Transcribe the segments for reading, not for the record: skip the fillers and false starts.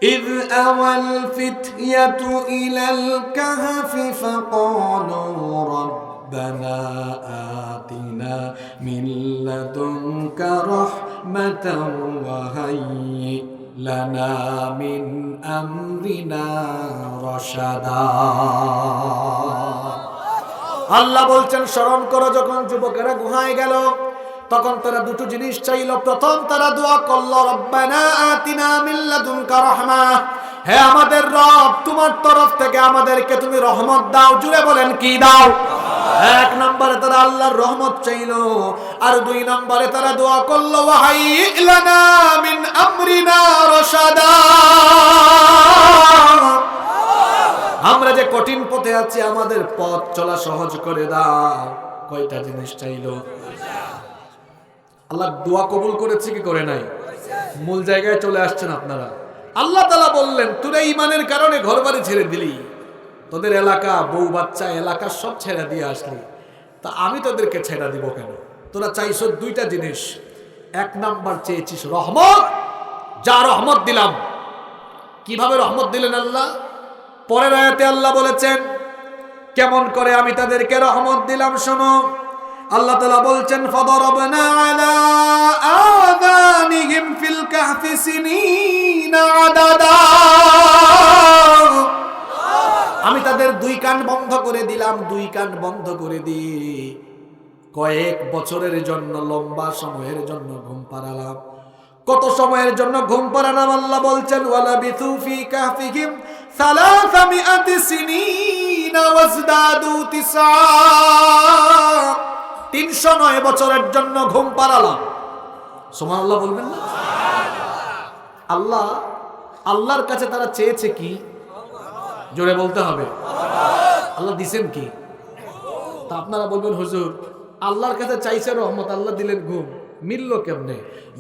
إذ أوى الفتية إلى الكهف فقالوا ربنا آتنا من لدنك رحمة وهيئ لنا من أمرنا رشدا আল্লাহ বলছেন স্মরণ করো যখন যুবকেরা গুহায় গেল তখন তারা দুটো জিনিস চাইল। প্রথম তারা দোয়া করল রব্বানা আতিনা মিন লাদুনকা রাহমা, হে আমাদের রব তোমার তরফ থেকে আমাদেরকে তুমি রহমত দাও। জুড়ে বলেন কি দাও? এক নম্বরে তারা আল্লাহর রহমত চাইল, আর দুই নম্বরে তারা দোয়া করল ওয়াহাইয়্যি লানা মিন আমরিনা রাশাদা, আমরা যে কঠিন পথে আছি আমাদের পথ চলা সহজ করে দাও। কয়টা জিনিস চাইল? আল্লাহ দোয়া কবুল করেছে কি করে নাই? মূল জায়গায় চলে আসছেন আপনারা। আল্লাহ তাআলা বললেন তোরা ঈমানের কারণে ঘরবাড়ি ছেড়ে দিলি, তোদের এলাকা বউ বাচ্চা এলাকা সব ছেড়ে দিয়ে আসলি, তা আমি তোদেরকে ছেড়ে দিব কেন? তোরা চাইছো দুইটা জিনিস। এক নাম্বার চেয়েছিস রহমত, যা রহমত দিলাম। কিভাবে রহমত দিলেন আল্লাহ? পরের আয়াতে আল্লাহ বলেছেন কেমন করে আমি তাদেরকে রহমত দিলাম শোনো। আল্লাহ তাআলা বলছেন ফাদরাবনা আলা আযানিহিম ফিল কাহফি সিনিনা আদাদা, আমি তাদের দুই কান বন্ধ করে দিলাম। দুই কান বন্ধ করে দিয়ে কয়েক বছরের জন্য, লম্বা সময়ের জন্য ঘুম পাড়ালাম। কত সময়ের জন্য ঘুম পাড়ালাম? আল্লাহ বলছেন ওয়ালা বিথু ফি কাহফিহিম 300 সিনিনা ওয়াজদাদু 9 309 বছরের জন্য ঘুম পাড়ালাম। সুবহানাল্লাহ বলবেন না? আল্লাহর কাছে তারা চেয়েছে কি? জোরে বলতে হবে। আল্লাহ দিবেন কি? তা আপনারা বলবেন হুজুর আল্লাহর কাছে চাইছে রহমত, আল্লাহ দিলেন ঘুম, মিলল কেমনে?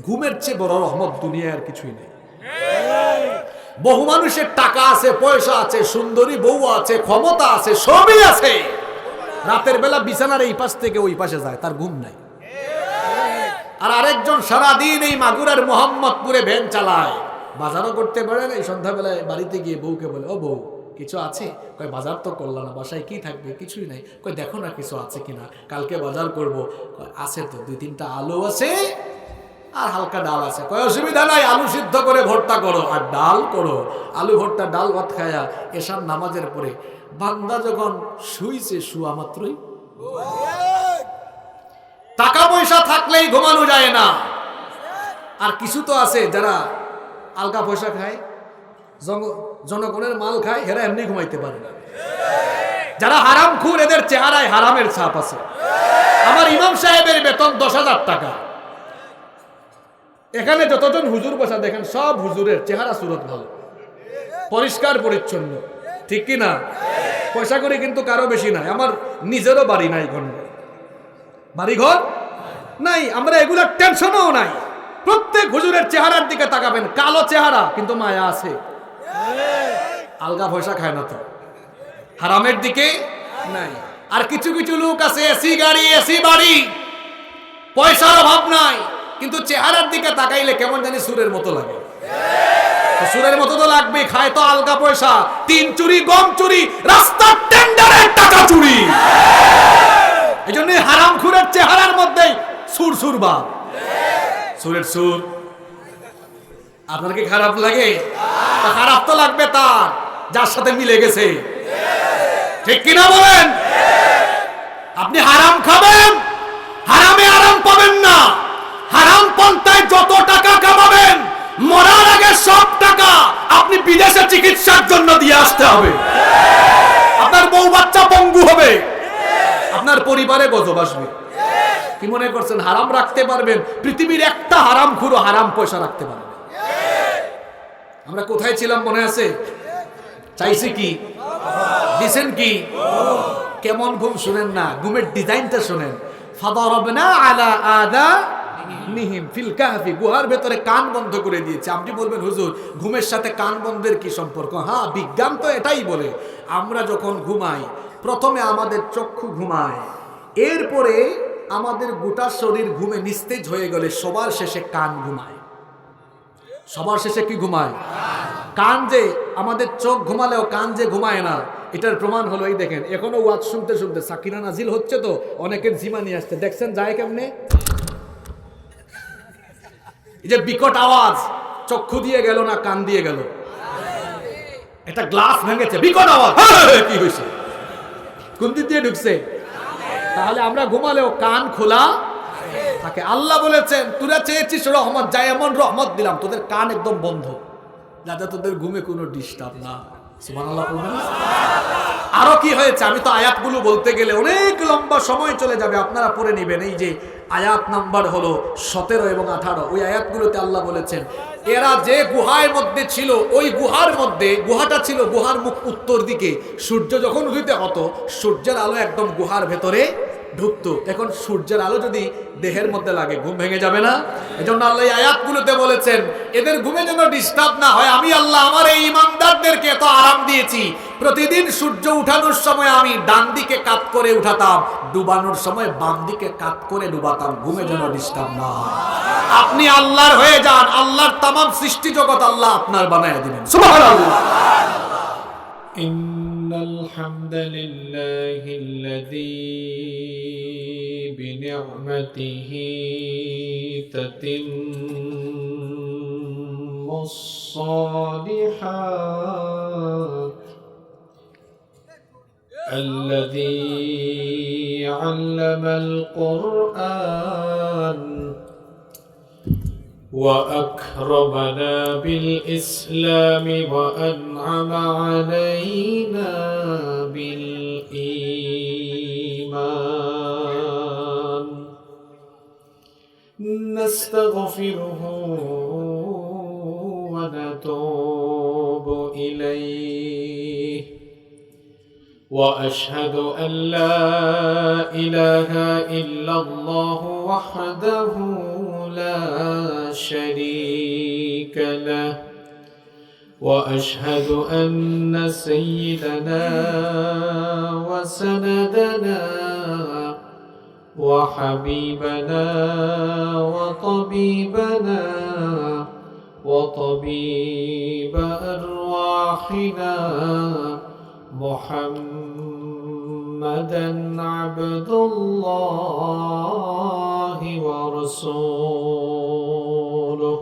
ঘুমের চেয়ে বড় রহমত দুনিয়ায় আর কিছুই নেই। বহু মানুষের টাকা আছে, পয়সা আছে, সুন্দরী বউ আছে, ক্ষমতা আছে, সবই আছে, রাতের বেলা বিছানার এই পাশ থেকে ওই পাশে যায়, তার ঘুম নাই। আর আরেকজন সারাদিন এই মাগুরার মোহাম্মদপুরে ভ্যান চালায়, বাজারও করতে পারে না। এই সন্ধ্যাবেলায় বাড়িতে গিয়ে বউকে বলে ও বউ কিছু আছে? কয় বাজার তো করলাম না, বাসায় কি থাকবে? কিছুই নাই। কয় দেখো না কিছু আছে কিনা, কালকে বাজার করব। আছে তো, 2-3টা আলু আছে আর হালকা ডাল আছে। কয় অসুবিধা নাই, আলু সিদ্ধ করে ভর্তা করো আর ডাল করো। আলু ভর্তা ডাল ভাত খায়া এশার নামাজের পরে বান্দা যখন শুইছে, শুয়া মাত্রই টাকা পয়সা থাকলেই ঘুমানো যায় না। আর কিছু তো আছে যারা আলগা পয়সা খায়, জনগণের মাল খায়, এরা এমনি ঘুমাইতে পারে না। যারা হারামখোর এদের চেহারায় হারামের ছাপ আছে। আমার ইমাম সাহেবের বেতন 10,000 টাকা। এখানে যতজন হুজুর বসা দেখেন সব হুজুরের চেহারা সুরত ভালো, পরিষ্কার পরিচ্ছন্ন, ঠিক কি না? পয়সা করে কিন্তু কারো বেশি নাই। আমার নিজেরও বাড়ি নাই, বাড়িঘর নাই, আমরা এগুলোর টেনশনও নাই। প্রত্যেক হুজুরের চেহারার দিকে তাকাবেন, কালো চেহারা কিন্তু মায়া আছে। আলগা পয়সা খায় না তো, হারামের দিকে নাই। আর কিছু কিছু লোক আছে এসি গাড়ি, এসি বাড়ি, পয়সার অভাব নাই, কিন্তু চেহারার দিকে তাকাইলে কেমন জানি সুরের মতো লাগে। সুরের মতো তো লাগবে, খায় তো আলগা পয়সা, 3 চুরি, গম চুরি, রাস্তার টেন্ডারের টাকা চুরি। এই জন্য হারামখোরের চেহারার মধ্যেই সুর সুর বা সুরের সুর। আপনার কি খারাপ লাগে? খারাপ তো লাগবে তার যার সাথে মিলে গেছে, ঠিক কিনা বলেন? আপনি হারাম খাবেন, হারামে আরাম পাবেন না। হারাম পন্থায় যত টাকা কামাবেন, মরার আগে সব টাকা আপনি বিদেশে চিকিৎসার জন্য দিয়ে আসতে হবে। আপনার বউ বাচ্চা পঙ্গু হবে, আপনার পরিবারে গজব আসবে। কি মনে করছেন হারাম রাখতে পারবেন? পৃথিবীর একটা হারামখোর হারাম পয়সা রাখতে পারবে। আমরা কোথায় ছিলাম মনে আছে? চাইছি কি? দিছেন কি? কেমন ঘুম শুনেন না, ঘুমের ডিজাইনটা শুনেন। ফাদারাবনা আলা আযানিহিম ফিল কাহফি, গুহার ভেতরে কান বন্ধ করে দিয়েছে। আপনি বলবেন হুজুর ঘুমের সাথে কান বন্ধের কি সম্পর্ক? হ্যাঁ, বিজ্ঞান তো এটাই বলে। আমরা যখন ঘুমাই প্রথমে আমাদের চক্ষু ঘুমায়, এরপরে আমাদের গোটা শরীর ঘুমে নিস্তেজ হয়ে গেলে সবার শেষে কান ঘুমায়। সবার শেষে কি ঘুমায়? কান যে আমাদের চোখ ঘুমালেও কান যে ঘুমায় না, এটার প্রমাণ হলো এই দেখেন, এখনো ওয়াজ শুনতে শুনতে সাকিনা নাজিল হচ্ছে তো অনেকের জিমা নিয়ে আসছে, দেখছেন যায় কেমনে? এই যে বিকট আওয়াজ চক্ষু দিয়ে গেল না কান দিয়ে গেল? একটা গ্লাস ভেঙেছে, বিকট আওয়াজ, কি হয়েছে? কোন দিক দিয়ে ঢুকছে? তাহলে আমরা ঘুমালেও কান খোলা থাকে। আল্লাহ বলেছেন তোরা চেয়েছিস রহমত, যাই এমন রহমত দিলাম, তোদের কান একদম বন্ধ, যাতে তোদের ঘুমে কোনো ডিস্টার্ব না। সুবহানাল্লাহ পড়বেন। আরো কি হয়েছে? আমি তো আয়াতগুলো বলতে গেলে অনেক লম্বা সময় চলে যাবে, আপনারা পড়ে নেবেন। এই যে আয়াত নাম্বার হলো 17 এবং 18, ওই আয়াতগুলোতে আল্লাহ বলেছেন এরা যে গুহার মধ্যে ছিল, ওই গুহার মধ্যে, গুহাটা ছিল গুহার মুখ উত্তর দিকে, সূর্য যখন উদিত হতো সূর্যের আলো একদম গুহার ভেতরে ঢুকতো। এখন সূর্যের আলো যদি দেহের মধ্যে লাগে ঘুম ভেঙে যাবে না? এজন্য আল্লাহ এই আয়াতগুলোতে বলেছেন এদের ঘুমে যেন ডিস্টার্ব না হয়, আমি আল্লাহ আমার এই ইমানদারদেরকে এত আরাম দিয়েছি, প্রতিদিন সূর্য উঠানোর সময় আমি ডান দিকে কাত করে উঠাতাম, ডুবানোর সময় বাম দিকে কাত করে ডুবাতাম, ঘুমে যেন ডিস্টার্ব না হয়। আপনি আল্লাহর হয়ে যান, আল্লাহর তামাম সৃষ্টি জগৎ আল্লাহ আপনার বানায় দিবেন। সুবহানাল্লাহ। ইন্নাল হামদালিল্লাহিল্লাযী বিনি'মাতিহি তাতিম্মুস সালিহাত الذي علم القرآن وأكرمنا بالإسلام وأنعم علينا بالإيمان نستغفره ونتوب إليه وأشهد أن لا إله إلا الله وحده لا شريك له وأشهد أن سيدنا وسندنا وحبيبنا وطبيبنا وطبيب أرواحنا محمدا عبد الله ورسوله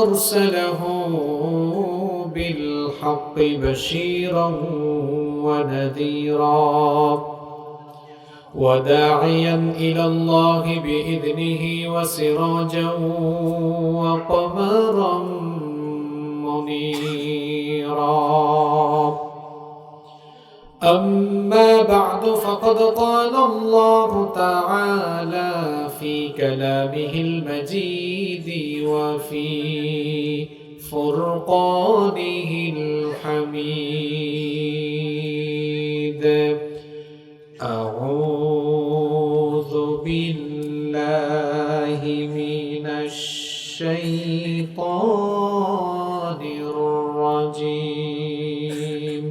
أرسله بالحق بشيرا ونذيرا وداعيا إلى الله بإذنه وسراجا وقمرا منيرا أما بعد فقد قال الله تعالى في كلامه المجيد وفي فرقانه الحميد أعوذ بالله من الشيطان الرجيم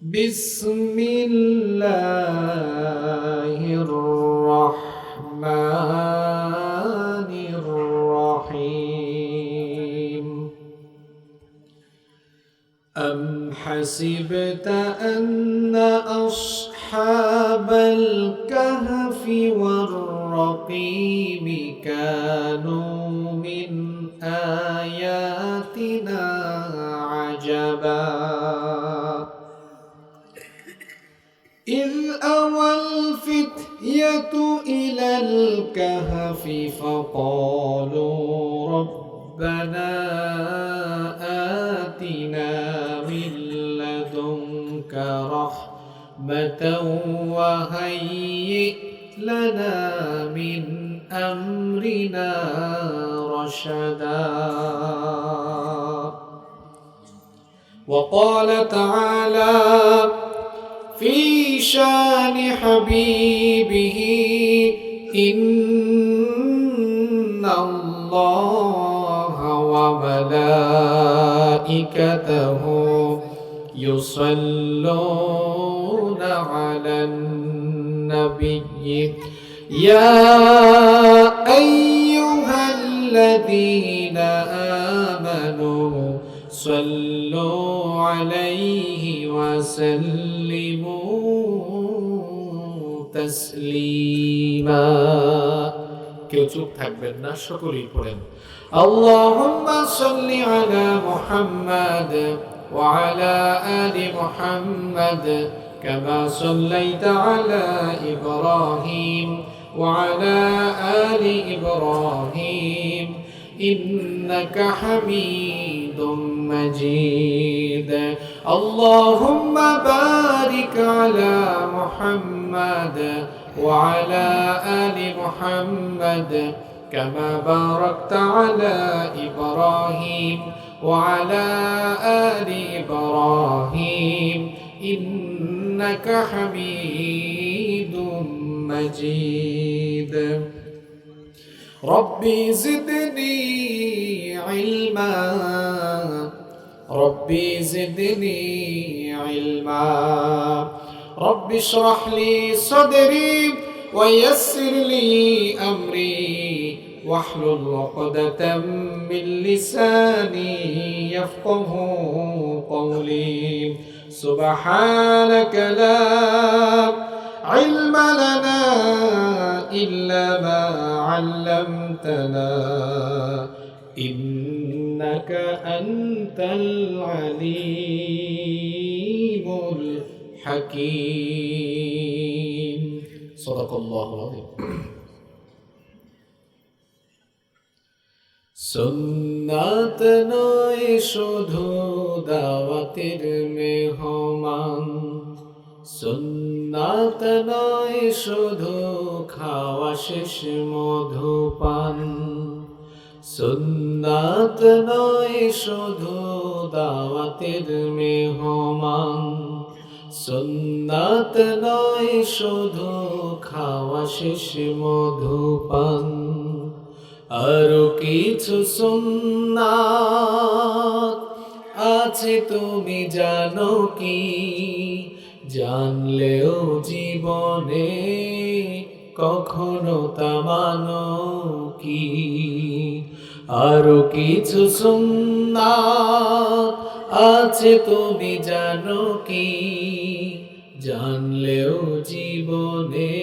بسم الله الرحمن الرحيم أم حسبت أن أصحاب الكهف والرقيم كانوا من آياتنا عجبا إذ أوى الفتية إلى الكهف فقالوا ربنا آتنا من لدنك رحمة وهيئ لنا من أمرنا رشدا وقال تعالى في شان حبيبه إن الله وملائكته يصلون على النبي يا أيها الذين آمنوا صلوا عليه وسلموا تسليما কেউ চুপ থাকবেন না সকলেই পড়েন اللهم صل على محمد وعلى آل محمد كما صليت على إبراهيم وعلى آل إبراهيم إنك حميد مجيد اللهم بارك على محمد وعلى آل محمد كما باركت على إبراهيم وعلى آل إبراهيم إنك حميد مجيد ربي زدني علما ربي زدني علما ربي اشرح لي صدري ويسر لي أمري واحلل عقدة من لساني يفقه قولي سبحانك لا علم لنا إلا ما علمتنا إنك أنت العليم الحكيم صدق الله العظيم সুন্নাত নয় শুধু দাওয়াতের মেহমান সুন্নাত নয় শুধু খাওয়া শেষ মধুপান সুন্নাত নয় শুধু দাওয়াতের মেহমান সুন্নাত নয় শুধু খাওয়া শেষ মধুপান আরো কিছু সুন্নাত আছে তুমি জানো কি জানলেও জীবনে কখনো তা মানো কি আরো কিছু সুন্নাত আছে তুমি জানো কি জানলেও জীবনে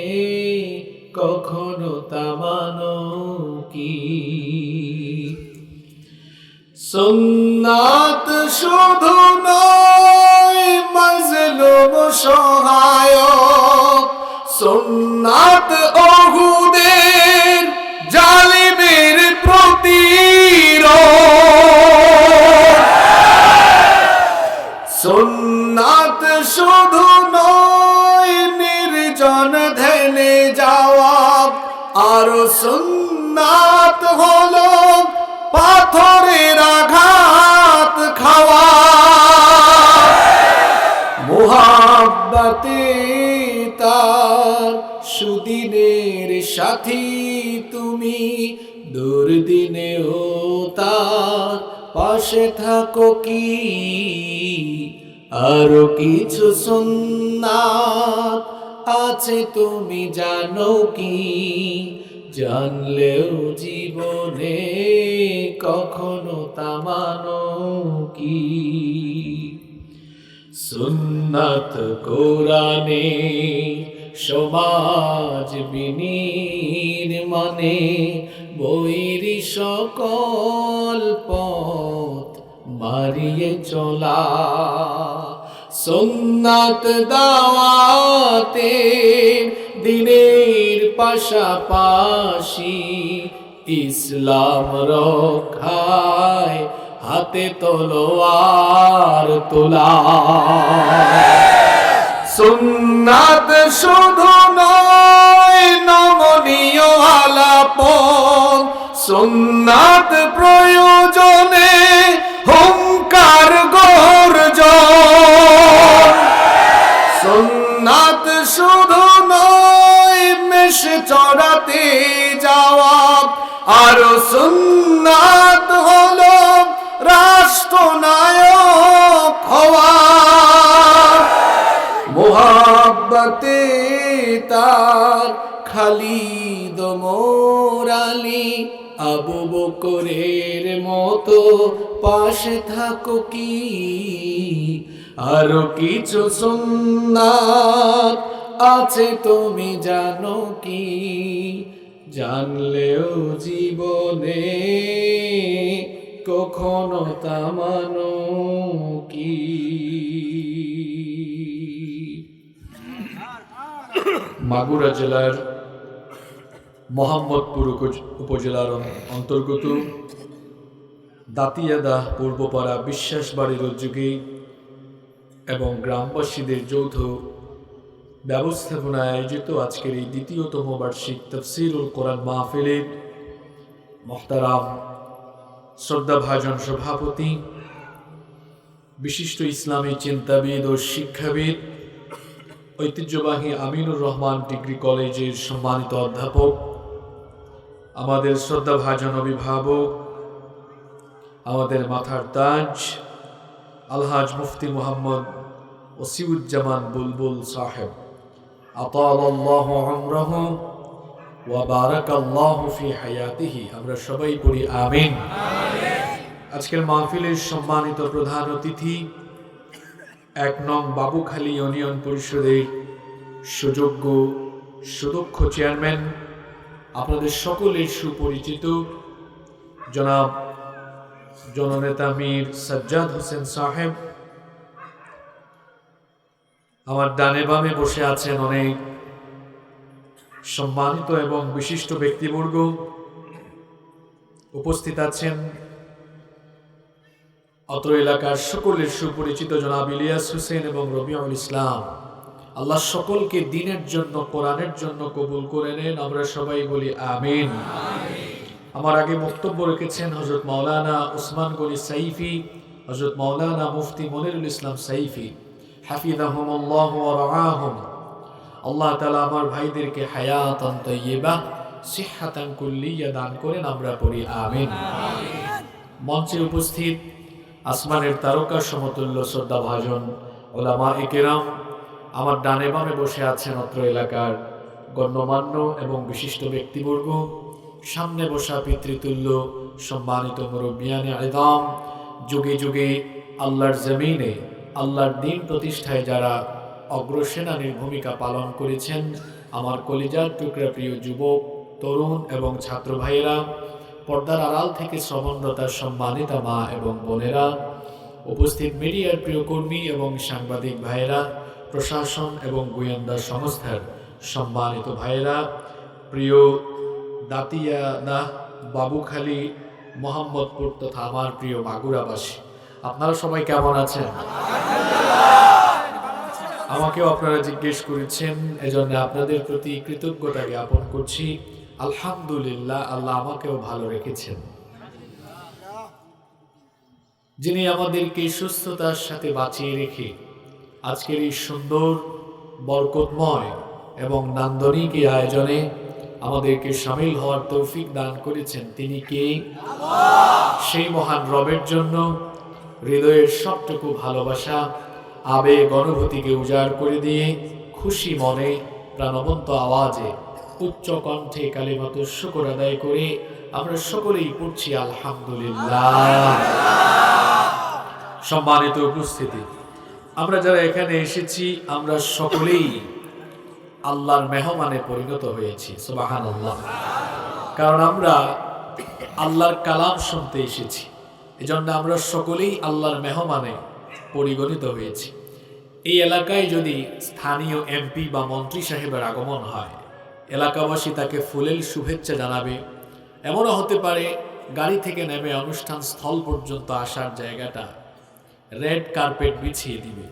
কখনো তা মানো কি সুন্নাত শুধু নয় মাজলুম সহায়ক সুন্নাত ওহুদের জালিমের প্রতিরোধ সুন্নাত শুধু নয় নির্জন ধ্যানে যাওয়া আর সুন্নাত হলো পাথরের আঘাত খাওয়া মুহাব্বতে তার সুদিনের সাথী তুমি দুর্দিনেও তার পাশে থাকো কি আরো কিছু সুন্নাত আছে তুমি জানো কি জানলেও জীবনে কখনো তা মানো কি সুন্নাত কোরআনে সমাজ বিনির্মাণে বৈরি সকল পথ মারিয়ে চলা সুন্নাত দাওয়াতে দিনের পাশাপাশি ইসলাম রক্ষায় হাতে তলোয়ার তোলা সুন্নাত শুধু নয় নমনীয় আলাপন সুন্নাত প্রয়োজনে হুঙ্কার গর্জন সুন্নাত শুধু নয় মেষ চড়াতে যাওয়া আর সুন্নাত হলো রাষ্ট্রনায়ক হওয়া মুহাব্বতে তার খালিদ মোর আলী আবু বকরের মতো পাশে থাকো কি আরো কিছু সুন্নাত আছে তুমি জানো কি জানলেও জীবনে কখনো তা মানো কি মাগুরা জেলার মোহাম্মদপুর উপজেলার অন্তর্গত দাতিয়াদা পূর্বপাড়া বিশ্বাস বাড়ির উদ্যোগে এবং গ্রামবাসীদের যৌথ ব্যবস্থাপনায় আয়োজিত আজকের এই দ্বিতীয়তম বার্ষিক তাফসীরুল কোরআন মাহফিলের মুহতারাম শ্রদ্ধাভাজন সভাপতি বিশিষ্ট ইসলামী চিন্তাবিদ ও শিক্ষাবিদ ঐতিহ্যবাহী আমিনুর রহমান ডিগ্রি কলেজের সম্মানিত অধ্যাপক আমাদের শ্রদ্ধাভাজন অভিভাবক আমাদের মাথার তাজ আলহাজ মুফতি মুহাম্মদ ওসিউজ্জামান বুলবুল সাহেব আতালাল্লাহু উমরাহু ওয়া বারাকাল্লাহু ফি হায়াতিহি আমরা সবাই পড়ি আমিন। আজকের মাহফিলের সম্মানিত প্রধান অতিথি ১ নং বাবুখালী ইউনিয়ন পরিষদের সুযোগ্য সুদক্ষ চেয়ারম্যান আপনাদের সকলের সুপরিচিত জনাব জননেতা মীর সাজ্জাদ হোসেন সাহেব। আমার ডানে বামে বসে আছেন অনেক সম্মানিত এবং বিশিষ্ট ব্যক্তিবর্গ, উপস্থিত আছেন অত্র এলাকার সকলের সুপরিচিত জনাব ইলিয়াস হোসেন এবং রবিউল ইসলাম। আল্লাহ সকলকে দ্বীনের জন্য কোরআনের জন্য কবুল করে নেন, আমরা সবাই বলি আমিন। আমার আগে বক্তব্য রেখেছেন হযরত মাওলানা উসমান গনি সাইফি, হযরত মাওলানা মুফতি মনিরুল ইসলাম সাইফি হাফিজাহুমুল্লাহ ওয়া রাআহুম। আল্লাহ তাআলা আমার ভাইদেরকে হায়াতান তাইয়্যিবা সিহহাতান কুল্লিয়া দান করেন, আমরা পড়ি আমিন। মঞ্চে উপস্থিত আসমানের তারকা সমতুল্য শ্রদ্ধাভাজন উলামায়ে কেরাম, আমার ডানে বামে বসে আছেন অত্র এলাকার গণ্যমান্য এবং বিশিষ্ট ব্যক্তিবর্গ, সামনে বসা পিতৃতুল্য সম্মানিত মুরব্বিয়ানে আযম, যুগে যুগে আল্লাহর জমিনে আল্লাহর দ্বীন প্রতিষ্ঠায় যারা অগ্রসেনানীর ভূমিকা পালন করেছেন, আমার কলিজার টুকরা প্রিয় যুবক তরুণ এবং ছাত্র ভাইয়েরা, পর্দার আড়াল থেকে শ্রবণরতা সম্মানিতা মা এবং বোনেরা, উপস্থিত মিডিয়ার প্রিয় কর্মী এবং সাংবাদিক ভাইয়েরা, প্রশাসন এবং গোয়েন্দা সংস্থার সম্মানিত ভাইয়েরা, প্রিয় দাতিয়াদা বাবুখালী মোহাম্মদপুর তথা আমার প্রিয় মাগুরাবাসী, আপনারা সবাই কেমন আছেন? আমাকেও আপনারা জিজ্ঞেস করেছেন, এজন্য আপনাদের প্রতি কৃতজ্ঞতা জ্ঞাপন করছি। আলহামদুলিল্লাহ, আল্লাহ আমাকেও ভালো রেখেছেন। যিনি আমাদেরকে সুস্থতার সাথে বাঁচিয়ে রেখে আজকের এই সুন্দর বরকতময় এবং নান্দনিক এই আয়োজনে আমাদেরকে শামিল হওয়ার তৌফিক দান করেছেন, তিনি কে? সেই মহান রবের জন্য হৃদয়ের সবটুকু ভালোবাসা আবেগ অনুভূতিকে উজাড় করে দিয়ে খুশি মনে প্রাণবন্ত আওয়াজে উচ্চ কণ্ঠে কালিমাতুশ শুকর আদায় করে আমরা সকলেই পড়ছি আলহামদুলিল্লাহ। সম্মানিত উপস্থিতি, আমরা যারা এখানে এসেছি আমরা সকলেই আল্লাহর মেহমানে পরিণত হয়েছি, সুবহানাল্লাহ। কারণ আমরা আল্লাহর কালাম শুনতে এসেছি, এজন্য আমরা সকলেই আল্লাহর মেহমানে পরিগণিত হয়েছি। এই এলাকায় যদি স্থানীয় এমপি বা মন্ত্রী সাহেবের আগমন হয়, এলাকাবাসী তাকে ফুলেল শুভেচ্ছা জানাবে। এমনও হতে পারে গাড়ি থেকে নেমে অনুষ্ঠান স্থল পর্যন্ত আসার জায়গাটা রেড কার্পেট বিছিয়ে দিবে।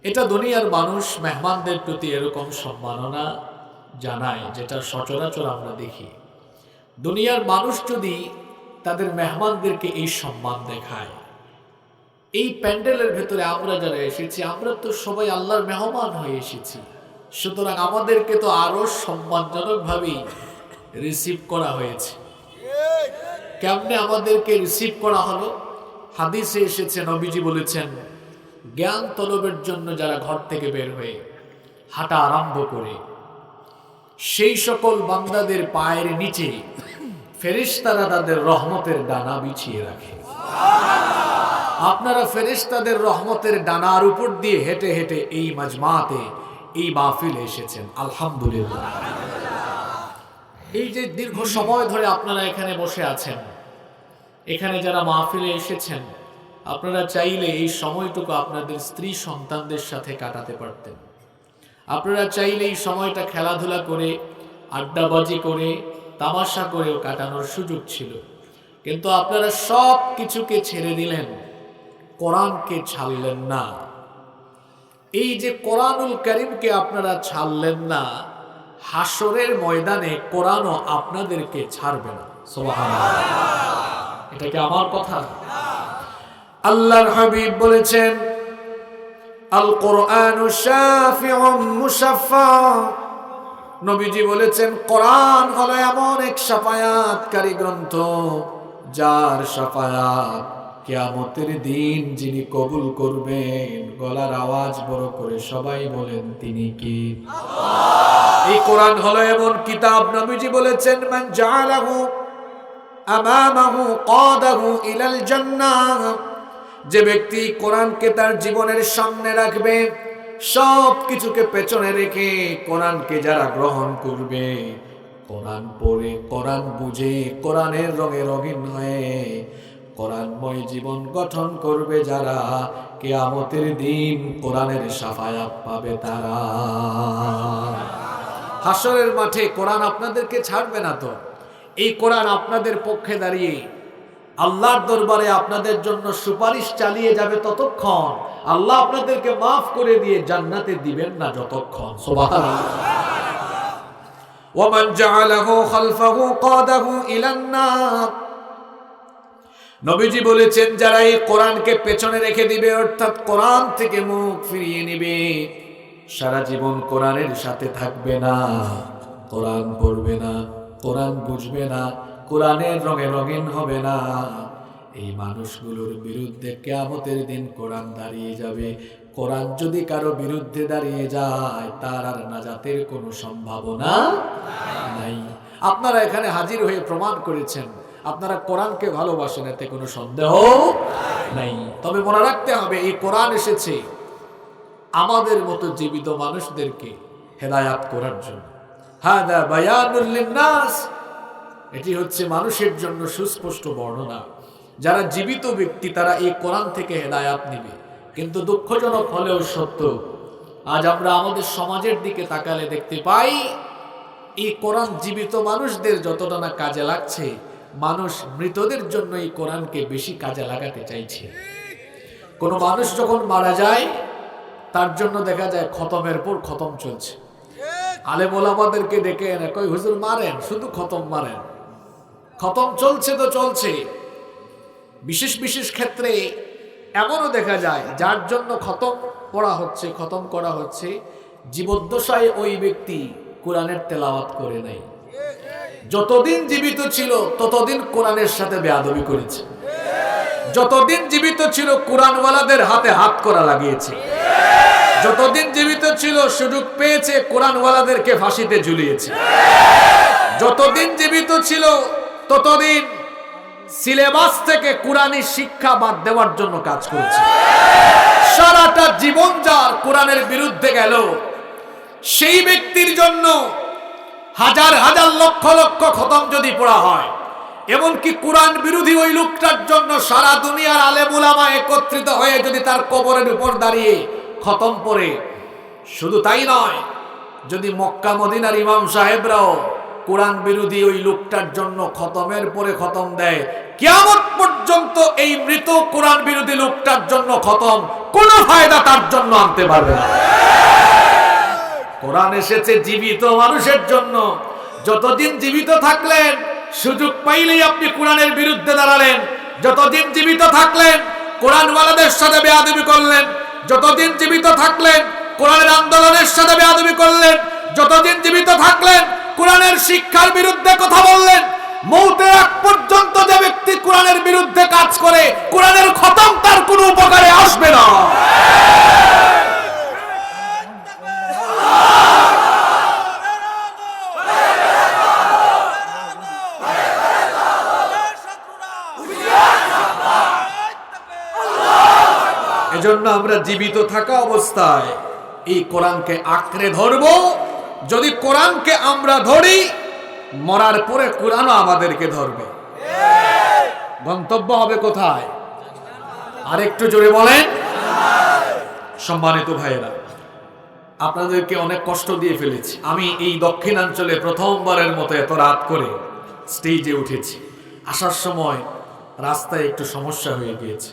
এটা দুনিয়ার মানুষ মেহমানদের প্রতি এরকম সম্মাননা জানায়, যেটা সচরাচর আমরা দেখি। দুনিয়ার মানুষ যদি তাদের মেহমানদেরকে এই সম্মান দেখায়, এই প্যান্ডেলের ভেতরে আমরা যারা এসেছি আমরা তো সবাই আল্লাহর মেহমান হয়ে এসেছি, সুতরাং আমাদেরকে তো আরো সম্মানজনকভাবেই রিসিভ করা হয়েছে। কেমনে আমাদেরকে রিসিভ করা হলো? হাদিসে এসেছে, নবীজি বলেছেন, জ্ঞান তলবের জন্য যারা ঘর থেকে বের হয়ে হাঁটা আরম্ভ করে, সেই সকল বান্দাদের পায়ের নিচে ফেরেশতারা তাদের রহমতের ডানা বিছিয়ে রাখে। আপনারা ফেরেশতাদের রহমতের ডানার উপর দিয়ে হেঁটে হেঁটে এই মাজমাতে, এই মাহফিলে এসেছেন, আলহামদুলিল্লাহ। এই যে দীর্ঘ সময় ধরে আপনারা এখানে বসে আছেন, এখানে যারা মাহফিলে এসেছেন, আপনারা চাইলে এই সময়টুকু আপনাদের স্ত্রী সন্তানদের সাথে কাটাতে পারতেন। আপনারা চাইলে এই সময়টা খেলাধুলা করে, আড্ডাবাজি করে, তামাশা করেও কাটানোর সুযোগ ছিল, কিন্তু আপনারা সব কিছুকে ছেড়ে দিলেন, কোরআনকে ছাড়লেন না। এই যে কোরআনুল কারীমকে আপনারা ছাড়লেন না, হাসরের ময়দানে কোরআনও আপনাদেরকে ছাড়বে না। সুবহানাল্লাহ। এটা কি আমার কথা? আল্লাহর হাবিব বলেছেন, আল কোরআনু শাফিউম মুশাফফা। নবীজি বলেছেন, কোরআন হলো এমন এক শাফায়াতকারী গ্রন্থ, যার শাফায়াত কিয়ামতের দিন যিনি কবুল করবেন, গলার আওয়াজ বড় করে সবাই বলেন, তিনি কি? এই কোরআন হলো এমন কিতাব, নবীজি বলেছেন, মান জাআলাহু আমামাহু কাদাহু ইলাল জান্নাহ। যে ব্যক্তি কোরআনকে তার জীবনের সামনে রাখবে, সব কিছুকে পেছনে রেখে কোরআনকে যারা গ্রহণ করবে, কোরআন পড়ে, কোরআন বুঝে, কোরআনের রঙে রঙিন হয়ে কোরআনময় জীবন গঠন করবে যারা, কিয়ামতের দিন কোরআনের শাফায়াত পাবে তারা। হাসরের মাঠে কোরআন আপনাদেরকে ছাড়বে না তো। এই কোরআন আপনাদের পক্ষে দাঁড়িয়ে আল্লাহর দরবারে আপনাদের জন্য সুপারিশ চালিয়ে যাবে ততক্ষণ, আল্লাহ আপনাদেরকে মাফ করে দিয়ে জান্নাতে দিবেন না যতক্ষণ। সুবহানাল্লাহ। ওয়ামান জাআলাহু খালফাহু কাদাহু ইলান নার। নবীজি বলেছেন, যারা এই কোরআনকে পেছনে রেখে দিবে, অর্থাৎ কোরআন থেকে মুখ ফিরিয়ে নেবে, সারা জীবন কোরআনের সাথে থাকবে না, কোরআন পড়বে না, কোরআন বুঝবে না, কোরআনের রঙে রঙিন হবে না, এই মানুষগুলোর বিরুদ্ধে কিয়ামতের দিন কোরআন দাঁড়িয়ে যাবে। কোরআন যদি কারো বিরুদ্ধে দাঁড়িয়ে যায়, তার আর নাজাতের কোনো সম্ভাবনা নাই। আপনারা এখানে হাজির হয়ে প্রমাণ করেছেন আপনারা কোরআনকে ভালোবাসেন, এতে কোনো সন্দেহ নাই। তবে মনে রাখতে হবে, এই কোরআন এসেছে আমাদের মতো জীবিত মানুষদেরকে হেদায়াত করার জন্য। হাদা বায়ানুল লিন্নাস। এটি হচ্ছে মানুষের জন্য সুস্পষ্ট বর্ণনা। যারা জীবিত ব্যক্তি তারা এই কোরআন থেকে হেদায়াত নেবে। কিন্তু দুঃখজনক হলেও সত্য, আজ আমরা আমাদের সমাজের দিকে তাকালে দেখতে পাই, এই কোরআন জীবিত মানুষদের যতটা না কাজে লাগছে, মানুষ মৃতদের জন্য এই কোরআনকে বেশি কাজে লাগাতে চাইছে। কোনো মানুষ যখন মারা যায়, তার জন্য দেখা যায় খতমের পর খতম চলছে। আলেম ওলামাদেরকে ডেকে এনে কই, হুজুর মারেন, শুধু খতম মারেন। খতম চলছে তো চলছে। বিশেষ বিশেষ ক্ষেত্রে এমনও দেখা যায়, যার জন্য খতম পড়া হচ্ছে, খতম করা হচ্ছে, জীবদ্দশায় ওই ব্যক্তি কোরআনের তেলাওয়াত করে নাই। যতদিন জীবিত ছিল ততদিন কোরআনের সাথে বেয়াদবি করেছে, যতদিন জীবিত ছিল কোরআনওয়ালাদের হাতে হাত করা লাগিয়েছে, যতদিন জীবিত ছিল সুযোগ পেয়েছে কোরআনওয়ালাদেরকে ফাঁসিতে ঝুলিয়েছে, যতদিন জীবিত ছিল ততদিন সিলেবাস থেকে কোরআনী শিক্ষা বাদ দেওয়ার জন্য কাজ করেছে। সারাটা জীবন যার কোরআনের বিরুদ্ধে গেল, সেই ব্যক্তির জন্য হাজার হাজার লক্ষ লক্ষ খতম যদি পড়া হয়, এমনকি কোরআন বিরোধী ওই লোকটার জন্য সারা দুনিয়ার আলেম উলামা একত্রিত হয়ে যদি তার কবরের উপর দাঁড়িয়ে খতম পড়ে, শুধু তাই নয়, যদি মক্কা মদিনার ইমাম সাহেবরাও কোরআন বিরোধী ওই লোকটার জন্য খতমের পরে খতম দেয়, কিয়ামত পর্যন্ত এই মৃত কোরআন বিরোধী লোকটার জন্য খতম কোনো ফায়দা তার জন্য আনতে পারবে না। কোরআন এসেছে জীবিত মানুষের জন্য। যতদিন জীবিত থাকলেন, সুযোগ পাইলেই আপনি কোরআনের বিরুদ্ধে দাঁড়ালেন। যতদিন জীবিত থাকলেন কোরআনওয়ালাদের সাথে বেয়াদবি করলেন, যতদিন জীবিত থাকলেন কোরআনের আন্দোলনের সাথে বেয়াদবি করলেন, যতদিন জীবিত থাকলেন কোরআনের শিক্ষার বিরুদ্ধে কথা বললেন। মৌতের আগ পর্যন্ত যে ব্যক্তি কোরআনের বিরুদ্ধে কাজ করে, কোরআনের খতম তার কোনো উপকারে আসবে না। এজন্য আমরা জীবিত থাকা অবস্থায় এই কোরআনকে আঁকড়ে ধরবো। যদি কোরআনকে আমরা ধরি, মরার পরে কোরআনও আমাদেরকে ধরবে। গন্তব্য হবে কোথায়? আরেকটু জোরে বলেন। সম্মানিত ভাইয়েরা, আপনাদেরকে অনেক কষ্ট দিয়ে ফেলেছি। আমি এই দক্ষিণাঞ্চলে প্রথমবারের মতো এত রাত করে স্টেজে উঠেছি। আসার সময় রাস্তায় একটু সমস্যা হয়ে গিয়েছে।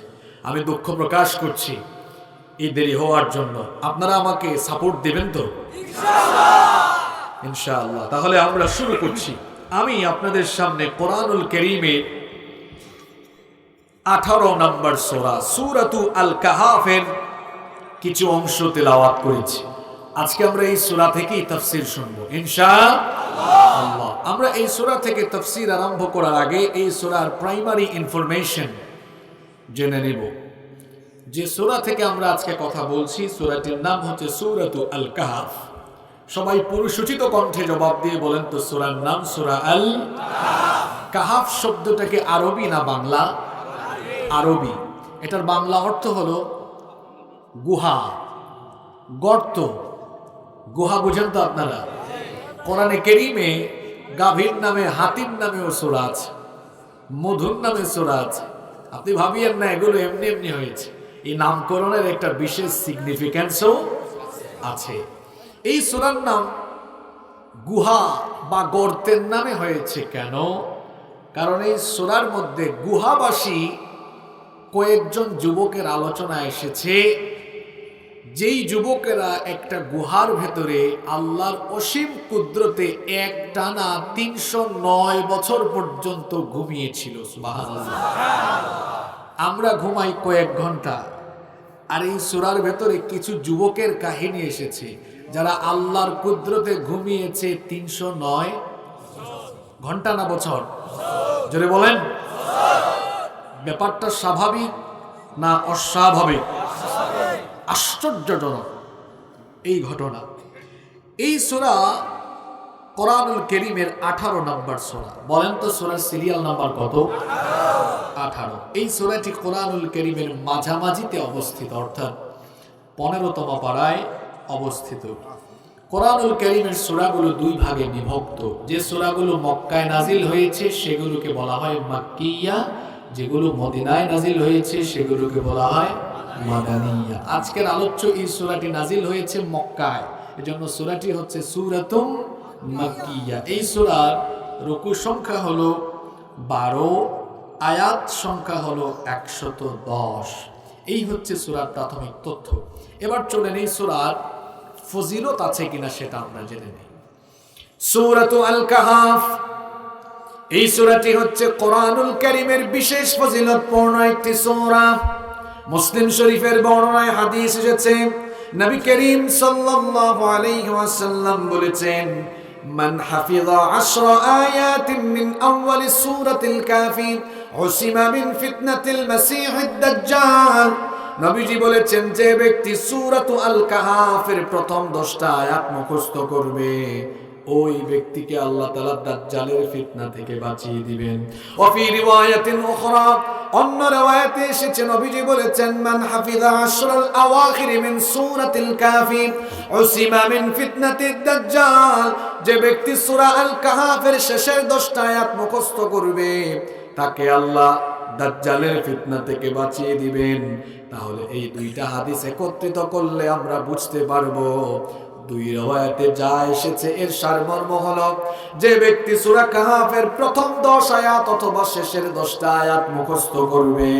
আমি দুঃখ প্রকাশ করছি এই দেরি হওয়ার জন্য। আপনারা আমাকে সাপোর্ট দেবেন তো ইনশাআল্লাহ? তাহলে আমরা শুরু করছি। আমি আপনাদের সামনে কোরআনুল কারীমের 18 নম্বর সূরা সূরাতু আল কাহাফের কিছু অংশ তেলাওয়াত করেছি। আজকে আমরা এই সূরা থেকেই তাফসীর শুনবো ইনশাআল্লাহ। আমরা এই সূরা থেকে তাফসীর আরম্ভ করার আগে এই সূরার প্রাইমারি ইনফরমেশন জেনে নেব। যে সূরা থেকে আমরা আজকে কথা বলছি, সূরাটির নাম হচ্ছে সূরাতু আল কাহাফ। সবাই পুরুষোচিত কণ্ঠে জবাব দিয়ে বলেন তো সূরার নাম সূরা আল কাহাফ। শব্দটাকে আরবি না বাংলা? আরবি। এটার বাংলা অর্থ হলো গুহা, গর্ত। গুহা বুঝেন তো আপনারা? কোরআনে কারীমে গাভীর নামে, হাতির নামেও সূরা আছে, মধুর নামে সূরা আছে। আপনি ভাবিয়েন না এগুলো এমনি এমনি হয়েছে। এই নামকরণের একটা বিশেষ সিগনিফিক্যান্সও আছে। এই সূরার নাম গুহা বা গর্তের নামে হয়েছে কেন? কারণ এই সূরার মধ্যে গুহাবাসী কয়েকজন যুবকের আলোচনা এসেছে, যেই যুবকেরা একটা গুহার ভেতরে আল্লাহর অসীম কুদরতে একটানা 309 বছর পর্যন্ত ঘুমিয়েছিল। সুবহানাল্লাহ। আমরা ঘুমাই কয়েক ঘন্টা, আর এই সূরার ভেতরে কিছু যুবকের কাহিনী এসেছে যারা আল্লাহর কুদরতে ঘুমিয়েছে 309 ঘন্টা না বছর? জোরে বলেন। ব্যাপারটা স্বাভাবিক না অস্বাভাবিক? আশ্চর্যজনক এই ঘটনা। এই সূরা কোরআনুল কারীমের 18 নম্বর সূরা। বলেন তো সূরার সিরিয়াল নাম্বার কত? 18। এই সূরাটি কোরআনুল কারীমের মাঝামাঝিতে অবস্থিত, অর্থাৎ 15তম পারায় অবস্থিত। কোরআনুল কারীমের সূরাগুলো দুই ভাগে বিভক্ত। যে সূরাগুলো মক্কায় নাজিল হয়েছে সেগুলোকে বলা হয় মাক্কিয়া, যেগুলো মদিনায় নাজিল হয়েছে সেগুলোকে বলা হয় মাদানিয়া। আজকের আলোচ্য এই সূরাটি নাজিল হয়েছে মক্কায়, এজন্য সূরাটি হচ্ছে সূরাতুম মাক্কিয়া। এই সূরার রুকু সংখ্যা হলো 12, আয়াত সংখ্যা হলো 110। এই হচ্ছে সূরার প্রাথমিক তথ্য। এবার চলেন এই সূরার ফজিলত আছে কিনা সেটা আমরা জেনে নিই। সূরাতু আল কাহাফ, এই সূরাটি হচ্ছে কোরআনুল কারীমের বিশেষ ফজিলতপূর্ণ একটি সূরা। মুসলিম শরীফের বর্ণনায় হাদিস এসেছে, নবী করিম সাল্লাল্লাহু আলাইহি ওয়াসাল্লাম বলেছেন, মান হাফিযা 10 আয়াতিন মিন আউয়ালি সূরাতিল কাফি উসিমা মিন ফিতনাতিল মাসীহিদ দাজ্জাল। নবীজি বলেছেন, যে ব্যক্তি সূরাতু আল কাহাফের প্রথম 10টা আয়াত মুখস্থ করবে, ওই ব্যক্তিকে আল্লাহ তাআলা দাজ্জালের ফিতনা থেকে বাঁচিয়ে দিবেন। ওয়া ফি রিওয়ায়াতিন উখরা, অন্য রিওয়ায়াতে এসেছে নবীজি বলেছেন, মান হাফিযা 10 আল আওয়াখির মিন সূরাতিল কাফি উসিমা মিন ফিতনাতিদ দাজ্জাল। যে ব্যক্তি সূরা আল কাহাফের শেষের 10টা আয়াত মুখস্থ করবে, তাকে আল্লাহ দাজ্জালের ফিতনা থেকে বাঁচিয়ে দিবেন। তাহলে এই দুইটা হাদিস একত্রিত করলে আমরা বুঝতে পারবো, দুই riwayate যা এসেছে এর সারমর্ম হলো, যে ব্যক্তি সূরা কাহাফের প্রথম 10 আয়াত অথবা শেষের 10টা আয়াত মুখস্থ করবে,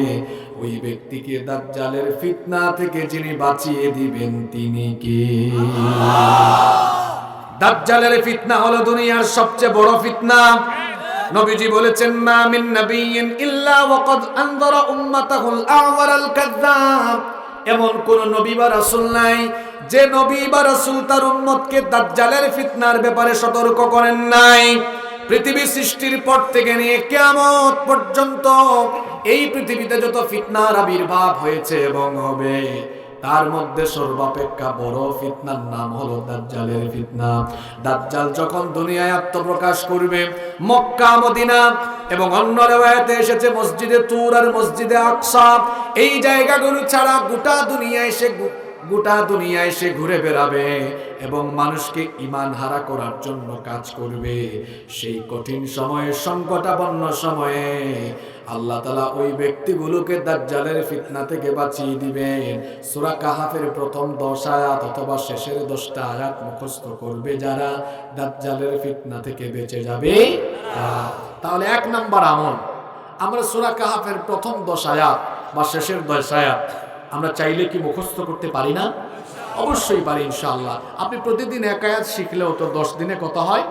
ওই ব্যক্তিকে দাজ্জালের ফিতনা থেকে যিনি বাঁচিয়ে দিবেন তিনি কে? দাজ্জালের ফিতনা হলো দুনিয়ার সবচেয়ে বড় ফিতনা। নবীজি বলেছেন, মা মিন নাবিয়্যিন ইল্লা ওয়াকাদ আনযারা উম্মাতাহুল আওয়ারাল কাযযাব। এমন কোন নবী বা রাসূল নাই যে নবী বা রাসূল তার উম্মতকে দাজ্জালের ফিতনার ব্যাপারে সতর্ক করেন নাই। পৃথিবী সৃষ্টির পর থেকে নিয়ে কিয়ামত পর্যন্ত এই পৃথিবীতে যত ফিতনার আবির্ভাব হয়েছে এবং হবে, তার মধ্যে সর্বাপেক্ষা বড় ফিতনার নাম হলো দাজ্জালের ফিতনা। দাজ্জাল যখন দুনিয়ায় আত্মপ্রকাশ করবে, মক্কা মদিনা এবং অন্য রিওয়ায়াতে এসেছে মসজিদে তুর আর মসজিদে আকসা, এই জায়গাগুলো ছাড়া গোটা দুনিয়ায় সে ঘুরে বেড়াবে এবং মানুষকে ঈমান হারা করার জন্য কাজ করবে। সেই কঠিন সময়ে, সংকটাপন্ন সময়ে আল্লাহ তাআলা ওই ব্যক্তিগুলোকে দাজ্জালের ফিতনা থেকে বাঁচিয়ে দিবেন। সূরা কাহাফের প্রথম 10 আয়াত অথবা শেষের 10টা আয়াত মুখস্থ করবে যারা, দাজ্জালের ফিতনা থেকে বেঁচে যাবে। তাহলে 1 নাম্বার আমল, আমরা সূরা কাহাফের প্রথম 10 আয়াত বা শেষের 10 আয়াত আমরা চাইলে কি মুখস্থ করতে পারি না? অবশ্যই পারি ইনশাআল্লাহ। আপনি প্রতিদিন 1 আয়াত শিখলেও তো 10 দিনে কত হয়?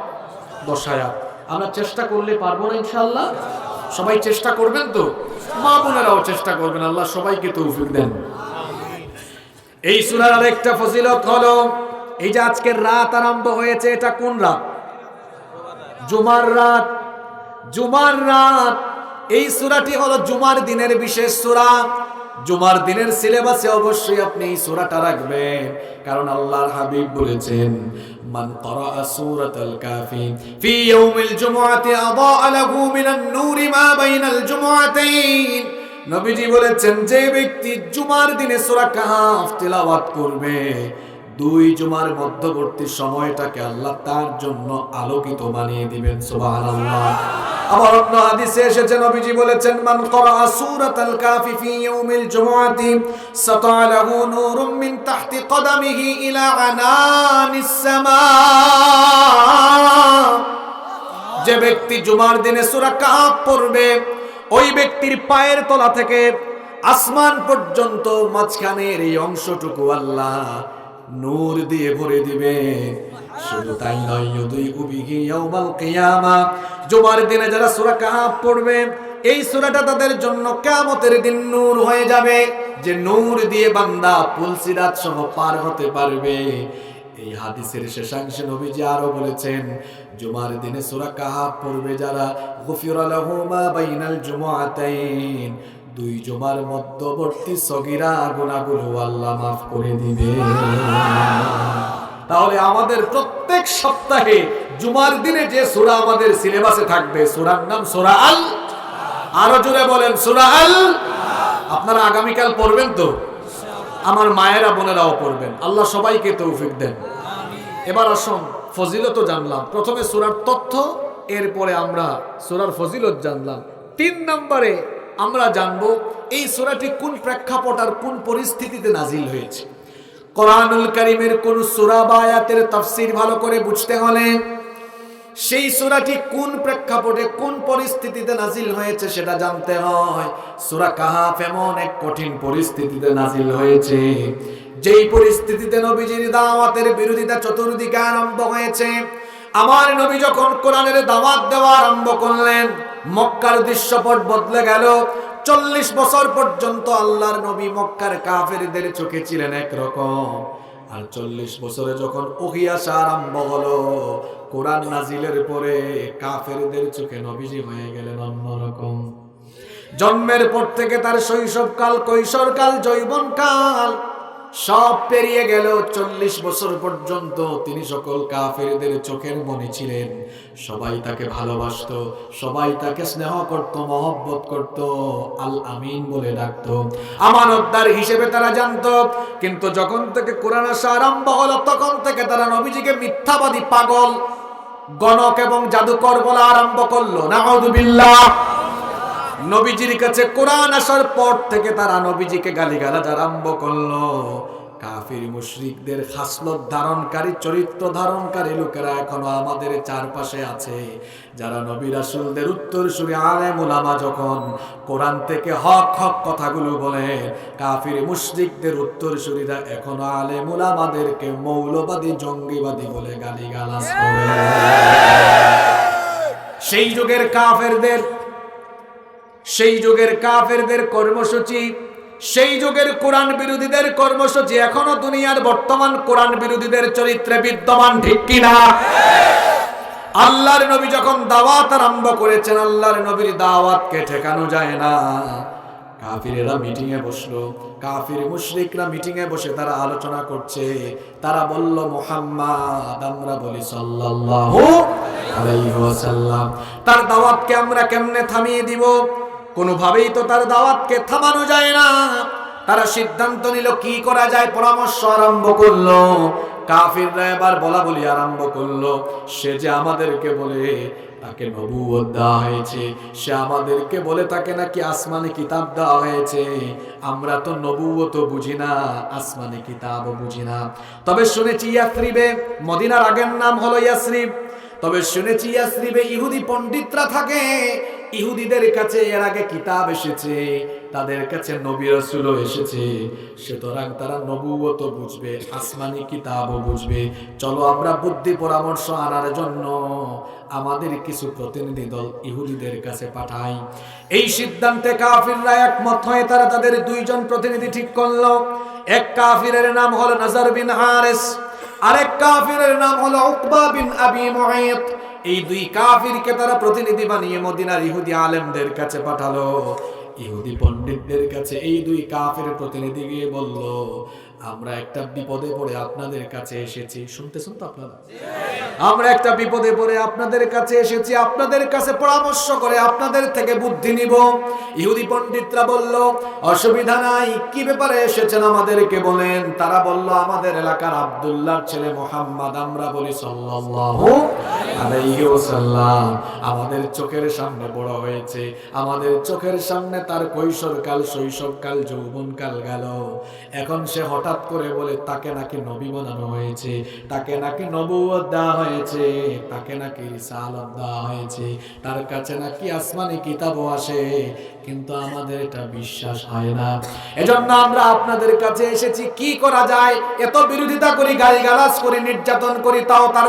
10 আয়াত। আমরা চেষ্টা করলে পারবো না ইনশাআল্লাহ? সবাই চেষ্টা করবেন তো? মা বোনেরাও চেষ্টা করবেন, আল্লাহ সবাইকে তৌফিক দেন। এই সূরার আরেকটা ফজিলত হলো, এই যে আজকের রাত আরম্ভ হয়েছে, এটা কোন রাত? জুমার রাত। জুমার রাত, এই সূরাটি হলো জুমার দিনের বিশেষ সূরা। জুমার দিনের সিলেবাসে অবশ্যই আপনি এই সূরাটা রাখবেন, কারণ আল্লাহর হাবিব বলেছেন, মান ক্বারাআ সূরাতাল কাফি ফি ইয়াউমিল জুমআতি আদাআ লাহু মিনান নূরি মা বাইনাল জুমআতাইন। নবীজি বলেছেন, যে ব্যক্তি জুমার দিনে সূরা কাহফ তেলাওয়াত করবে, 2 জুমার মধ্যবর্তী সময়টাকে আল্লাহ তার জন্য আলোকিত বানিয়ে দিবেন। সুবহানাল্লাহ। আবার অন্য হাদিসে এসেছে, নবীজি বলেছেন, মান ক্বারাআ সূরাতাল কাফি ফি ইয়াউমিল জুমআতি সাতা লাহু নূরুম মিন তাহতি কদামিহি ইলা আনানিস সামা। যে ব্যক্তি জুমার দিনে সূরা কাহফ পড়বে, ওই ব্যক্তির পায়ের তলা থেকে আসমান পর্যন্ত মাঝখানের এই অংশটুকু আল্লাহ নূর দিয়ে ভরে দিবে। শুধু তাই নয়, ইউদিউ বিহি ইয়াউমাল কিয়ামা। জুমার দিনে যারা সূরা কাহফ পড়বে, এই সূরাটা তাদের জন্য কিয়ামতের দিন নূর হয়ে যাবে, যে নূর দিয়ে বান্দা পুলসিরাত সহ পার হতে পারবে। এই হাদিসের শেষাংশে নবীজি আরো বলেছেন, জুমার দিনে সূরা কাহফ পড়বে যারা, গুফিরা লাহু মা বাইনাল জুমআতাইন, 2 জুমার মধ্যবর্তী সগীরা গুনাহগুলো আল্লাহ মাফ করে দিবে। তাহলে আমাদের প্রত্যেক সপ্তাহে জুমার দিনে যে সূরা আমাদের সিলেবাসে থাকবে, সূরার নাম সূরা আল, আরো জোরে বলেন সূরা আল। আপনারা আগামীকাল পড়বেন তো? আমার মায়েরা বোনেরাও পড়বেন। আল্লাহ সবাইকে তৌফিক দেন। এবার আসুন, ফজিলত জানলাম, প্রথমে সূরার তথ্য, এরপরে আমরা সূরার ফজিলত জানলাম। 3 নম্বরে আমরা জানবো এই সূরাটি কোন প্রেক্ষাপট আর কোন পরিস্থিতিতে নাজিল হয়েছে। কোরআনুল কারীমের কোন সূরা বা আয়াতের তাফসীর ভালো করে বুঝতে হলে সেই সূরাটি কোন প্রেক্ষাপটে কোন পরিস্থিতিতে নাজিল হয়েছে সেটা জানতে হয়। সূরা কাহফ এমন এক কঠিন পরিস্থিতিতে নাজিল হয়েছে, যেই পরিস্থিতিতে নবীজির দাওয়াতের বিরোধিতা চতুর্দিকে আরম্ভ হয়েছে। আমার নবী যখন কোরআনের দাওয়াত দেওয়া আরম্ভ করলেন, মক্কার দৃশ্যপট বদলে গেল। 40 বছর পর্যন্ত আল্লাহর নবী মক্কার কাফেরদের চোখে ছিলেন একরকম, আর 40 বছরে যখন ওহী আসা আরম্ভ হলো, কোরআন নাজিলের পরে কাফেরদের চোখে নবীজি হয়ে গেলেন অন্যরকম। জন্মের পর থেকে তার শৈশবকাল, কৈশোরকাল, যৌবনকাল সব পেরিয়ে গেল। 40 বছর পর্যন্ত তিনি সকল কাফেরদের চোখের মনি ছিলেন। সবাই তাকে ভালোবাসতো, সবাই তাকে স্নেহ করত, মহব্বত করত, আল আমিন বলে ডাকতো, আমানতদার হিসেবে তারা জানতো। কিন্তু যখন থেকে কোরআন আসা আরম্ভ হলো, তখন থেকে তারা নবীজিকে মিথ্যাবাদী, পাগল, গণক এবং জাদুকর বলা আরম্ভ করলো। নাউযুবিল্লাহ। নবীজির কাছে কোরআন আসার পর থেকে তারা নবীজিকে গালিগালাজ আরম্ভ করলো। কাফির মুশরিকদের খাসলত ধারণকারী, চরিত্র ধারণকারী লোকেরা এখনো আমাদের চারপাশে আছে, যারা নবী রাসূলদের উত্তরসূরি আলেম উলামা যখন কোরআন থেকে হক হক কথাগুলো বলে, কাফির মুশরিকদের উত্তরসূরিরা এখনো আলেম উলামাদেরকে মৌলবাদী, জঙ্গিবাদী বলে গালিগালাজ করে। সেই যুগের কাফেরদের কর্মসূচি, সেই যুগের কোরআন বিরোধীদের কর্মসূচি এখনো দুনিয়ার বর্তমান কোরআন বিরোধীদের চরিত্রে বিদ্যমান, ঠিক কিনা? আল্লাহর নবী যখন দাওয়াত আরম্ভ করেছেন, আল্লাহর নবীর দাওয়াতকে ঠেকানো যায় না। কাফিরেরা মিটিং এ বসলো, কাফির মুশরিকরা মিটিং এ বসে তারা আলোচনা করছে। তারা বলল মুহাম্মদ, আমরা বলি সাল্লাল্লাহু আলাইহি ওয়াসাল্লাম, তার দাওয়াতকে আমরা কেমনে থামিয়ে দিব? কোনোভাবেই তো তার দাওয়াতকে থামানো যায় না। তারা সিদ্ধান্ত নিল কি করা যায়, পরামর্শ আরম্ভ করলো। কাফিররা এবার বলা বলি আরম্ভ করলো, সে যে আমাদেরকে বলে তাকে নবুয়ত দেওয়া হয়েছে, সে আমাদেরকে বলে তাকে নাকি আসমানি কিতাব দেওয়া হয়েছে। আমরা তো নবুয়ত বুঝি না, আসমানি কিতাবও বুঝি না। তবে শুনেছি ইয়াসরিবে, মদিনার আগের নাম হলো ইয়াসরিব, তবে শুনেছি ইয়াসরিবে ইহুদি পণ্ডিতরা থাকে। ইহুদিদের কাছে এর আগে কিতাব এসেছে, তাদের কাছে নবী রাসূলও এসেছে, সুতরাং তারা নবুয়ত বুঝবে, আসমানি কিতাবও বুঝবে। চলো আমরা বুদ্ধি পরামর্শ আনার জন্য আমাদের কিছু প্রতিনিধি দল ইহুদিদের কাছে পাঠাই। এই সিদ্ধান্তে কাফিররা একমত হয়ে তারা তাদের দুইজন প্রতিনিধি ঠিক করলো। এক কাফিরের নাম হলো নাজার বিন হারিস, আরেক কাফিরের নাম হলো উকবা বিন আবি মুঈত। এই দুই কাফিরকে তারা প্রতিনিধি বানিয়ে মদিনার ইহুদি আলেমদের কাছে পাঠালো। ইহুদি পণ্ডিতদের কাছে এই দুই কাফির প্রতিনিধি গিয়ে বলল, আমরা একটা বিপদে পড়ে আপনাদের কাছে এসেছি। শুনতেছেন তো আপনারা? আমরা একটা বিপদে পড়ে আপনাদের কাছে এসেছি, আপনাদের কাছে পরামর্শ করে আপনাদের থেকে বুদ্ধি নিব। ইহুদি পণ্ডিতরা বলল, অসুবিধা নাই, কি ব্যাপারে এসেছেন আমাদেরকে বলেন। তারা বলল, আমাদের এলাকার আব্দুল্লাহর ছেলে মুহাম্মদ, আমরা বলি সাল্লাল্লাহু আলাইহি ওয়াসাল্লাম, আমাদের চোখের সামনে বড় হয়েছে, আমাদের চোখের সামনে তার কৈশোরকাল, শৈশবকাল, যৌবনকাল গেল। এখন সে হঠাৎ করে বলে তাকে নাকি নবী বানানো হয়েছে, তাকে নাকি নবুয়ত দেওয়া হয়েছে, তাকে নাকি রিসালাত দেওয়া হয়েছে, তার কাছে নাকি আসমানি কিতাবও আসে, কিন্তু আমাদের এটা বিশ্বাস হয় না। এজন্য আমরা আপনাদের কাছে এসেছি, কি করা যায়? এত বিরোধিতা করি, গালিগালাজ করি, নির্যাতন করি, তাও তার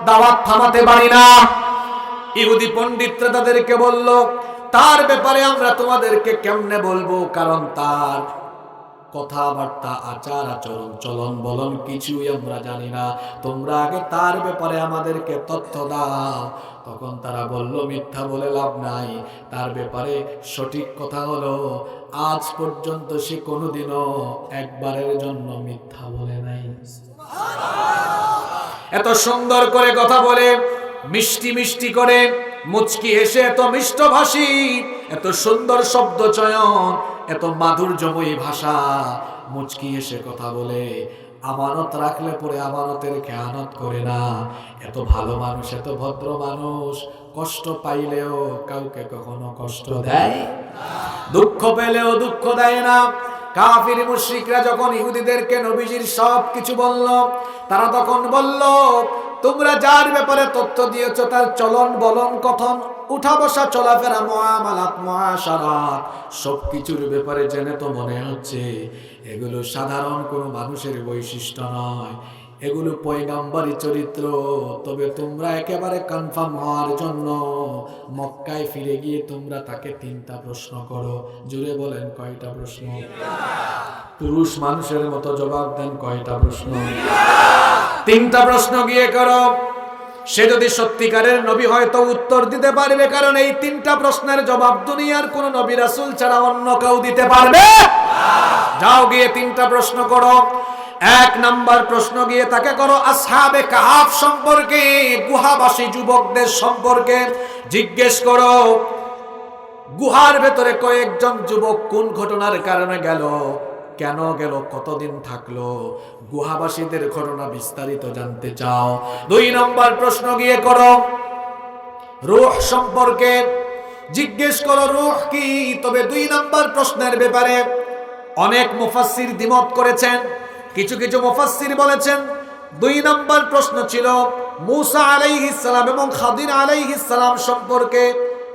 দাওয়াত থামাতে পারি না। ইহুদি পণ্ডিতরা তাদেরকে বলল, তার ব্যাপারে আমরা তোমাদেরকে কেমনে বলবো, কারণ তার কথাবার্তা, আচার আচরণ, চলন বলন কিছুই আমরা জানি না, তোমরা আগে তার ব্যাপারে আমাদেরকে তথ্য দাও। তখন তারা বলল, মিথ্যা বলে লাভ নাই, তার ব্যাপারে সঠিক কথা হলো আজ পর্যন্ত সে কোনোদিনও একবারের জন্য মিথ্যা বলে নাই। এত সুন্দর করে কথা বলে, মিষ্টি মিষ্টি করে, মুচকি হেসে, এত মিষ্টভাষী, এত সুন্দর শব্দ চয়ন, এত মাধুর্যময়ী ভাষা, মুচকি হেসে কথা বলে, আমানত রাখলে পরে আমানতের খেয়ানত করে না। এত ভালো মানুষ, এত ভদ্র মানুষ, কষ্ট পাইলেও কাউকে কখনো কষ্ট দেয়, দুঃখ পেলেও দুঃখ দেয় না। কাফির মুশরিকরা যখন ইহুদিদেরকে নবীজির সব কিছু বলল, তারা তখন বলল, তোমরা যার ব্যাপারে তথ্য দিয়েছো তার চলন বলন, কথন, উঠা বসা, চলাফেরা, মুআমালাত, মুআশারাত, সবকিছুর ব্যাপারে জেনে তো মনে হচ্ছে এগুলো সাধারণ কোনো মানুষের বৈশিষ্ট্য নয়, এগুলো পয়গাম্বরী চরিত্র। তবে তোমরা একেবারে কনফার্ম হওয়ার জন্য মক্কায় ফিরে গিয়ে তোমরা তাকে 3টা প্রশ্ন করো। জুড়ে বলেন, কয়টা প্রশ্ন? পুরুষ মানুষের মতো জবাব দেন, কয়টা প্রশ্ন? 3টা প্রশ্ন গিয়ে করো। সে যদি সত্যিকারের নবী হয় তো উত্তর দিতে পারবে, কারণ এই 3টা প্রশ্নের জবাব দুনিয়ার কোন নবী রাসূল ছাড়া অন্য কেউ দিতে পারবে। যাও গিয়ে 3টা প্রশ্ন করো। 1 নাম্বার প্রশ্ন গিয়ে তাকে করো আসহাবে কাহাফ সম্পর্কে, গুহাবাসী যুবকদের সম্পর্কে জিজ্ঞেস করো। গুহার ভেতরে কয়েকজন যুবক কোন ঘটনার কারণে গেল, কেন গেল, কতদিন থাকলো, গুহাবাসীদের ঘটনা বিস্তারিত জানতে চাও। 2 নম্বর প্রশ্ন গিয়ে করো রূহ সম্পর্কে জিজ্ঞেস করো, রূহ কি। তবে 2 নম্বর প্রশ্নের ব্যাপারে অনেক মুফাসসির দ্বিমত করেছেন। কিছু কিছু মুফাসসির বলেছেন 2 নম্বর প্রশ্ন ছিল মূসা আলাইহিস সালাম এবং খাদির আলাইহিস সালাম সম্পর্কে,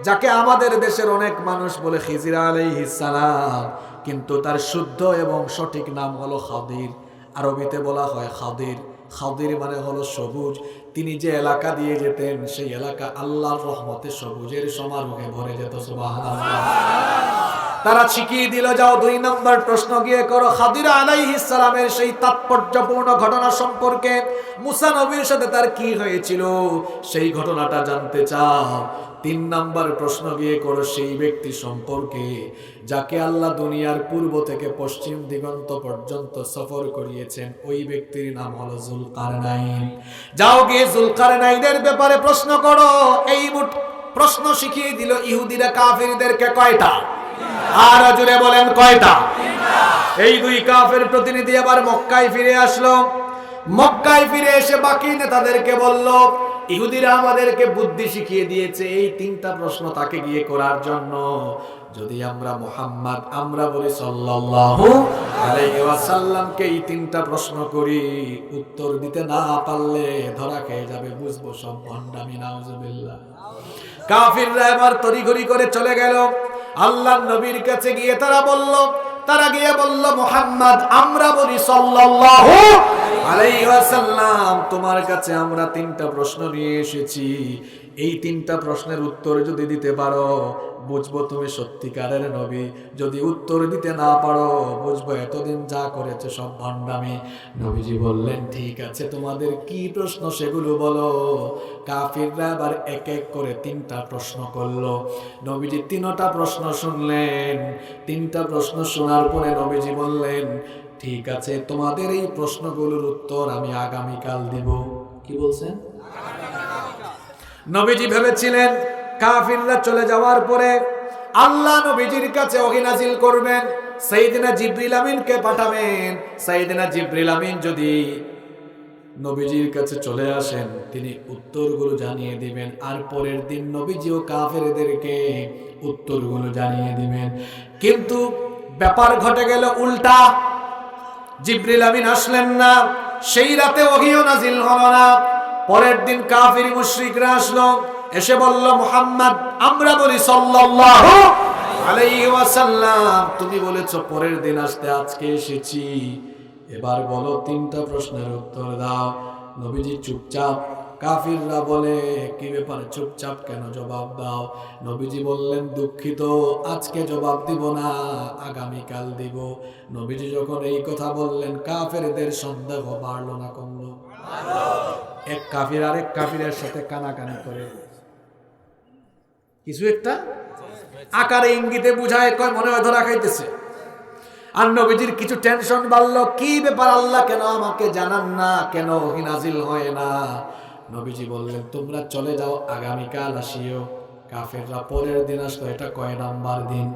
যাকে আমাদের দেশের অনেক মানুষ বলে খিজির আলাইহিস সালাম, কিন্তু তার শুদ্ধ এবং সঠিক নাম হলো খাদির। আরবিতে বলা হয় খাদির। খাদির মানে হলো সবুজ। তিনি যে এলাকা দিয়ে যেতেন সেই এলাকা আল্লাহর রহমতে সবুজের সমারোহে ভরে যেত। সুবহানাল্লাহ। তারা শিখিয়ে দিল, যাও 2 নম্বর প্রশ্ন গিয়ে করো খাদির আলাইহিস সালামের সেই তাৎপর্যপূর্ণ ঘটনা সম্পর্কে, মুসা নবীর সাথে তার কি হয়েছিল সেই ঘটনাটা জানতে চাও। 3 নাম্বার প্রশ্ন গিয়ে করো সেই ব্যক্তি সম্পর্কে যাকে আল্লাহ দুনিয়ার পূর্ব থেকে পশ্চিম দিগন্ত পর্যন্ত সফর করিয়েছেন, ওই ব্যক্তির নাম হলো যুলকারনাইন। যাও গিয়ে যুলকারনাইনের ব্যাপারে প্রশ্ন করো। এই প্রশ্ন শিখিয়ে দিল ইহুদিরা কাফিরদেরকে কয়টা? আর জুড়ে বলেন কয়টা? এই 2 কাফের প্রতিনিধি আবার মক্কায় ফিরে আসলো। মক্কায় ফিরে এসে বাকি নেতাদেরকে বলল, ইহুদিরা আমাদেরকে বুদ্ধি শিখিয়ে দিয়েছে এই 3টা প্রশ্ন তাকে গিয়ে করার জন্য। যদি আমরা মুহাম্মদ আমরা বলি সাল্লাল্লাহু আলাইহি ওয়াসাল্লামকে এই 3টা প্রশ্ন করি, উত্তর দিতে না পারলে ধরা খেয়ে যাবে, বুঝবো সব ভণ্ডামি। নাউজুবিল্লাহ। কাফিররা এবার তড়িঘড়ি করে চলে গেল আল্লাহর নবীর কাছে। গিয়ে তারা গিয়ে বলল মুহাম্মদ আমরা বলি সাল্লাল্লাহু আলাইহি ওয়াসাল্লাম তোমার কাছে আমরা 3টা প্রশ্ন নিয়ে এসেছি, এই 3টা প্রশ্নের উত্তর যদি দিতে পারো বুঝবো তুমি সত্যিকারের নবী, যদি উত্তর দিতে না পারো বুঝবো এতদিন যা করেছে সব ভণ্ডামি। নবীজি বললেন ঠিক আছে, তোমাদের কি প্রশ্ন সেগুলো বলো। কাফিররা আবার এক এক করে 3টা প্রশ্ন করলো। নবীজি 3টা প্রশ্ন শুনলেন। 3টা প্রশ্ন শোনার পরে নবীজি বললেন ঠিক আছে, তোমাদের এই প্রশ্নগুলোর উত্তর আমি আগামীকাল দিব। কি বলছেন? নবীজি ভেবেছিলেন কাফিররা চলে যাওয়ার পরে আল্লাহ নবীজির কাছে ওহী নাযিল করবেন, সাইয়েদনা জিবরিল আমিনকে পাঠাবেন। সাইয়েদনা জিবরিল আমিন যদি নবীজির কাছে চলে আসেন তিনি উত্তরগুলো জানিয়ে দিবেন, আর পরের দিন নবীজিও কাফেরদেরকে উত্তরগুলো জানিয়ে দিবেন। কিন্তু ব্যাপার ঘটে গেল উল্টা। জিবরিল আমিন আসলেন না, সেই রাতে ওহীও নাযিল হলো না। পরের দিন কাফির মুশরিকরা আসলো, এসে বলল মুহাম্মদ আমরা বলি সাল্লাল্লাহু আলাইহি ওয়াসাল্লাম তুমি বলেছো পরের দিন আসতে, আজকে এসেছি, এবার বলো 3টা প্রশ্নের উত্তর দাও। নবীজি চুপচাপ। কাফিররা বলে কি ব্যাপার চুপচাপ কেন, জবাব দাও। নবীজি বললেন দুঃখিত আজকে জবাব দিব না, আগামীকাল দিব। নবীজি যখন এই কথা বললেন কাফেরদের সন্দেহ বাড়লো না কমলো? এক কাফির আরেক কাফিরের সাথে কানাকানি করে, কিছু একটা আকারে ইঙ্গিতে বুঝায়, কয় মনে হয় ধরা খাইতেছে। আর নবীজির কিছু টেনশন বাড়লো, কি ব্যাপার আল্লাহ কেন আমাকে জানান না, কেন ওহী নাযিল হয় না। নবীজি বললেন তোমরা চলে যাও, আগামীকাল আসিও। কাফেররা পরের দিন আসলো, এটা কয় নাম্বার দিন?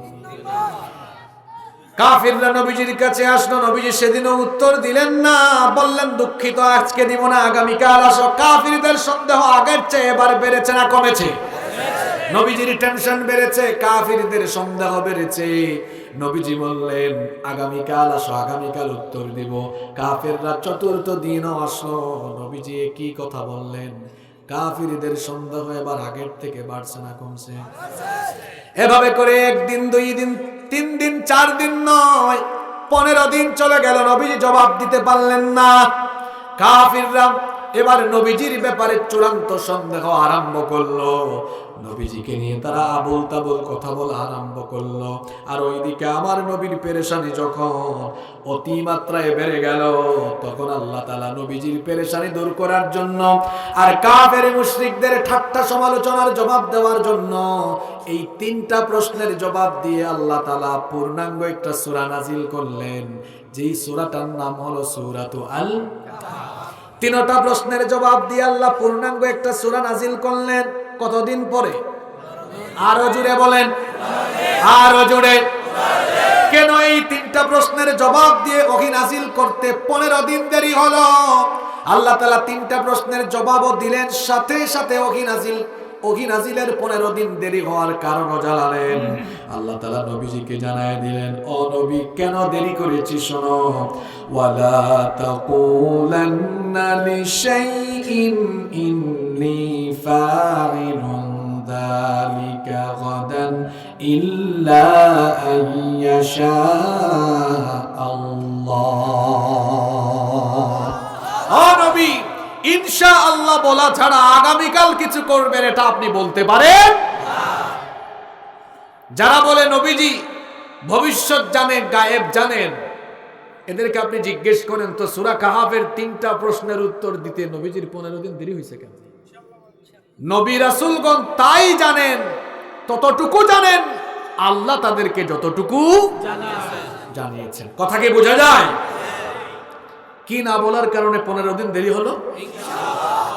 কাফিররা নবীজির কাছে আসলো, নবীজি সেদিনও উত্তর দিলেন না, বললেন দুঃখিত আজকে দিব না, আগামীকাল আসো। কাফিরদের সন্দেহ আগের চেয়ে এবার বেড়েছে না কমেছে? নবীজির টেনশন বেড়েছে, কাফিরদের সন্দেহ বেড়েছে। নবীজি বললেন আগামীকাল আসো, আগামীকাল উত্তর দিব। কাফিররা চতুর্থ দিনও আসলো, নবীজি কি কথা বললেন। কাফিরদের সন্দেহ এবার আগের থেকে বাড়ছে না কমছে? এভাবে করে 1 দিন 2 দিন 3 দিন 4 দিন নয় 15 দিন চলে গেল, নবীজি জবাব দিতে পারলেন না। কাফিররা এবার নবীজির ব্যাপারে চূড়ান্ত সন্দেহ আরম্ভ করলো। নবীজিকে নিয়ে তারা আবুল তাবুল কথা বলা আরম্ভ করলো। আর ওইদিকে আমার নবীর পেরেশানি যখন অতিমাত্রায় বেড়ে গেল, তখন আল্লাহ তাআলা নবীজির পেরেশানি দূর করার জন্য আর কাফের মুশরিকদের ঠাট্টা সমালোচনার জবাব দেওয়ার জন্য এই 3টা প্রশ্নের জবাব দিয়ে আল্লাহ তাআলা পূর্ণাঙ্গ একটা সূরা নাজিল করলেন, যেই সূরাটার নাম হলো সূরাতু আল কাহফ। 3টা প্রশ্নের জবাব দিয়ে আল্লাহ পূর্ণাঙ্গ একটা সূরা নাজিল করলেন। কতদিন পরে? আরো জোরে বলেন, আরো জোরে। কেন এই 3টা প্রশ্নের জবাব দিয়ে ওহী নাজিল করতে 15 দিন দেরি হলো? আল্লাহ তাআলা 3টা প্রশ্নের জবাবও দিলেন, সাথে সাথে ওহী নাজিলের 15 দিন দেরি হওয়ার কারণও জানালেন। আল্লাহ তাআলা নবীজিকে জানায় দিলেন, ও নবী কেন দেরি করেছি শোনো। ওয়ালা তাকুলান্না লিশাইইন ইন্নী ফাইলুন যালিকা গাদান ইল্লা আইয়াশা আল্লাহ। ও নবী ইনশাআল্লাহ বলা ছাড়া আগামীকাল কিছু করবেন এটা আপনি বলতে পারেন? যারা বলে নবীজি ভবিষ্যৎ জানেন, গায়েব জানেন, এদেরকে আপনি জিজ্ঞেস করেন তো সূরা কাহফের 3টা প্রশ্নের উত্তর দিতে নবীজির 15 দিন দেরি হয়েছে কেন? নবী রাসূলগণ তাই জানেন, ততটুকু জানেন আল্লাহ তাদেরকে যতটুকু জানিয়েছেন। কথা কি বোঝা যায়? কি না বলার কারণে 15 দিন দেরি হলো?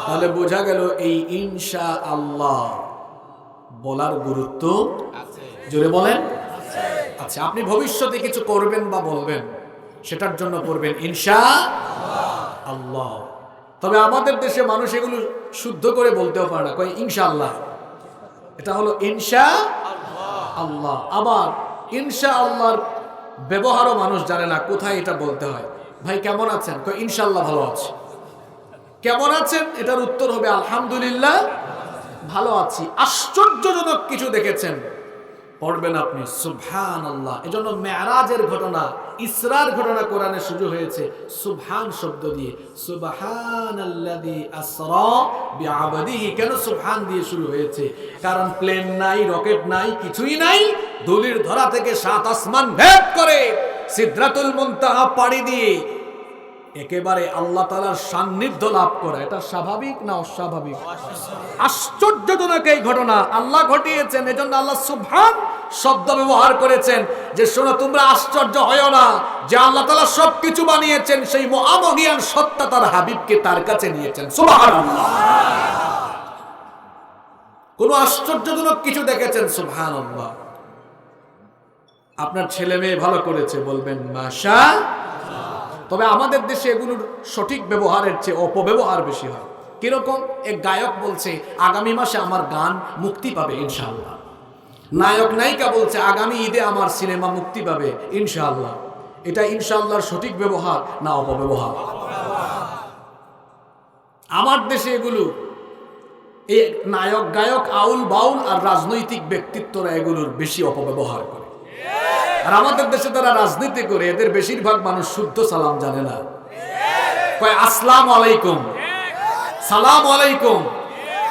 তাহলে বোঝা গেল এই ইনশা আল্লাহ বলার গুরুত্ব জোরে বলেন। আচ্ছা, আপনি ভবিষ্যতে কিছু করবেন বা বলবেন, সেটার জন্য করবেন ইনশা আল্লাহ। তবে আমাদের দেশে মানুষ এগুলো শুদ্ধ করে বলতেও পারে না, কয় ইনশাআল্লাহ। এটা হলো ইনশা আল্লাহ। আবার ইনশা আল্লাহর ব্যবহারও মানুষ জানে না, কোথায় এটা বলতে হয়। ভাই কেমন আছেন? কয় ইনশাআল্লাহ ভালো আছে। কেমন আছেন? এটার উত্তর হবে আলহামদুলিল্লাহ ভালো আছি। আশ্চর্যজনক কিছু দেখেছেন, পড়বেন আপনি সুবহানাল্লাহ। এজন্য মেরাজের ঘটনা, ইসরার ঘটনা কোরআনে শুরু হয়েছে সুবহান শব্দ দিয়ে। সুবহানাল্লাযী আসরা বিআবদিহি। কেন সুবহান দিয়ে শুরু হয়েছে? কারণ প্লেন নাই, রকেট নাই, কিছুই নাই। ধুলির ধরা থেকে 7 আসমান ভেদ করে সিদরাতুল মুনতাহা পাড়ি দিয়ে একেবারে আল্লাহ তাআলার সান্নিধ্য লাভ করা, এটা স্বাভাবিক না অস্বাভাবিক? আশ্চর্যজনক এই ঘটনা আল্লাহ ঘটিয়েছেন। এজন্য আল্লাহ সুবহান শব্দ ব্যবহার করেছেন যে শোনো, তোমরা আশ্চর্য হয়ো না যে আল্লাহ তাআলা সবকিছু বানিয়েছেন, সেই মহামহিয়ান সত্তা তার হাবিবকে তার কাছে নিয়েছেন। সুবহানাল্লাহ। কোন আশ্চর্যজনক কিছু দেখেছেন? সুবহানাল্লাহ। আপনার ছেলে মেয়ে ভালো করেছে, বলবেন মাশাআল্লাহ। তবে আমাদের দেশে এগুলোর সঠিক ব্যবহারের চেয়ে অপব্যবহার বেশি হয়। কিরকম? এক গায়ক বলছে আগামী মাসে আমার গান মুক্তি পাবে ইনশাআল্লাহ। নায়ক নায়িকা বলছে আগামী ঈদে আমার সিনেমা মুক্তি পাবে ইনশাআল্লাহ। এটা ইনশাআল্লাহর সঠিক ব্যবহার না অপব্যবহার? আমার দেশে এগুলো এই নায়ক গায়ক আউল বাউল আর রাজনৈতিক ব্যক্তিত্বরা এগুলোর বেশি অপব্যবহার করে। আর আমাদের দেশে তারা রাজনীতি করে, এদের বেশিরভাগ মানুষ শুদ্ধ সালাম জানে না। কয় আসসালামু আলাইকুম, সালাম আলাইকুম।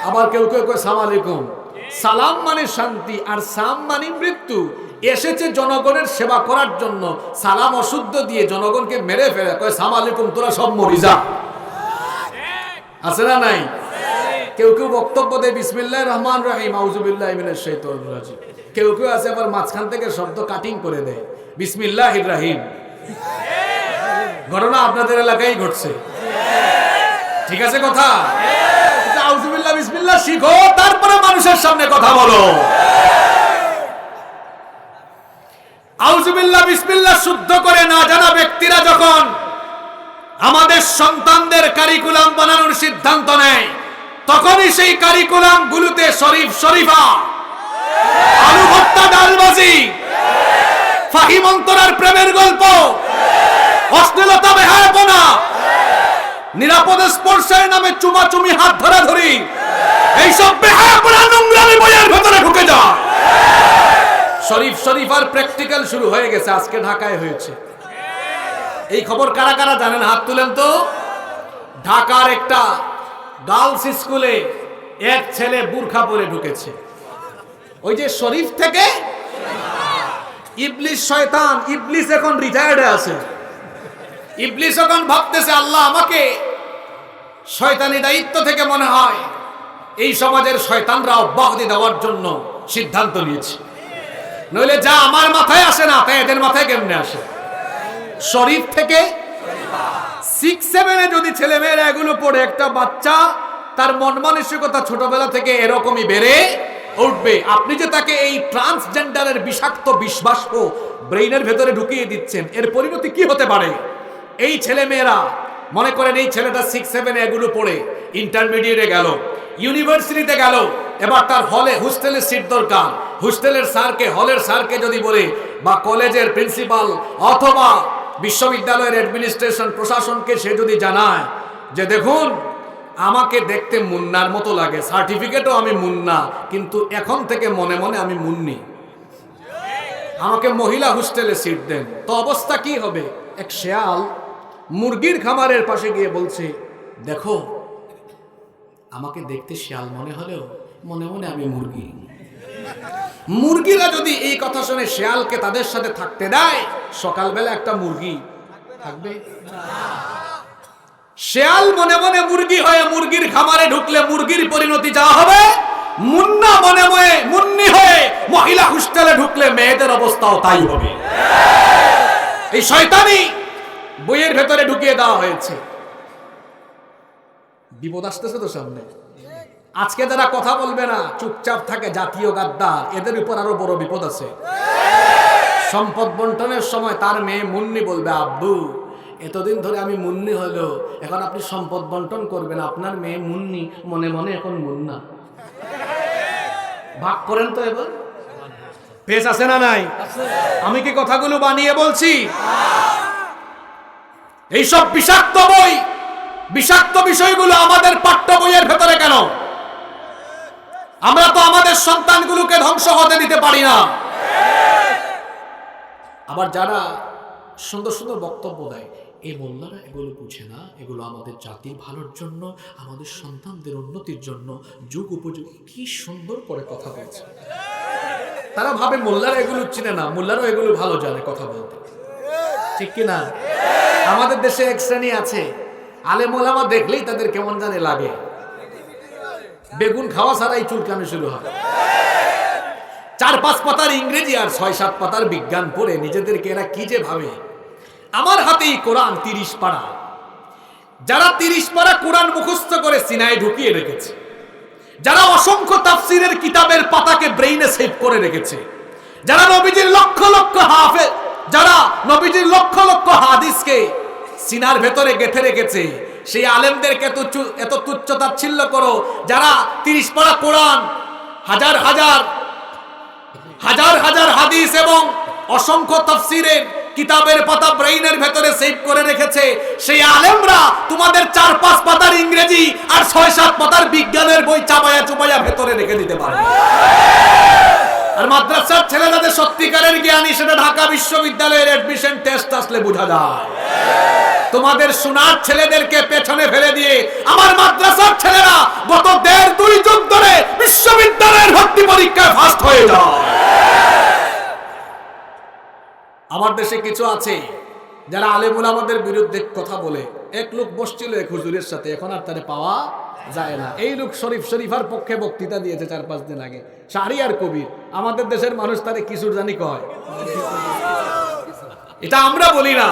আবার কেউ কেউ কয় সালাম আলাইকুম। সালাম মানে শান্তি আর সাম মানে মৃত্যু। এসেছে জনগণের সেবা করার জন্য, সালাম অশুদ্ধ দিয়ে জনগণকে মেরে ফেলে, কয় সালাম আলাইকুম, তোরা সব মরি যা। আছে না নাই? কেউ কেউ বক্তব্য দেয় বিসমিল্লাহির রহমানির রহিম আউযুবিল্লাহি মিনাশ শাইতানির রাজিম। কেউ কেউ আছে আবার মাঝখান থেকে শব্দ কাটিং করে দেয় বিসমিল্লাহির রহিম। ঘটনা আপনাদের এলাকায় ঘটছে, ঠিক আছে কথা? আউযুবিল্লাহ বিসমিল্লাহ শিখো, তারপরে মানুষের সামনে কথা বলো। আউযুবিল্লাহ বিসমিল্লাহ শুদ্ধ করে না জানা ব্যক্তিরা যখন আমাদের সন্তানদের কারিকুলাম বানানোর সিদ্ধান্ত নেয়, তখনই সেই কারিকুলাম গুলোতে শরীফ শরীফা, আলু ভর্তা ডালবাজি, ফাহিম অন্তরার প্রেমের গল্প, অশ্লীলতা বেহায়াপনা, নিরাপদ স্পর্শের নামে চুমাচুমি হাত ধরাধরি, এইসব বেহায়াপনা নোংরামি বইয়ের ভেতরে ঢুকে যায়। শরীফ শরীফার প্র্যাকটিক্যাল শুরু হয়ে গেছে, আজকে ঢাকায় হয়েছে। এই খবর কারা কারা জানেন? হাত তুলেন তো। ঢাকার একটা গার্লস স্কুলে এক ছেলে বুরখা পরে ঢুকেছে। ওই যে শরীফ থেকে ইবলিস শয়তান, ইবলিস এখন রিটায়ার্ডে আছে। ইবলিস এখন ভাবতেছে আল্লাহ আমাকে শয়তানি দায়িত্ব থেকে মনে হয় এই সমাজের শয়তানরা অব্যাহতি দেওয়ার জন্য সিদ্ধান্ত নিয়েছে, নইলে যা আমার মাথায় আসে না তাই এদের মাথায় কেমনে আসে। শরীফ থেকে 6-7 যদি ছেলে মেয়েরা এগুলো পড়ে, একটা বাচ্চা তার মন মানসিকতা ছোটবেলা থেকে এরকমই বেড়ে উঠবে। আপনি যে তাকে এই ট্রান্সজেন্ডারের বিষাক্ত বিষবাষ্প ব্রেইনের ভেতরে ঢুকিয়ে দিচ্ছেন, এর পরিণতি কি হতে পারে? এই ছেলে মেয়েরা মনে করেন এই ছেলেটা 6-7 এগুলো পড়ে ইন্টারমিডিয়েটে গেল, ইউনিভার্সিটিতে গেল, এবার তার হলে হোস্টেলে সিট দরকার। হোস্টেলের স্যারকে, হলের স্যারকে যদি বলে, বা কলেজের প্রিন্সিপাল অথবা বিশ্ববিদ্যালয়ের অ্যাডমিনিস্ট্রেশন প্রশাসনকে সে যদি জানায় যে দেখুন আমাকে দেখতে মুন্নার মতো লাগে, সার্টিফিকেটও আমি মুন্না, কিন্তু এখন থেকে মনে মনে আমি মুন্নি, আমাকে মহিলা হোস্টেলে সিট দেন, তো অবস্থা কি হবে? এক শেয়াল মুরগির খামারের পাশে গিয়ে বলছে দেখো আমাকে দেখতে শেয়াল মনে হলেও মনে মনে আমি মুরগি। মুরগিরা যদি এই কথা শুনে শেয়ালকে তাদের সাথে থাকতে দেয়, সকালবেলা একটা মুরগি থাকবে? শেয়াল মনে মনে মুরগি হয়ে মুরগির খামারে ঢুকলে মুরগির পরিণতি যা হবে, মুন্না মনে মনে মুন্নি হয়ে মহিলা হোস্টেলে ঢুকলে মেয়েদের অবস্থাও তাই হবে। এই শয়তানি বইয়ের ভেতরে ঢুকিয়ে দেওয়া হয়েছে। বিপদ আসতেছে তো সামনে। আজকে যারা কথা বলবে না, চুপচাপ থাকে, জাতীয় গাদ্দার, এদের উপর আরো বড় বিপদ আছে। সম্পদ বন্টনের সময় তার মেয়ে মুন্নি বলবে, আব্বু এতদিন ধরে আমি মুন্নি হলো, এখন আপনি সম্পদ বন্টন করবেন, আপনার মেয়ে মুন্নি মনে মনে এখন মুন্না। ভাগ করেন তো এবার। পেশ আছে না নাই? আমি কি কথাগুলো বানিয়ে বলছি? এইসব বিষাক্ত বই, বিষাক্ত বিষয়গুলো আমাদের পাঠ্য বইয়ের ভেতরে কেন? আমরা তো আমাদের সন্তানগুলোকে ধ্বংস হতে দিতে পারি না। আবার যারা সুন্দর সুন্দর বক্তব্য দেয়, এই মোল্লারা এগুলো বুঝে না, এগুলো আমাদের জাতির ভালোর জন্য, আমাদের সন্তানদের উন্নতির জন্য যুগ উপযোগী। কি সুন্দর করে কথা বলছে। তারা ভাবে মোল্লারা এগুলো চিনে না, মোল্লারাও এগুলো ভালো জানে কথা বলতে, ঠিক কিনা? আমাদের দেশে এক শ্রেণী আছে, আলেম ওলামা দেখলেই তাদের কেমন জানে লাগে, বেগুন খাওয়া ছাড়াই চুলকানো শুরু হয়। 4-5 পাতার ইংরেজি আর 6-7 পাতার বিজ্ঞান পড়ে নিজেদেরকে এরা কি যে ভাবে। আমার হাতেই কোরআন 30 পারা। যারা 30 পারা কোরআন মুখস্থ করে সিনায় ঢুকিয়ে রেখেছে, যারা অসংখ্য তাফসীরের কিতাবের পাতাকে ব্রেইনে সেভ করে রেখেছে, যারা নবীজির লক্ষ লক্ষ হাফেজ, যারা নবীজির লক্ষ লক্ষ হাদিসকে সিনার ভেতরে গেঁথে রেখেছে, সেই আলেমদেরকে এত তুচ্ছ তাচ্ছিল্য করো, যারা 30 পারা কোরআন, হাজার হাজার হাদিস এবং অসংখ্য তাফসীরের কিতাবের পাতা ব্রেইনের ভেতরে সেভ করে রেখেছে, সেই আলেমরা তোমাদের 4-5 পাতার ইংরেজি আর 6-7 পাতার বিজ্ঞানের বই চাবায়া চুবায়া ভেতরে রেখে দিতে পারে। আর মাদ্রাসার ছেলে যাদের সত্যিকারের জ্ঞানী, সেটা ঢাকা বিশ্ববিদ্যালয়ের অ্যাডমিশন টেস্ট আসলে বোঝা যায়। তোমাদের সোনার ছেলেদেরকে পেছনে ফেলে দিয়ে আমার মাদ্রাসার ছেলেরা গত 1.5-2 যুগ ধরে বিশ্ববিদ্যালয়ের ভর্তি পরীক্ষায় ফার্স্ট হয়ে যায়। আমার দেশে কিছু আছে যারা আলেম ওলামাদের বিরুদ্ধে কথা বলে। এক লোক বসছিল এক হুজুরের সাথে, এখন আর তারে পাওয়া যায় না। এই লোক শরীফার পক্ষে বক্তৃতা দিয়েছে 4-5 দিন আগে, শাহরিয়ার কবির। আমাদের দেশের মানুষ তারে কিশোর জানি কয়। এটা আমরা বলি না,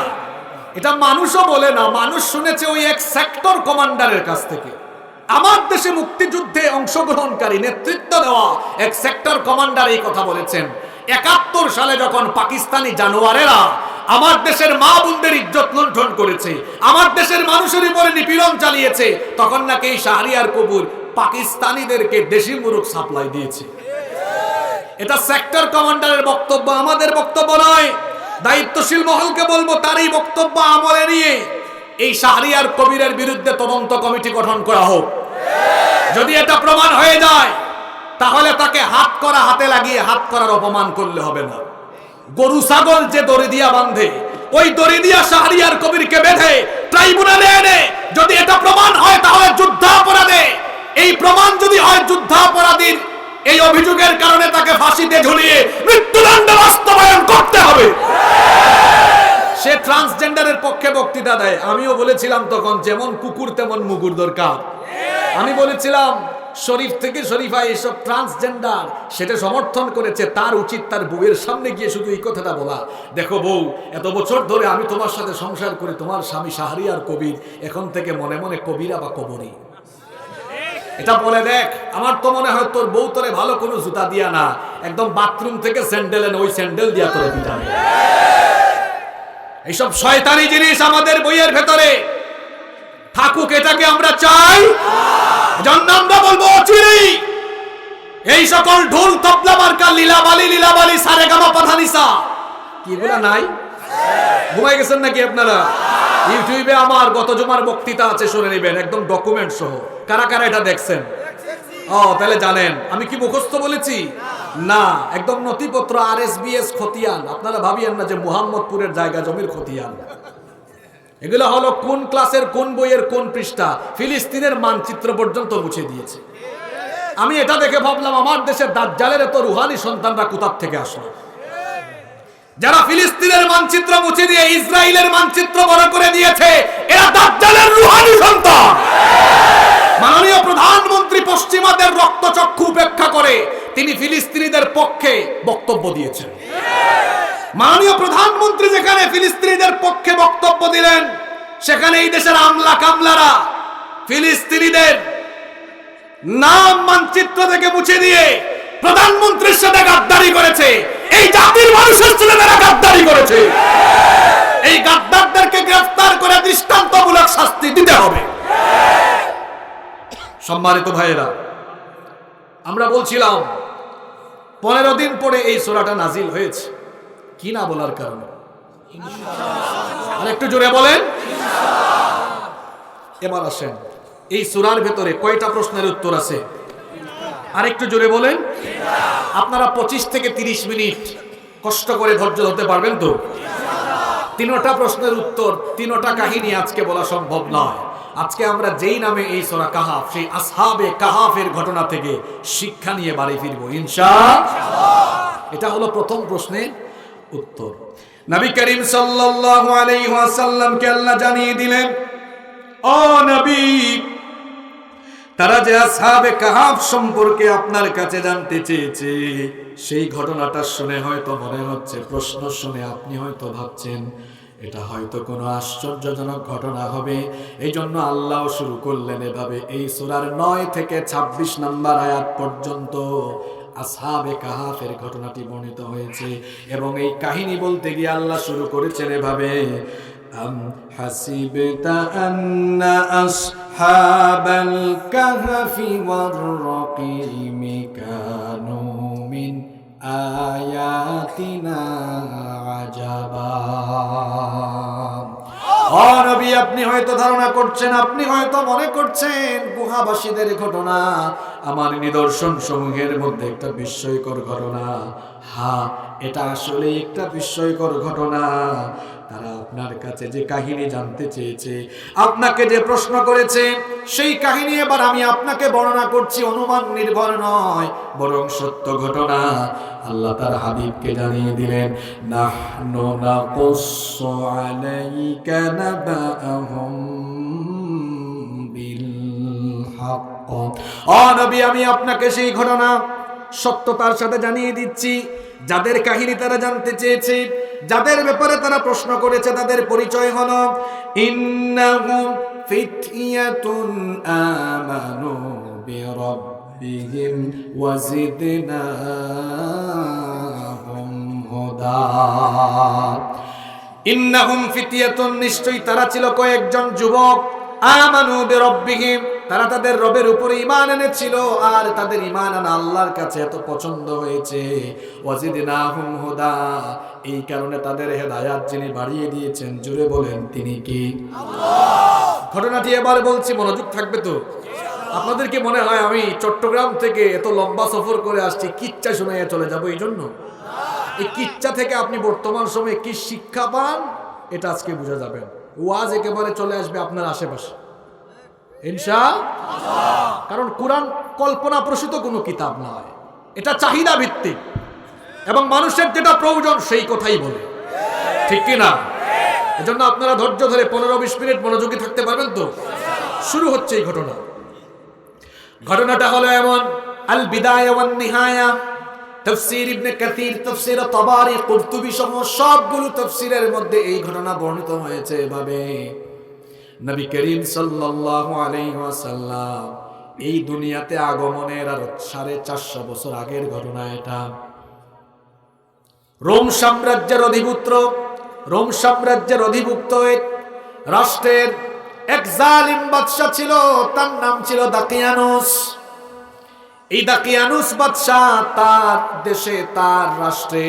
এটা মানুষও বলে না, মানুষ শুনেছে ওই এক সেক্টর কমান্ডারের কাছ থেকে। আমার দেশে মুক্তিযুদ্ধে অংশগ্রহণকারী, নেতৃত্ব দেওয়া এক সেক্টর কমান্ডার এই কথা বলেছেন। 71 সালে যখন পাকিস্তানি জানোয়ারেরা আমার দেশের মা বোনদের ইজ্জত লুণ্ঠন করেছে, আমার দেশের মানুষের উপরে নিপীড়ন চালিয়েছে, তখন নাকি এই শাহরিয়ার কবির পাকিস্তানিদেরকে দেশি মুরগ সাপ্লাই দিয়েছে। এটা সেক্টর কমান্ডারের বক্তব্য, আমাদের বক্তব্য নয়। দায়িত্বশীল মহলকে বলবো তারই বক্তব্য আমলে নিয়ে এই শাহরিয়ার কবিরের বিরুদ্ধে তদন্ত কমিটি গঠন করা হোক। যদি এটা প্রমাণ হয়ে যায় তাহলে তাকে হাতে লাগিয়ে হাত করার অপমান করলে হবে না। গরু ছাগল যে দড়ি দিয়া বাঁধে, ওই দড়ি দিয়া শাহরিয়ার কবিরকে বেঁধে ট্রাইব্যুনালে এনে যদি এটা প্রমাণ হয় তাহলে যুদ্ধাপরাধে, এই প্রমাণ যদি হয় যুদ্ধাপরাধীর এই অভিযোগের কারণে তাকে ফাঁসিতে ঝুলিয়ে মৃত্যুদণ্ড বাস্তবায়ন করতে হবে। সে ট্রান্সজেন্ডারের পক্ষে বক্তৃতা দেয়। আমিও বলেছিলাম তখন, যেমন কুকুর তেমন মুগুর দরকার। আমি বলেছিলাম শরীফ থেকে শরীফা এসব ট্রান্সজেন্ডার, সেটা সমর্থন করেছে। তার উচিত তার বউয়ের সামনে গিয়ে শুধু এই কথাটা বলা, দেখো বউ, এত বছর ধরে আমি তোমার সাথে সংসার করি, তোমার স্বামী শাহরিয়ার কবির, এখন থেকে মনে মনে কবিরা বা কবরী। এটা বলে দেখ। আমার তো মনে হয় তোর বউ তোরে ভালো কোনো জুতা দিয়া না, একদম বাথরুম থেকে স্যান্ডেল এনে ওই স্যান্ডেল দিয়া তোরে পিটাবে। এইসব শয়তানি জিনিস আমাদের বইয়ের ভেতরে থাকুক, এটাকে আমরা চাই। জন্য আমরা বলবো অচিরেই এই সকল ঢোল তবলা মার্কা লীলাবালি সারেগামা পাধানিসা কি এগুলা নাই? ঘুমাই গেছেন নাকি আপনারা? ইউটিউবে আমার গত জুমার বক্তৃতা আছে, শুনে নেবেন, একদম ডকুমেন্ট সহ। কারা কারা এটা দেখছেন? তাহলে জানেন আমি কি মুখস্থ বলেছি না, একদম নথিপত্র RSBS খতিয়ান। আপনারা ভাবিয়েন না যে মুহাম্মদপুরের জায়গা জমির খতিয়ান। এগুলো হলো কোন ক্লাসের কোন বইয়ের কোন পৃষ্ঠা, ফিলিস্তিনের মানচিত্র পর্যন্ত মুছে দিয়েছে। আমি এটা দেখে ভাবলাম আমার দেশের দাজ্জালের এত রুহানি সন্তানরা কোথা থেকে আসলো, যারা ফিলিস্তিনের মানচিত্র মুছে দিয়ে ইসরায়েলের মানচিত্র বড় করে দিয়েছে। এরা দাজ্জালের রূহানি সন্তান। মাননীয় প্রধানমন্ত্রী পশ্চিমাদের রক্তচক্ষু উপেক্ষা করে তিনি ফিলিস্তিনিদের পক্ষে বক্তব্য দিয়েছেন। মাননীয় প্রধানমন্ত্রী যেখানে ফিলিস্তিনিদের পক্ষে বক্তব্য দিলেন, সেখানে এই দেশের আমলা কামলারা ফিলিস্তিনিদের নাম মানচিত্র থেকে মুছে দিয়ে প্রধানমন্ত্রীর সাথে গাদ্দারি করেছে। এই জাতির মানুষের ছেলেমেয়েরা গাদ্দারি করেছে। এই গাদ্দারদেরকে গ্রেফতার করে দৃষ্টান্তমূলক শাস্তি দিতে হবে। সম্মানিত ভাইয়েরা, আমরা বলছিলাম 15 দিন পরে এই সূরাটা নাজিল হয়েছে। কি না বলার কারণে? আর একটু জোরে বলেন। এবার আসেন, এই সূরার ভেতরে কয়টা প্রশ্নের উত্তর আছে? আর একটু জোরে বলেন। আপনারা 25 থেকে 30 মিনিট কষ্ট করে ধৈর্য ধরতে পারবেন তো? 3টা প্রশ্নের উত্তর, 3টা কাহিনী আজকে বলা সম্ভব নয়। আজকে আমরা যেই নামে এই সূরা কাহাফ, সেই আসহাবে কাহাফের ঘটনা থেকে শিক্ষা নিয়ে বাড়ি ফিরবো ইনশাআল্লাহ। এটা হলো প্রথম প্রশ্নের উত্তর। নবী করিম সাল্লাল্লাহু আলাইহি ওয়াসাল্লামকে আল্লাহ জানিয়ে দিলেন, ও নবী, তারা যে আসহাবে কাহাফ সম্পর্কে আপনার কাছে জানতে চেয়েছে, সেই ঘটনাটা শুনে হয়তো মনে হচ্ছে, প্রশ্ন শুনে আপনি হয়তো ভাবছেন এটা হয়তো কোনো আশ্চর্যজনক ঘটনা হবে। এই জন্য আল্লাহ শুরু করলেন এভাবে। এই সূরার 9 থেকে 26 নম্বর আয়াত পর্যন্ত আসহাবে কাহাফের ঘটনাটি বর্ণিত হয়েছে। এবং এই কাহিনী বলতে গিয়ে আল্লাহ শুরু করেছেন এভাবে, আম হাসিবতা আন্না আসহাবাল কাহফি ওয়ার রাকিমি কানু মিন আয়াতিনা আজাবা। ও নবী, আপনি হয়তো ধারণা করছেন, আপনি হয়তো মনে করছেন গুহাবাসীদের ঘটনা আমার নিদর্শন সমূহের মধ্যে একটা বিস্ময়কর ঘটনা। হ্যাঁ, এটা আসলে একটা বিস্ময়কর ঘটনা। তারা আপনার কাছে যে কাহিনী জানতে চেয়েছে, আপনাকে যে প্রশ্ন করেছে, সেই কাহিনী এবার আমি আপনাকে বর্ণনা করছি। অনুমান নির্ভর নয়, বরং সত্য ঘটনা। আল্লাহ তার হাবিবকে জানিয়ে দিলেন, নাহনু নাকুসসু আলাইকা নাবাআহুম বিল হক। ও নবী, আমি আপনাকে সেই ঘটনা সত্যতার সাথে জানিয়ে দিচ্ছি। যাদের কাহিনী তারা জানতে চেয়েছে, যাদের ব্যাপারে তারা প্রশ্ন করেছে, তাদের পরিচয় হলো ইন্নাহুম ফিতয়াতুন আমানু বিরাব্বিহিম ওয়াজিদনাহুম হুদা। ইন্নাহুম ফিতয়াতুন, নিশ্চয়ই তারা ছিল কয়েকজন যুবক, আমানু বিরাব্বিহিম, তারা তাদের রবের উপরে ঈমান এনেছিল, আর তাদের ঈমান আনা আল্লাহর কাছে এত পছন্দ হয়েছে। ওয়াজিদনাহুম হুদা, এই কারণে তাদের হেদায়াত যিনি বাড়িয়ে দিয়েছেন, জুড়ে বলেন তিনি কি? আল্লাহ। ঘটনাটি এবার বলছি, মনোযোগ থাকবে তো? আপনাদের কি মনে হয় আমি চট্টগ্রাম থেকে এত লম্বা সফর করে আসছি কিচ্ছা শুনাইয়া চলে যাব এই জন্য? এই কিচ্ছা থেকে আপনি বর্তমান সময়ে কি শিক্ষা পান এটা আজকে বুঝা যাবেন। ওয়াজ একেবারে চলে আসবে আপনার আশেপাশে ইনশাআল্লাহ। কারণ কোরআন কল্পনা প্রসূত কোনো কিতাব নয়, এটা চাহিদা ভিত্তিক এবং মানুষের যেটা প্রয়োজন সেই কথাই বলে, ঠিক কি না? এজন্য আপনারা ধৈর্য ধরে 15-20 মিনিট মনোযোগী থাকতে পারবেন তো? শুরু হচ্ছে এই ঘটনা। ঘটনাটা হলো এমন, আল বিদায়া ওয়ান নিহায়া, তাফসীর ইবনে কাসীর, তাফসীর তাবারী, কুরতুবী সহ সবগুলো তাফসীরের মধ্যে এই ঘটনা বর্ণিত হয়েছে এভাবে। নবী করিম সাল্লাল্লাহু আলাইহি ওয়াসাল্লাম এই দুনিয়াতে আগমনের আর 450 বছর আগের ঘটনা এটা। রোম সাম্রাজ্যের অধিভুক্ত এক রাষ্ট্রের এক জালিম বাদশা ছিল, তার নাম ছিল দাকিয়ানুস। এই দাকিয়ানুস বাদশা তার দেশে, তার রাষ্ট্রে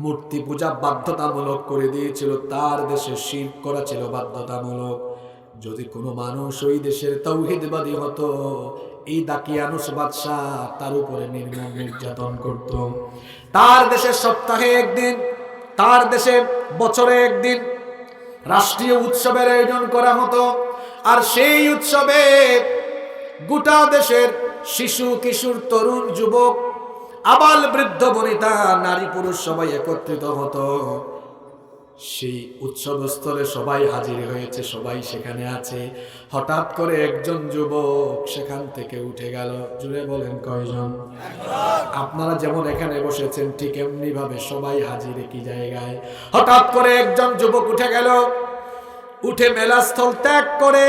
মূর্তি পূজা বাধ্যতামূলক করে দিয়েছিল। তার দেশে শিরক করা ছিল বাধ্যতামূলক। যদি কোনো মানুষ ওই দেশের তাওহীদবাদী হতো, এই দাকিয়ানুস বাদশা তার উপরে নির্মম নির্যাতন করত। তার দেশে সপ্তাহে একদিন, তার দেশে বছরে একদিন রাষ্ট্রীয় উৎসবের আয়োজন করা হতো। আর সেই উৎসবে গোটা দেশের শিশু, কিশোর, তরুণ, যুবক, আবাল, বৃদ্ধ, বনিতা, নারী, পুরুষ সবাই একত্রিত হতো। সেই উৎসবস্থলে সবাই হাজির হয়েছে, সবাই সেখানে আছে। হঠাৎ করে একজন যুবক সেখান থেকে উঠে গেল। জুড়ে বলেন কয়জন? আপনারা যেমন এখানে বসেছেন ঠিক এমনি ভাবে সবাই হাজির একই জায়গায়। হঠাৎ করে একজন যুবক উঠে গেল, উঠে মেলাস্থল ত্যাগ করে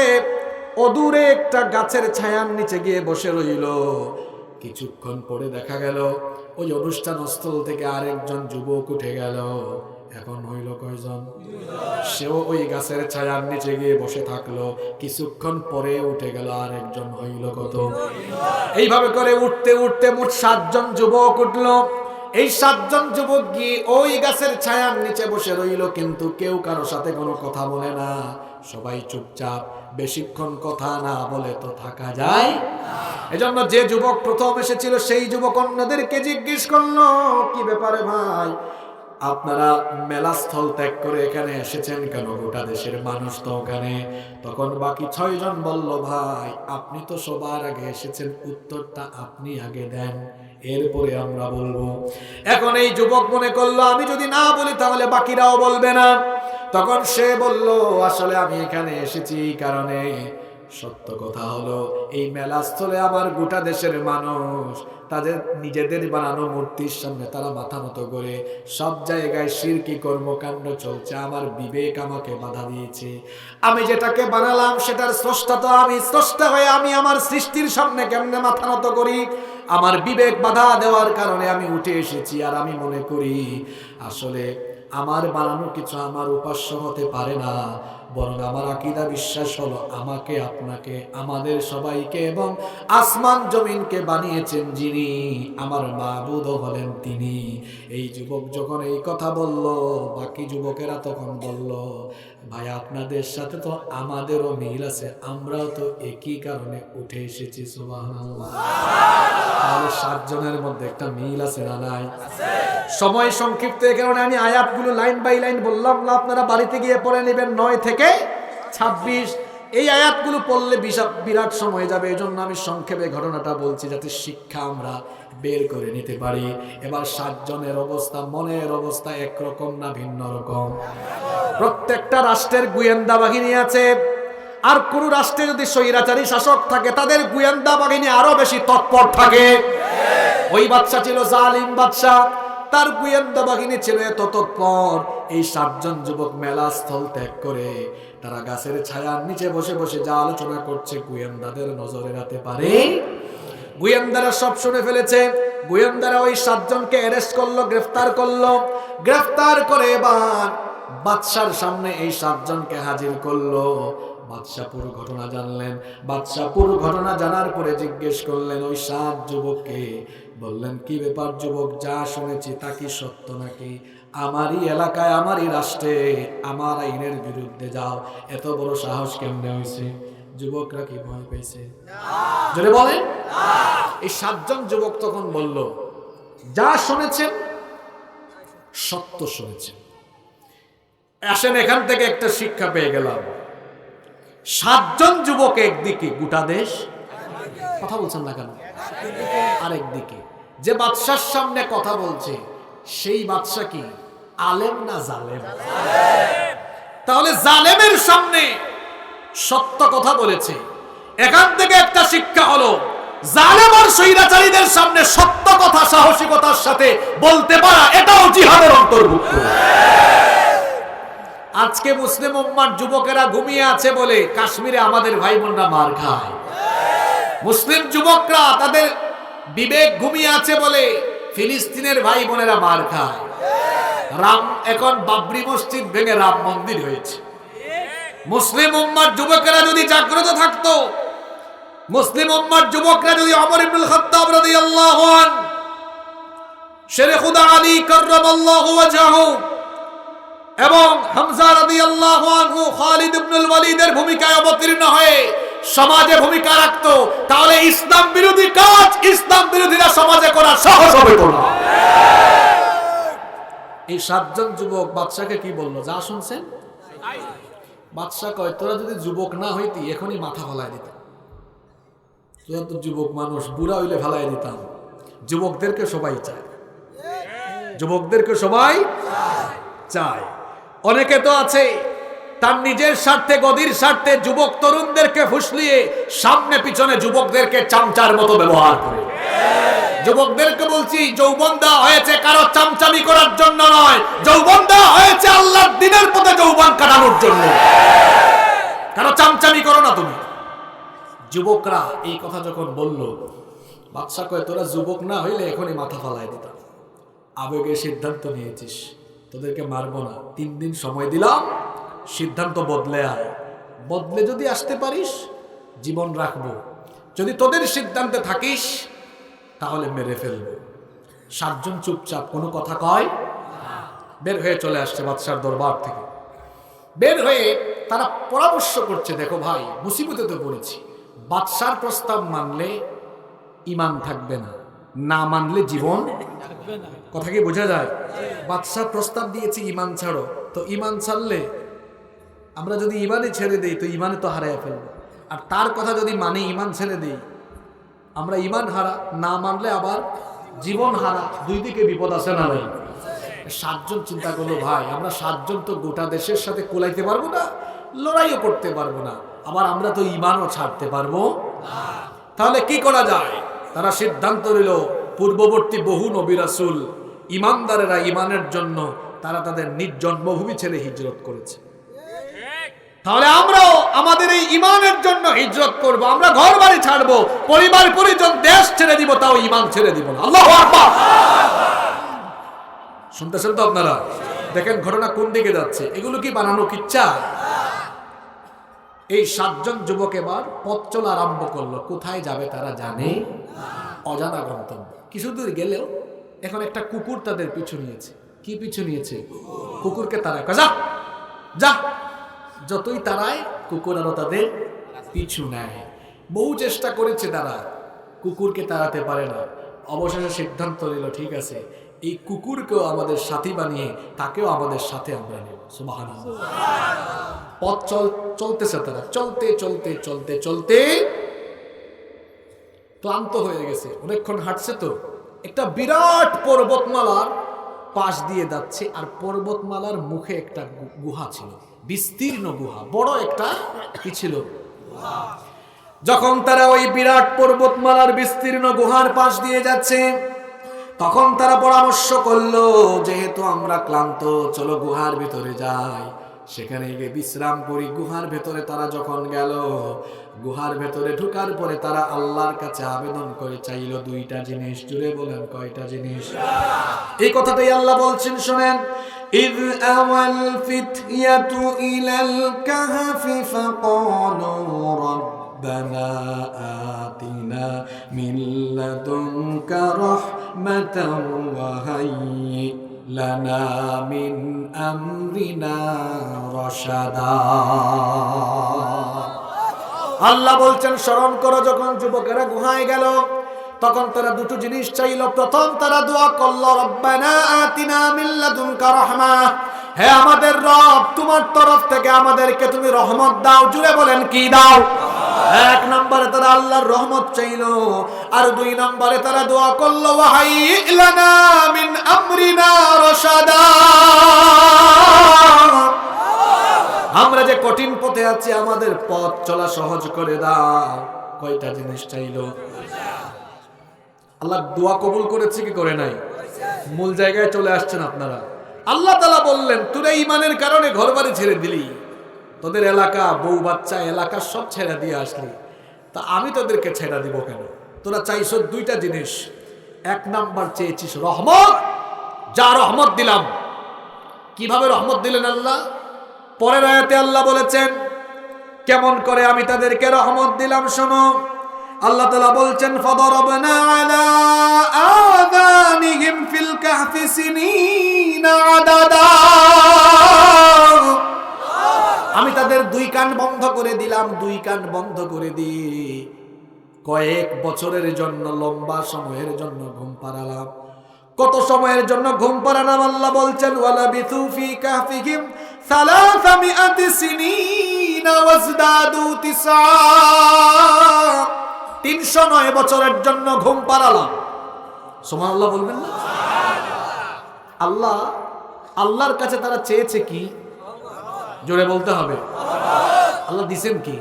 অদূরে একটা গাছের ছায়ার নিচে গিয়ে বসে রইল। কিছুক্ষণ পরে দেখা গেল ওই অনুষ্ঠান স্থল থেকে আরেকজন যুবক উঠে গেল। এখন হইল কয়জন? সেও ওই গাছের ছায়ার নিচে গিয়ে বসে থাকলো। কিছুক্ষণ পরে উঠে গেল আরেকজন, হইল কত? এইভাবে করে উঠতে উঠতে মোট 7 জন যুবক উঠলো। এই 7 জন যুবক গিয়ে ওই গাছের ছায়ার নিচে বসে রইল, কিন্তু কেউ কারো সাথে কোনো কথা বলে না, সবাই চুপচাপ। বেশিক্ষণ কথা না বলে তো থাকা যায়? এজন্য যে যুবক প্রথম এসেছিল সেই যুবক অন্যদেরকে জিজ্ঞেস করলো, কি ব্যাপারে ভাই, আপনারা মেলাস্থল ত্যাগ করে এখানে এসেছেন কেন? গোটা দেশের মানুষ তো ওখানে। তখন বাকি 6 জন বলল, ভাই আপনি তো সবার আগে এসেছেন, উত্তরটা আপনি আগে দেন, এরপরে আমরা বলবো। এখন এই যুবক মনে করলো আমি যদি না বলি তাহলে বাকিরাও বলবে না। তখন সে বলল, আসলে আমি এখানে এসেছি এই কারণে, সত্য কথা হলো এই মেলাস্থলে আমার গোটা দেশের মানুষ তাদের নিজেদের বানানো মূর্তির সামনে তারা মাথা নত করে, সব জায়গায় শিরকি কর্মকাণ্ড চলছে। আমার বিবেক আমাকে বাধা দিয়েছে। আমি যেটাকে বানালাম সেটার স্রষ্টা তো আমি, স্রষ্টা হয়ে আমি আমার সৃষ্টির সামনে কেমনে মাথা নত করি? আমার বিবেক বাধা দেওয়ার কারণে আমি উঠে এসেছি। আর আমি মনে করি আসলে আমার বানানো কিছু আমার উপাস্য হতে পারে না, বরং আমার আকীদা বিশ্বাস হলো আমাকে, আপনাকে, আমাদের সবাইকে এবং আসমান জমিনকে বানিয়েছেন যিনি, আমার মাবুদ হলেন তিনি। এই যুবক যখন এই কথা বলল, বাকি যুবকেরা তখন বলল, ভাই আপনাদের সাথে তো আমাদেরও মিল আছে, আমরাও তো একই কারণে উঠে এসেছি। সুবহানাল্লাহ। তাহলে 7 জনের মধ্যে একটা মিল আছে না নাই? সময় সংক্ষিপ্ত, এই কারণে আমি আয়াতগুলো লাইন বাই লাইন বললাম না, আপনারা বাড়িতে গিয়ে পড়ে নেবেন 9 থেকে 26। এই আয়াতগুলো পড়লে বিরাট সময় যাবে, এই জন্য আমি সংক্ষেপে ঘটনাটা বলছি যাতে শিক্ষা আমরা বের করে নিতে পারি। এবার 7 জনের অবস্থা, মনের অবস্থা একরকম না ভিন্ন রকম? প্রত্যেকটা রাষ্ট্রের গোয়েন্দা বাহিনী আছে, আর কোন রাষ্ট্রে যদি স্বৈরাচারী শাসক থাকে তাদের গোয়েন্দা বাহিনী আরো বেশি তৎপর থাকে। ওই বাদশা ছিল জালিম বাদশা, তার গোয়েন্দা বাহিনী ছিল এত তৎপর। এই 7 জন যুবক মেলাস্থল ত্যাগ করে তারা গাছের ছায়ার নিচে বসে বসে যা আলোচনা করছে গোয়েন্দাদের নজরে রাখতে পারে। গোয়েন্দারা সব শুনে ফেলেছে। গোয়েন্দারা ওই 7 জনকে অ্যারেস্ট করলো, গ্রেফতার করলো। গ্রেফতার করে এবার বাদশার সামনে এই 7 জনকে হাজির করলো। বাদশা পুরো ঘটনা জানলেন। বাদশা পুরো ঘটনা জানার পরে জিজ্ঞেস করলেন ওই 7 যুবককে, বললেন কি ব্যাপার যুবক, যা শুনেছি তা কি সত্য নাকি? আমারই এলাকায়, আমারই রাষ্ট্রে, আমার আইনের বিরুদ্ধে যাও, এত বড় সাহস কেমনে হয়েছে? যুবকরা কি ভয় পেয়েছে? জোরে বলেন। এই 7 জন যুবক তখন বলল, যা শুনেছেন সত্য শুনেছেন। আসেন এখান থেকে একটা শিক্ষা পেয়ে গেলাম। 7 জন যুবক একদিকে, গোটা দেশ, কথা বলছেন না কেন? আরেকদিকে যে বাদশার সামনে কথা বলছে সেই বাদশা কি আলেম না জালেম? তাহলে জালেমের সামনে সত্য কথা বলেছে। এখান থেকে একটা শিক্ষা হলো, জালেম আর স্বৈরাচারীদের সামনে সত্য কথা সাহসিকতার সাথে বলতে পারা এটাও জিহাদের অন্তর্ভুক্ত। আজকে মুসলিম উম্মার যুবকেরা ঘুমিয়ে আছে বলে কাশ্মীরে আমাদের ভাই বোনরা মার খায়। মুসলিম যুবকরা তাদের বিবেক ঘুমিয়ে আছে বলে ফিলিস্তিনের ভাই বোনেরা মার খায়। এখন বাবরি মসজিদ ভেঙে রাম মন্দির হয়েছে। মুসলিম উম্মার যুবকেরা যদি জাগ্রত থাকতো, মুসলিম উম্মার যুবকরা যদি ওমর ইবনুল খাত্তাব রাদিয়াল্লাহু আনহু, শেরে খুদা আলী কাররামাল্লাহু ওয়াজহাহু এবং হামজা রাদিয়াল্লাহু আনহু খালিদ ইবনুল ওয়ালিদের ভূমিকায় অবতীর্ণ হয়ে সমাজে ভূমিকা রাখতো, তাহলে ইসলাম বিরোধী কাজ ইসলাম বিরোধীরা সমাজে করা সহজ হবে না। এই 7 জন যুবক বাদশাকে কি বললো, যা শুনছেন? বাদশা কয়, তোরা যদি যুবক না হইতি এখনই মাথা ফালাই দিতাম। তোরা তো যুবক মানুষ, বুড়া হইলে ফালাই দিতাম। যুবকদেরকে সবাই চায়, যুবকদেরকে সবাই চায়। অনেকে তো আছে তার নিজের স্বার্থে, গদির স্বার্থে যুবক তরুণদেরকে ফুসলিয়ে সামনে পিছনে যুবকদেরকে চামচার মতো ব্যবহার করে। যুবকদেরকে বলছি, যৌবন দেওয়া হয়েছে কারো চামচামি করার জন্য নয়, যৌবন দেওয়া হয়েছে আল্লাহর দ্বীনের পথে যৌবন কাটানোর জন্য। কারো চামচামি করো না তুমি। যুবকরা এই কথা যখন বলল, বাদশা কয়, তোরা যুবক না হইলে এখনই মাথা ফালাই দিতাম। আবেগে সিদ্ধান্ত নিয়েছিস, তোদেরকে মারবো না, 3 দিন সময় দিলাম, সিদ্ধান্ত বদলে আয়। বদলে যদি আসতে পারিস জীবন রাখবো, যদি তোদের সিদ্ধান্তে থাকিস তাহলে মেরে ফেলবো। 7 জন চুপচাপ, কোনো কথা কয় বের হয়ে চলে আসছে বাদশার দরবার থেকে। বের হয়ে তারা পরামর্শ করছে, দেখো ভাই, মুসিবতে তো পড়েছি, বাদশার প্রস্তাব মানলে ঈমান থাকবে না, না মানলে জীবন থাকবে না। কথা কি বোঝা যায়? বাদশা প্রস্তাব দিয়েছে ঈমান ছাড়ো, তো ঈমান ছাড়লে আমরা যদি ঈমানে ছেড়ে দেই তো ঈমানে তো হারায় ফেলবো, আর তার কথা যদি মানে ঈমান ছেড়ে দেই আমরা ঈমান হারা, না মানলে আবার জীবন হারা, দুই দিকে বিপদ আছে না ভাই? 7 জন চিন্তা করলো, ভাই আমরা 7 জন তো গোটা দেশের সাথে কোলাইতে পারবো না, লড়াইও করতে পারবো না, আবার আমরা তো ঈমানও ছাড়তে পারবো না, তাহলে কি করা যায়? তারা সিদ্ধান্ত নিল, পূর্ববর্তী বহু নবী রাসূল ঈমানদারেরা ঈমানের জন্য তারা তাদের নিজ জন্মভূমি ছেড়ে হিজরত করেছে, তাহলে আমরাও আমাদের এই ঈমানের জন্য হিজরত করব। আমরা ঘর বাড়ি ছাড়বো, পরিবার পরিজন, দেশ ছেড়ে দিব, তাও ঈমান ছেড়ে দিব না। আল্লাহু আকবার। শুনতেছেন তো আপনারা? দেখেন ঘটনা কোন দিকে যাচ্ছে। এগুলো কি বানানো কিচ্ছা? এই 7 জন যুবক এবার পথ চলা আরম্ভ করলো। কোথায় যাবে তারা জানে, অজানা গন্তব্য। কিছুদূর গেলেও এখন একটা কুকুর তাদের পিছু নিয়েছে। কি পিছু নিয়েছে? কুকুরকে তারা যা যা, যতই তারায় কুকুর আরো তাদের পিছু নেয়। বহু চেষ্টা করেছে তারা, কুকুরকে তাড়াতে পারে না। অবশেষে সিদ্ধান্ত নিল, ঠিক আছে, এই কুকুরকেও আমাদের সাথী বানিয়ে তাকেও আমাদের সাথে আমরা নেব। সুবহানাল্লাহ। পথ চলতেছে তারা, চলতে চলতে চলতে চলতে ক্লান্ত হয়ে গেছে, অনেকক্ষণ হাঁটছে তো। একটা বিরাট পর্বতমালার পাশ দিয়ে যাচ্ছে, আর পর্বতমালার মুখে একটা গুহা ছিল, বিস্তীর্ণ গুহা, বড় একটা কি ছিল? যখন তারা ওই বিরাট পর্বতমালার বিস্তীর্ণ গুহার পাশ দিয়ে যাচ্ছে, তখন তারা পরামর্শ করলো, যেহেতু আমরা ক্লান্ত, চলো গুহার ভিতরে যাই, সেখানে গিয়ে বিশ্রাম করি। গুহার ভেতরে তারা যখন গেল, গুহার ভেতরে ঢুকার পরে তারা আল্লাহর কাছে আবেদন করে চাইল 2টা জিনিস। জুড়ে বলেন, কয়টা জিনিস? এই কথাটাই আল্লাহ বলছেন, শোনেন। إذ أوى الفتية إلى الكهف فقالوا ربنا آتنا من لدنك رحمة وهيئ لنا من أمرنا رشدا। আল্লাহ বলছেন, স্মরণ করো যখন যুবকেরা গুহায় গেল, তখন তারা 2টো জিনিস চাইল। প্রথম তারা দোয়া করলো, রব্বানা আতিনা মিন লাদুনকা রাহমা, হে আমাদের রব, তোমার তরফ থেকে আমাদেরকে তুমি রহমত দাও। জুড়ে বলেন, কি দাও? 1 নম্বরে তারা আল্লাহর রহমত চাইলো, আর 2 নম্বরে তারা দোয়া করলো, ওয়াহাইয়্ লানা মিন আমরিনা রাশাদা, আমরা যে কঠিন পথে আছি আমাদের পথ চলা সহজ করে দাও। কয়টা জিনিস চাইলো? আল্লাহ দোয়া কবুল করেছে কি করে নাই? মূল জায়গায় চলে আসছেন আপনারা। আল্লাহ তাআলা বললেন, তোরা ঈমানের কারণে ঘরবাড়ি ছেড়ে দিলি, তোদের এলাকা, বউ বাচ্চা, এলাকা সব ছেড়ে দিয়ে আসলি, তা আমি তোদেরকে ছেড়ে দিব কেন? তোরা চাইছো 2টা জিনিস। 1 নাম্বার চেয়েছিস রহমত, যা রহমত দিলাম। কিভাবে রহমত দিলেন আল্লাহ? পরের আয়াতে আল্লাহ বলেছেন কেমন করে আমি তাদেরকে রহমত দিলাম, শোনো। আল্লাহ তাআলা বলছেন, ফাদরাবনা আলা আযানিহিম ফিল কাহফি সিনিনা আদাদা, আমি তাদের 2 কান বন্ধ করে দিলাম। 2 কান বন্ধ করে দিয়ে কয়েক বছরের জন্য, লম্বা সময়ের জন্য ঘুম পাড়ালাম। কত সময়ের জন্য ঘুম পাড়ালাম? আল্লাহ বলছেন, ওয়ালা বিথু ফি কাহফিহিম 300 সিনিনা ওয়াজদাদু 9 309 বছরের জন্য ঘুম পাড়ালাম। সুবহানাল্লাহ বলবেন না? আল্লাহর কাছে তারা চেয়েছে কি? জোরে বলতে হবে। আল্লাহ দিছেন কি?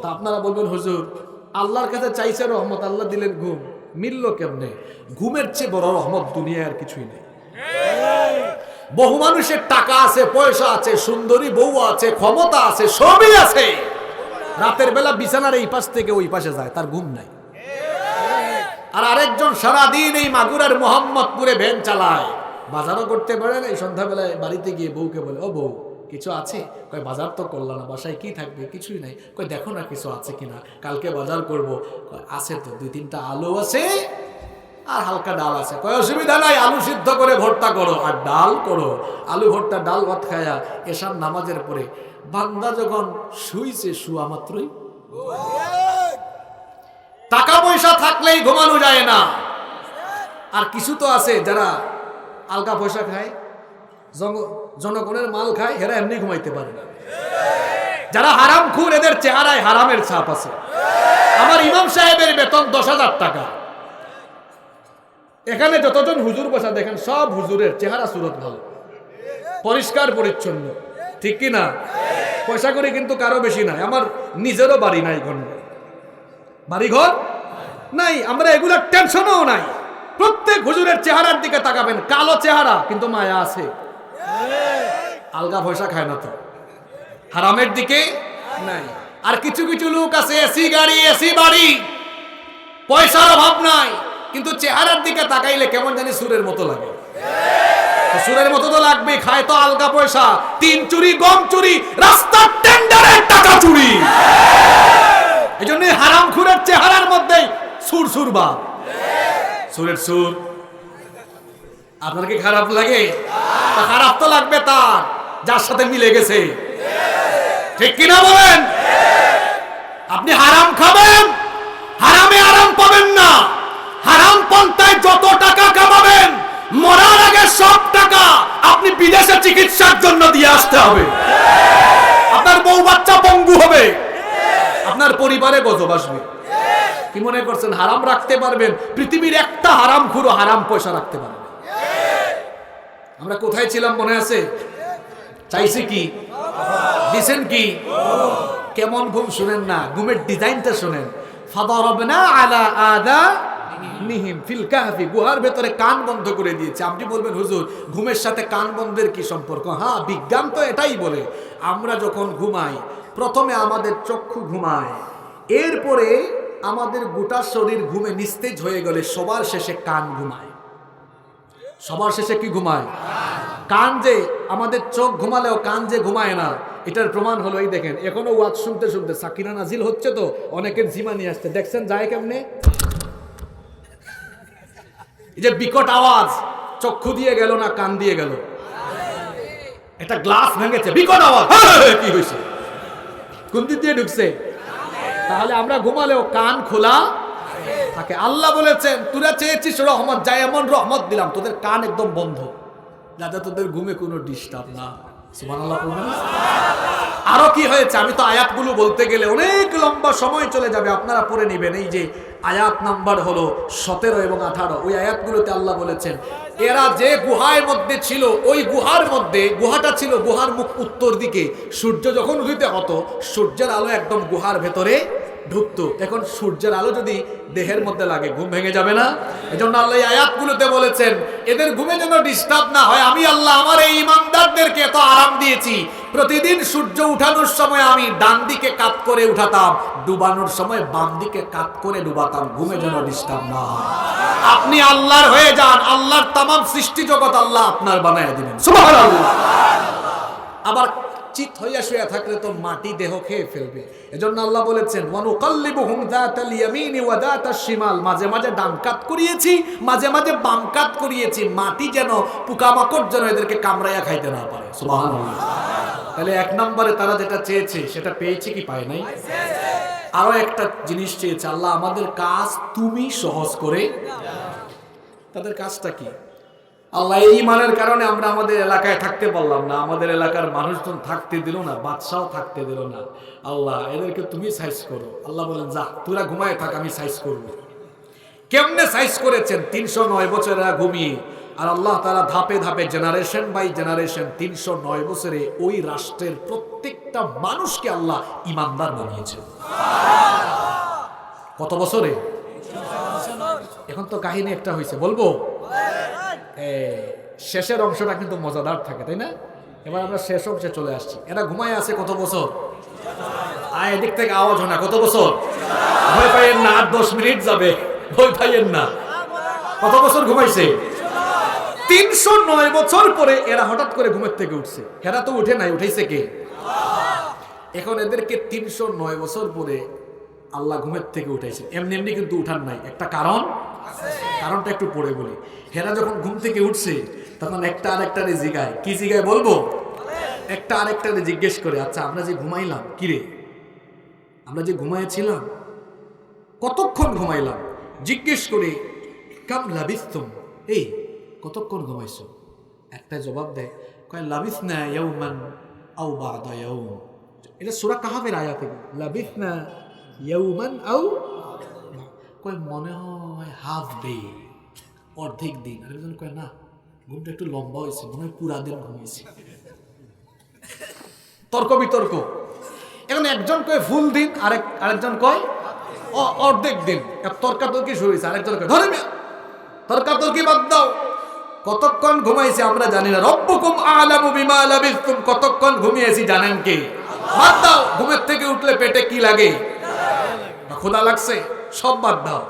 তা আপনারা বলবেন হুজুর আল্লাহর কাছে চাইছে রহমত, আল্লাহ দিলেন ঘুম, মিলল কেমনে? ঘুমের চেয়ে বড় রহমত দুনিয়ায় আর কিছুই নেই। বহু মানুষের টাকা আছে, পয়সা আছে, সুন্দরী বউ আছে, ক্ষমতা আছে, সবই আছে, রাতের বেলা বিছানার এই পাশ থেকে ওই পাশে যায়, তার ঘুম নাই। আর আরেকজন সারাদিন এই মাগুরার মোহাম্মদপুরে ভ্যান চালায়, বাজারও করতে পারে না, এই সন্ধ্যাবেলায় বাড়িতে গিয়ে বউকে বলে, ও বউ কিছু আছে? কয় বাজার তো করলাম না, বাসায় কি থাকবে? কিছুই নাই। কয় দেখো না কিছু আছে কিনা, কালকে বাজার করব। আছে তো, 2-3টা আলু আছে আর হালকা ডাল আছে। কয় অসুবিধা নাই, আলু সিদ্ধ করে ভর্তা করো আর ডাল করো। আলু ভর্তা ডাল ভাত খায়া এশার নামাজের পরে বান্দা যখন শুইছে, শুয়া মাত্রই টাকা পয়সা থাকলেই ঘুমানো যায় না। আর কিছু তো আছে যারা আলগা পয়সা খায়, জনগণের মাল খায়, এরা এমনি ঘুমাইতে পারে না। যারা হারাম খুর, এদের চেহারায় হারামের ছাপ আছে। আমার ইমাম সাহেবের বেতন 10,000 টাকা। এখানে যতজন হুজুর বসা দেখেন সব হুজুরের চেহারা সুরত ভালো, পরিষ্কার পরিচ্ছন্ন, ঠিক কি না? পয়সা করে কিন্তু কারো বেশি নাই। আমার নিজেরও বাড়ি নাই, বাড়িঘর নাই, আমরা এগুলোর টেনশনও নাই। প্রত্যেক হুজুরের চেহারার দিকে তাকাবেন, কালো চেহারা কিন্তু মায়া আছে। আলগা পয়সা খায় না তো, হারামের দিকে নাই। আর কিছু কিছু লোক আছে এসি গাড়ি, এসি বাড়ি, পয়সার অভাব নাই, কিন্তু চেহারার দিকে তাকাইলে কেমন জানি সুরের মতো লাগে। সুরের মতো তো লাগবে, খায় তো আলগা পয়সা, 3 চুরি, গম চুরি, রাস্তার টেন্ডারের টাকা চুরি। এই জন্য হারাম খুরের চেহারার মধ্যে সুর সুর বা সুরের সুর। আপনার কি খারাপ লাগে? খারাপ তো লাগবে তার, যার সাথে মিলে গেছে, ঠিক কিনা বলেন? আপনি হারাম খাবেন, হারামে আরাম পাবেন না। হারাম পন্থায় যত টাকা কামাবেন, মরার আগে সব টাকা আপনি বিদেশে চিকিৎসার জন্য দিয়ে আসতে হবে। আপনার বউ বাচ্চা পঙ্গু হবে, আপনার পরিবারে গজব আসবে। কি মনে করছেন হারাম রাখতে পারবেন? পৃথিবীর একটা হারাম খুরো হারাম পয়সা রাখতে পারবে। আমরা কোথায় ছিলাম মনে আছে? চাইছি কি, দিছেন কি? কেমন ঘুম শুনেন না, ঘুমের ডিজাইনটা শুনেন। ফাদারাবনা আলা আযানিহিম ফিল কাহফি, গুহার ভেতরে কান বন্ধ করে দিয়েছে। আপনি বলবেন হুজুর ঘুমের সাথে কান বন্ধের কি সম্পর্ক? হ্যাঁ, বিজ্ঞান তো এটাই বলে। আমরা যখন ঘুমাই, প্রথমে আমাদের চক্ষু ঘুমায়, এরপরে আমাদের গোটা শরীর ঘুমে নিস্তেজ হয়ে গেলে সবার শেষে কান ঘুমায়। সবার শেষে কি ঘুমায়? কান। যে আমাদের চোখ ঘুমালেও কান যে ঘুমায় না, এটার প্রমাণ হলো এই দেখেন, এখনো ওয়াজ শুনতে শুনতে সাকিনা নাজিল হচ্ছে তো অনেকের জিমা নিয়ে আসছে, দেখছেন যায় কেমনে? এই যে বিকট আওয়াজ, চক্ষু দিয়ে গেল না কান দিয়ে গেল? একটা গ্লাস ভেঙেছে, বিকট আওয়াজ, কি হয়েছে? কোন দিক দিয়ে ঢুকছে? তাহলে আমরা ঘুমালেও কান খোলা থাকে। আল্লাহ বলেছেন তোরা চেয়েছিস রহমত, যাই এমন রহমত দিলাম, তোদের কান একদম বন্ধ, যাতে তোদের ঘুমে কোনো ডিস্টার্ব না। সুবহানাল্লাহ। আরো কি হয়েছে? আমি তো আয়াতগুলো বলতে গেলে অনেক লম্বা সময় চলে যাবে, আপনারা পড়ে নেবেন। এই যে আয়াত নাম্বার হলো 17 এবং 18, ওই আয়াতগুলোতে আল্লাহ বলেছেন এরা যে গুহার মধ্যে ছিল, ওই গুহার মধ্যে, গুহাটা ছিল গুহার মুখ উত্তর দিকে, সূর্য যখন উদিত হতো সূর্যের আলো একদম গুহার ভেতরে ঢুকতো। এখন সূর্যের আলো যদি দেহের মধ্যে লাগে ঘুম ভেঙে যাবে না? এজন্য আল্লাহ এই আয়াতগুলোতে বলেছেন এদের ঘুমে যেন ডিস্টার্ব না হয়। আমি আল্লাহ আমার এই ইমানদারদেরকে এত আরাম দিয়েছি, প্রতিদিন সূর্য উঠানোর সময় আমি ডান দিকে কাত করে উঠাতাম, ডুবানোর সময় বাম দিকে কাত করে ডুবাতাম, ঘুমে যেন ডিস্টার্ব না হয়। আপনি আল্লাহর হয়ে যান, আল্লাহর তামাম সৃষ্টি জগৎ আল্লাহ আপনার বানায় দিবেন। সুবহানাল্লাহ। আবার চিত হইয়া শুয়ে থাকলে তো মাটি দেহ খেয়ে ফেলবে। এজন্য আল্লাহ বলেছেন ওয়ানুকাল্লিবুহুম যাতাল ইয়ামিনি ওয়া যাতাশ শিমাল, মাঝে মাঝে ডান কাত করিয়েছি, মাঝে মাঝে বাম কাত করিয়েছি, মাটি যেন পোকামাকড় যেন এদেরকে কামড়াইয়া খাইতে না পারে। সুবহানাল্লাহ। তাহলে এক নম্বরে তারা যেটা চেয়েছে সেটা পেয়েছে কি পায় নাই? আরো একটা জিনিস চেয়েছে আল্লাহ, আমাদের কাজ তুমি সহজ করে। তাদের কাজটা কি? আল্লাহ এই ইমানের কারণে আমরা আমাদের এলাকায় থাকতে পারলাম না, আমাদের এলাকার মানুষজন থাকতে দিল না, বাদশাও থাকতে দিল না। আল্লাহ এদেরকে তুমি সাইজ করো। আল্লাহ বলেন যা তোরা ঘুমায় থাক, আমি সাইজ করব। কেমনে সাইজ করেছেন? 309 বছর এরা ঘুমিয়ে আর আল্লাহ তাআলা ধাপে ধাপে জেনারেশন বাই জেনারেশন 309 বছরে ওই রাষ্ট্রের প্রত্যেকটা মানুষকে আল্লাহ ইমানদার বানিয়েছেন। কত বছরে? এখন তো কাহিনী একটা হয়েছে, বলবো? শেষের অংশটা কিন্তু মজাদার থাকে, তাই না? এবার আমরা শেষ অংশে চলে আসছি। এরা ঘুমায় আছে কত বছর? এদিক থেকে আওয়াজ হয় না, কত বছর? ভয় পাইয়েন না, 10 মিনিট যাবে, ভয় পাইয়েন না। কত বছর ঘুমাইছে? 309 বছর পরে এরা হঠাৎ করে ঘুমের থেকে উঠছে। এরা তো উঠে নাই, উঠেছে কে? এখন এদেরকে 309 বছর পরে আল্লাহ ঘুমের থেকে উঠাইছে। এমনি এমনি কিন্তু উঠার নাই, একটা কারণ। কারণটা একটু পরে বলি। হেরা যখন ঘুম থেকে উঠছে তখন একটা আরেকটারে জিগায়। কি জিগায় বলবো? একটা আরেকটারে জিজ্ঞেস করে, আচ্ছা আমরা যে ঘুমাইলাম, কিরে আমরা যে ঘুমাইছিলাম কতক্ষণ ঘুমাইলাম? জিজ্ঞেস করে, কাম লাবিস্তুম, এই কতক্ষণ ঘুমাইছো? একটা জবাব দেয়, কয় লাবিসনা ইয়াউমান আও বা'দা ইয়াউম। এটা সূরা কাহাফের আয়াত, লাবিসনা ইয়াউমান আও, কয় মনে হয় হাফ ডে, অর্ধেক দিন। আরেকজন কয় না, ঘুমটা একটু লম্বা হয়েছে, মনে হয় পুরা দিন ঘুমিয়েছে। তর্ক বিতর্ক। এখন একজন কয় ফুল দিন, আরেকজন কয় অর্ধেক দিন। তর্কাতর্কি শুরু হয়েছে। আরেকজন কয় ধরে মিয়া, তর্কাতর্কি বাদ দাও, কতক্ষণ ঘুমাইছে আমরা জানি না। রব্বুকুম আ'লামু বিমা লাবিসতুম, কতক্ষণ ঘুমিয়েছি জানেন কে? বাদ দাও। ঘুমের থেকে উঠলে পেটে কি লাগে? ক্ষুধা লাগছে, সব বাদ দাও।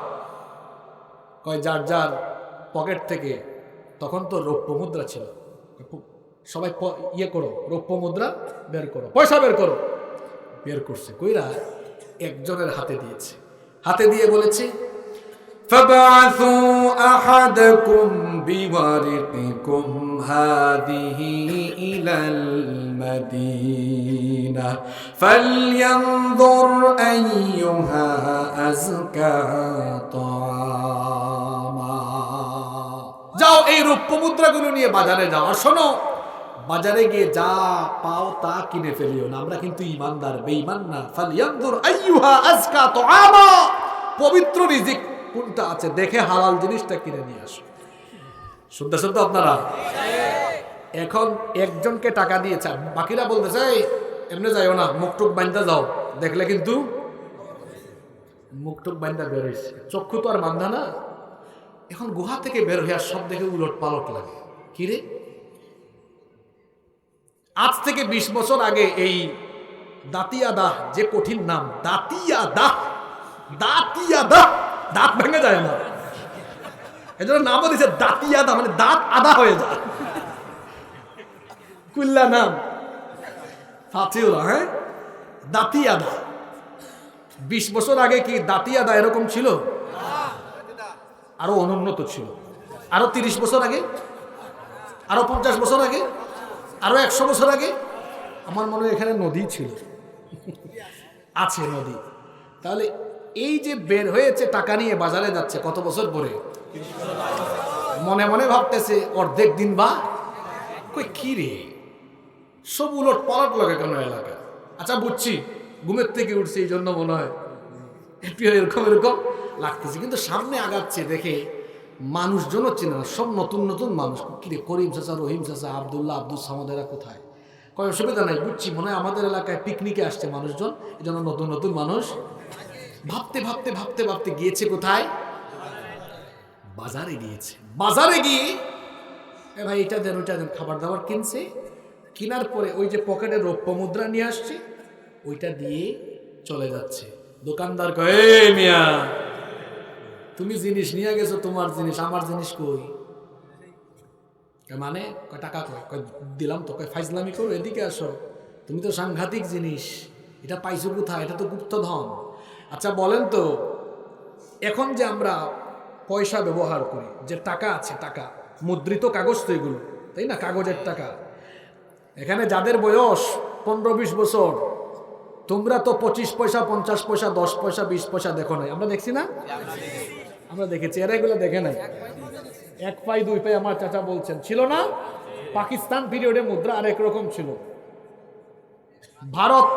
কয় যার যার পকেট থেকে, তখন তো রৌপ্য মুদ্রা ছিল, সবাই ইয়ে করো, রৌপ্য মুদ্রা বের করো, পয়সা বের করো। বের করছে, কইরা একজনের হাতে দিয়েছে। হাতে দিয়ে বলেছে, ফাবআসু আহাদাকুম বিওয়ারিকিকুম হাদিহি ইলাল মাদিনা ফালইয়ানজুর আইয়ুহা আযকা তাআমা। যাও এই রৌপ্য মুদ্রাগুলো নিয়ে বাজারে যাও, আর শোনো, বাজারে গিয়ে যা পাও তা কিনে ফেলিও না, আমরা কিন্তু ইমানদার, বেঈমান না। ফালইয়ানজুর আইয়ুহা আযকা তাআমা, পবিত্র রিজিক কোনটা আছে দেখে হালাল জিনিসটা কিনে নিয়ে আসো। শুনতে শুনতে আপনারা, এখন একজনকে টাকা দিয়েছে, বাকিরা বলতেছে এমনি যাইও না, মুখটুক বান্ধা যাও। দেখলে কিন্তু মুখটুক বান্ধা বের হয়েছে, চক্ষু তো আর বান্ধা না। এখন গুহা থেকে বের হইয়া সব দেখে উলট পালট লাগে। কিরে, আজ থেকে 20 বছর আগে এই দাতিয়া দাহ, যে কঠিন নাম দাতিয়া দাহ, দাতিয়া দাহ, দাঁত ভেঙে যায় না, এজন্য নাম দিয়েছে দাতিয়া দাহ, মানে দাঁত আদা হয়ে যায়। কুল্লা নাম ফাতিউরা, হ্যাঁ, দাতিয়া দাহ। 20 বছর আগে কি দাতিয়া দাহ এরকম ছিল? আরো অনুন্নত ছিল। আরো 30 বছর আগে, আরো 50 বছর আগে, আরো 100 বছর আগে আমার মনে হয় এখানে নদী ছিল, আছে নদী। তাহলে এই যে বের হয়েছে টাকা নিয়ে বাজারে যাচ্ছে কত বছর পরে, মনে মনে ভাবতেছে অর্ধেক দিন বা কই কি রে, সব উলট পালট লাগে কেন এলাকা। আচ্ছা বুঝছি, ঘুমের থেকে উঠছে এই জন্য মনে হয় একটু এরকম এরকম লাগতেছে, কিন্তু সামনে আগাচ্ছে দেখে মানুষজনও চেনে না, সব নতুন নতুন মানুষ। কিরে করিম চাচা, রহিম চাচা, আব্দুল্লাহ, আব্দুল সামাদেরা কোথায়? কয় অসুবিধা নাই, বুঝছি মনে হয় আমাদের এলাকায় পিকনিকে আসছে মানুষজন, এই জন্য নতুন নতুন মানুষ। ভাবতে ভাবতে ভাবতে ভাবতে গিয়েছে কোথায়? বাজারে গিয়েছে। বাজারে গিয়ে এ ভাই এটা দেন ওইটা দেন, খাবার দাবার কিনছে। কেনার পরে ওই যে পকেটে রৌপ্য মুদ্রা নিয়ে আসছে, ওইটা দিয়ে চলে যাচ্ছে। দোকানদার কয়, এই মিয়া তুমি জিনিস নিয়ে গেছো, তোমার জিনিস, আমার জিনিস কই? মানে কয় টাকা কয় দিলাম তো। কয় ফাইজলামি করো, এদিকে আসো, তুমি তো সাংঘাতিক জিনিস, এটা পাইছো কোথায়? এটা তো গুপ্তধন। আচ্ছা বলেন তো, এখন যে আমরা পয়সা ব্যবহার করি, যে টাকা আছে, টাকা মুদ্রিত কাগজ তো এগুলো, তাই না, কাগজের টাকা। এখানে যাদের বয়স 15-20 বছর, তোমরা তো 25 পয়সা, 50 পয়সা, 10 পয়সা, 20 পয়সা দেখো নাই, আমরা দেখছি না? আমরা দেখেছি, এরা এগুলো দেখে নাই। 1 পাই 2 পাই আমার চাচা বলছেন ছিল না। পাকিস্তান পিরিয়ডে মুদ্রা আরেক রকম ছিল, ভারত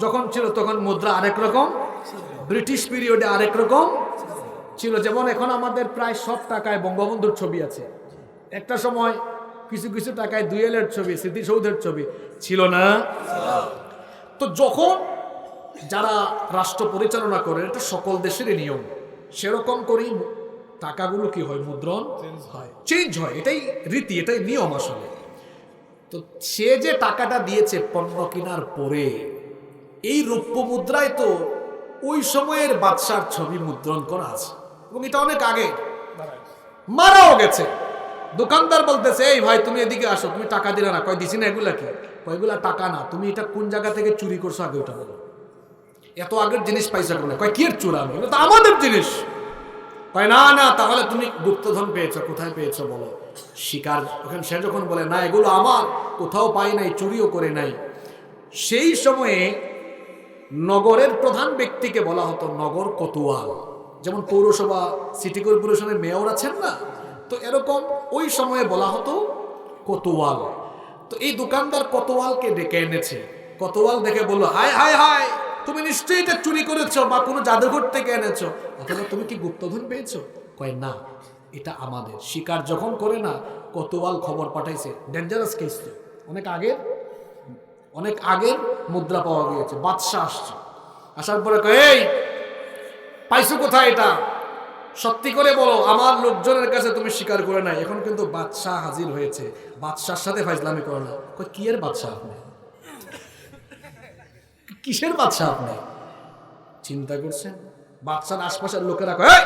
যখন ছিল তখন মুদ্রা আরেক রকম, ব্রিটিশ পিরিয়ডে আরেক রকম ছিল। যেমন এখন আমাদের প্রায় সব টাকায় বঙ্গবন্ধুর ছবি আছে, একটা সময় কিছু কিছু টাকায় দুয়েলের ছবি, স্মৃতিসৌধের ছবি ছিল না। তো যখন যারা রাষ্ট্র পরিচালনা করে, এটা সকল দেশেরই নিয়ম, সেরকম করেই টাকাগুলো কি হয়, মুদ্রণ হয়, চেঞ্জ হয়, এটাই রীতি, এটাই নিয়ম আসলে। তো সে যে টাকাটা দিয়েছে পণ্য কেনার পরে, এই রৌপ্য মুদ্রায় তো ওই সময়ের বাদশার ছবি মুদ্রণ করা আছে, এবং এটা অনেক আগে, মারাও গেছে। দোকানদার বলতেছে, এই ভাই তুমি এদিকে আসো, তুমি টাকা দিলে না। কয় দিছি না। এগুলা কি? কয়গুলা টাকা না, তুমি এটা কোন জায়গা থেকে চুরি করছো আগে ওটা বলো। এত আগের জিনিস পাইছো কোন? কয় কি এর চোরা? আমি তো আমাদের জিনিস। কয় না না, তাহলে তুমি গুপ্তধন পেয়েছো, কোথায় পেয়েছো বলো। শিকার ওখানে সে যখন বলে না এগুলো আমার, কোথাও পাই নাই, চুরিও করে নাই। সেই সময়ে নগরের প্রধান ব্যক্তিকে বলা হতো নগর কোতোয়াল। যেমন পৌরসভা, সিটি কর্পোরেশনের মেয়র আছেন না, তো এরকম ওই সময়ে বলা হতো কোতোয়াল। তো এই দোকানদার কোতোয়ালকে ডেকে এনেছে। কোতোয়াল দেখে বললো, হায় হায় হায়, তুমি নিশ্চয়ই এটা চুরি করেছো বা কোনো জাদুঘর থেকে এনেছো, অথবা তুমি কি গুপ্তধন পেয়েছো? কয় না, এটা আমাদের। শিকার যখন করে না, কোতোয়াল খবর পাঠাইছে, ডেঞ্জারাস কেস তো, অনেক আগের মুদ্রা পাওয়া গিয়েছে। বাদশাহ আসছে, আসার পরে কয়, এই পাইছো কোথায় এটা? সত্যি করে বলো, আমার লোকজনের কাছে তুমি স্বীকার করে নাই। এখন কিন্তু বাদশাহ হাজির হয়েছে, বাদশার সাথে ফাইজলামি করো না। কয় কি এর বাদশাহ আপনি? কিসের বাদশাহ আপনি? চিন্তা করছেন? বাদশার আশপাশের লোকেরা কয়,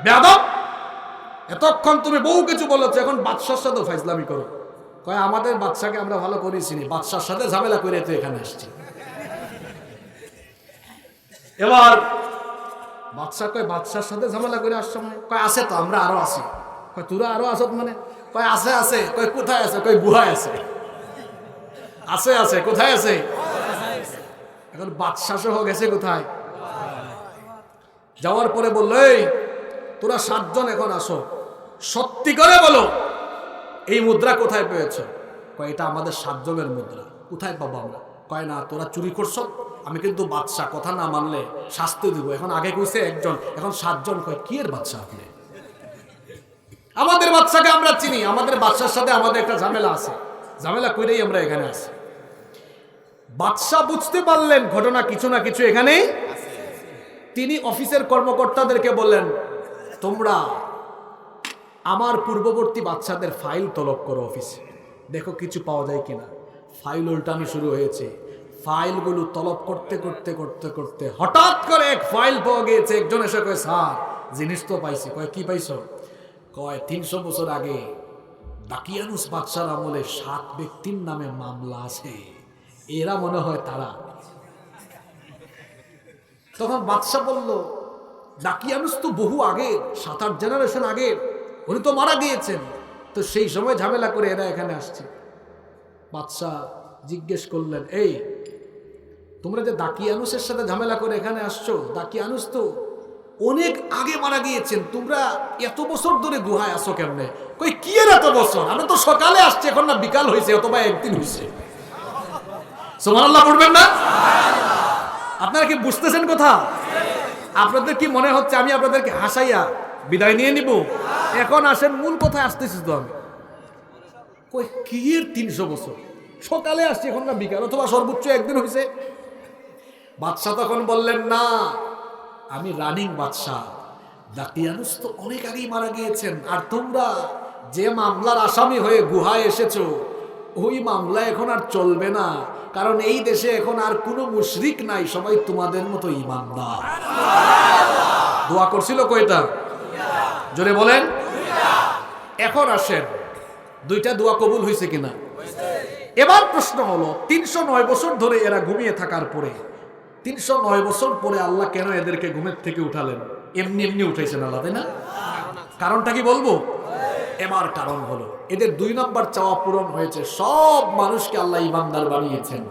বেয়াদব, এতক্ষণ তুমি বহু কিছু বলেছো, এখন বাদশার সাথে ফাইজলামি করো। কয় আমাদের বাদশাকে আমরা ভালো করেই চিনি, বাদশার সাথে ঝামেলা করে তো এখানে আসছি। এবার বাদশা কয়, বাদশার সাথে ঝামেলা করে আসছো মানে? কয় আছে তো, আমরা আরো আছি। কয় তোরা আরো আসত মানে? কয় আছে আছে। কয় কোথায় আছে? কয় গুহায় আছে। আছে আছে, কোথায় আছে? এখন বাদশা সহ গেছে কোথায়? যাওয়ার পরে বললো, এই তোরা 7 জন এখন আসো, সত্যি করে বলো এই মুদ্রা কোথায় পেয়েছ? কয় এটা আমাদের 7 জনের মুদ্রা। কোথায় পাবো আমরা? কয় না, তোরা চুরি করছো, আমি কিন্তু বাদশা, কথা না মানলে শাস্তি দিব। এখন আগে কইছে 1 জন, এখন 7 জন। কয় কি এর বাদশা আপনি? আমাদের বাদশাকে আমরা চিনি, আমাদের বাদশার সাথে আমাদের একটা ঝামেলা আছে, ঝামেলা কইরেই আমরা এখানে আছি। বাদশা বুঝতে পারলেন ঘটনা কিছু না কিছু এখানে। তিনি অফিসের কর্মকর্তাদেরকে বললেন, তোমরা আমার পূর্ববর্তী বাদশাদের ফাইল তলব করো অফিসে, দেখো কিছু পাওয়া যায় কিনা। ফাইল উল্টানো শুরু হয়েছে। ফাইলগুলো তলব করতে করতে করতে করতে হঠাৎ করে এক ফাইল পাওয়া গিয়েছে। একজন এসে কয়, স্যার জিনিস তো পাইছি। কয় কি পাইছো? কয় 300 বছর আগে দাকিয়ানুস বাদশার আমলে 7 ব্যক্তির নামে মামলা আছে, এরা মনে হয় তারা। তখন বাদশা বলল, দাকিয়ানুস তো বহু আগে, 7-8 জেনারেশন আগে, উনি তো মারা গিয়েছেন, তো সেই সময় ঝামেলা করে এরা এখানে আসছে। বাদশা জিজ্ঞেস করলেন, এই তোমরা যে দাকিয়ানুসের সাথে ঝামেলা করে এখানে আসছো, দাকিয়ানুস তো অনেক আগে মারা গিয়েছেন, তোমরা এত বছর ধরে গুহায় আসো কেমনে? কই কি এর এত বছর? আমরা তো সকালে আসছি, এখন না বিকাল হয়েছে, অথবা একদিন হয়েছে। সুবহানাল্লাহ পড়বেন না? আপনারা কি বুঝতেছেন কথা? আপনাদের কি মনে হচ্ছে আমি আপনাদেরকে হাসাইয়া বিদায় নিয়ে নিব? এখন আসেন, মূল কথায় আসতেছি তো আমি। কই কি এর 300 বছর? সকালে আসছি, এখন না বিকাল, অথবা সর্বোচ্চ একদিন হয়েছে। বাদশা তখন বললেন, না আমি রানিং বাদশা, দাকিয়ানুস তো অনেক আগেই মারা গিয়েছেন, আর তোমরা যে মামলার আসামি হয়ে গুহায় এসেছো, ওই মামলা এখন আর চলবে না, কারণ এই দেশে এখন আর কোনো মুশরিক নাই, সবাই তোমাদের মতো ঈমানদার। দোয়া করছিল কয়টা? জোরে বলেন। এখন আসেন, 2টা দোয়া কবুল হয়েছে কিনা? এবার প্রশ্ন হলো, 309 বছর ধরে এরা ঘুমিয়ে থাকার পরে, 309 বছর পরে আল্লাহ কেন এদেরকে ঘুমের থেকে উঠালেন? এমনি এমনি উঠাইছেন আল্লাহ, তাই না? কারণটা কি বলবো? এবার কারণ হলো, এদের 2 নম্বর চাওয়া পূরণ হয়েছে। সব মানুষকে আল্লাহ ঈমানদার বানিয়েছেন,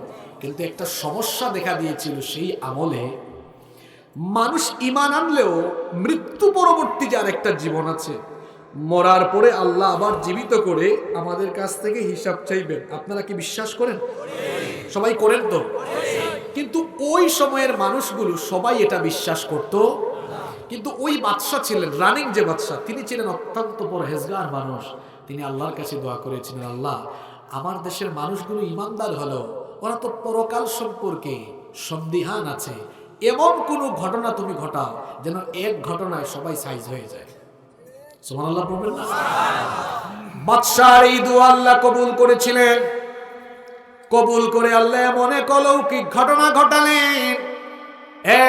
কিন্তু একটা সমস্যা দেখা দিয়েছিল সেই আমলে। মানুষ ঈমান আনলেও মৃত্যু পরবর্তী যার একটা জীবন আছে, মরার পরে আল্লাহ আবার জীবিত করে আমাদের কাছ থেকে হিসাব চাইবেন। আপনারা কি বিশ্বাস করেন? সবাই করেন তো? কিন্তু ওই সময়ের মানুষগুলো সবাই এটা বিশ্বাস করত। কিন্তু ওই বাদশা ছিলেন, রানিং যে বাদশা, তিনি ছিলেন অত্যন্ত পরহেজগার মানুষ। তিনি আল্লাহর কাছে দোয়া করেছিলেন, আল্লাহ আমার দেশের মানুষগুলো ইমানদার হলো, ওরা তো পরকাল সম্পর্কে সন্দিহান আছে, এমন কোন ঘটনা তুমি ঘটাও যেন এক ঘটনায় সবাই সাইজ হয়ে যায়। সুবহানাল্লাহ বলবেন না? বাদশাহ এই দোয়া আল্লাহ কবুল করেছিলেন। কবুল করে আল্লাহ এমন এক অলৌকিক ঘটনা ঘটালেন।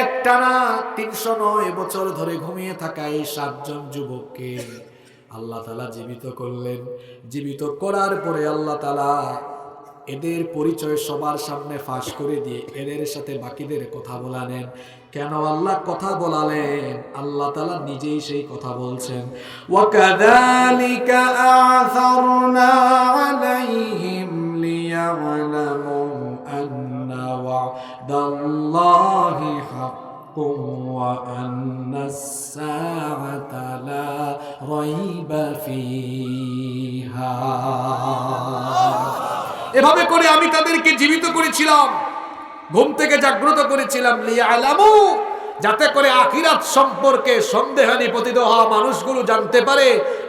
একটানা 309 বছর ধরে ঘুমিয়ে থাকা এই 7 জন যুবককে আল্লাহ তাআলা জীবিত করলেন। জীবিত করার পরে আল্লাহ তাআলা এদের পরিচয় সবার সামনে ফাঁস করে দিয়ে এদের সাথে বাকিদের কথা বলালেন। কেন আল্লাহ কথা বলালেন? আল্লাহ তাআলা নিজেই সেই কথা বলছেন, ওয়াকাযালিকা আ'থারনা আলাইহিম লিয়া'লামু আন্না ওয়া'দাল্লাহি হাক্কুন ওয়া আন্নাস সাআতা লা রাইবা ফীহা। এভাবে করে আমি তাদেরকে জীবিত করেছিলাম, ঘুম থেকে জাগ্রত করেছিলাম, লিয়ালামু, যাতে করে আখিরাত সম্পর্কে সন্দেহানি পতিত হওয়া মানুষগুলো জানতে পারে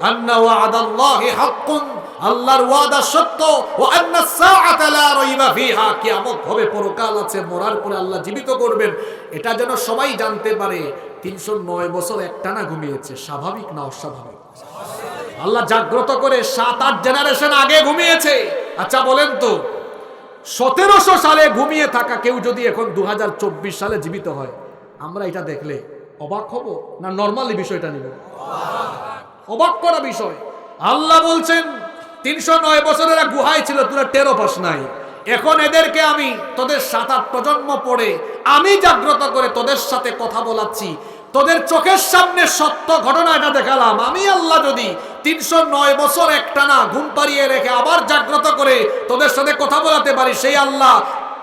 আন্না ওয়াদাল্লাহি হাক্কুন, আল্লাহর ওয়াদা সত্য, ওয়া আন্নাস সাআতা লা রাইবা ফিহা, কিয়ামত হবে, পরকাল আছে, মরার পরে আল্লাহ জীবিত করবেন, এটা যেন সবাই জানতে পারে। 309 বছর একটানা ঘুমিয়েছে, স্বাভাবিক না অস্বাভাবিক? আল্লাহ জাগ্রত করে 7-8 জেনারেশন আগে ঘুমিয়েছে। আচ্ছা বলেন তো, 1700 সালে ঘুমিয়ে থাকা কেউ যদি এখন 2024 সালে জীবিত হয়, আমরা এটা দেখলে অবাক হব না নরমালি বিষয়টা নিব? অবাক করা বিষয়। আল্লাহ বলছেন 309 বছরের গুহায় ছিল, তোরা টেরো পাস নাই। এখন এদেরকে আমি তোদের 7-8 প্রজন্ম পরে আমি জাগ্রত করে তোদের সাথে কথা বলাচ্ছি, তোদের চোখের সামনে সত্য ঘটনা এটা দেখালাম। আমি আল্লাহ যদি 309 বছর একটানা ঘুম পাড়িয়ে রেখে আবার জাগ্রত করে তোদের সাথে কথা বলাতে পারি, সেই আল্লাহ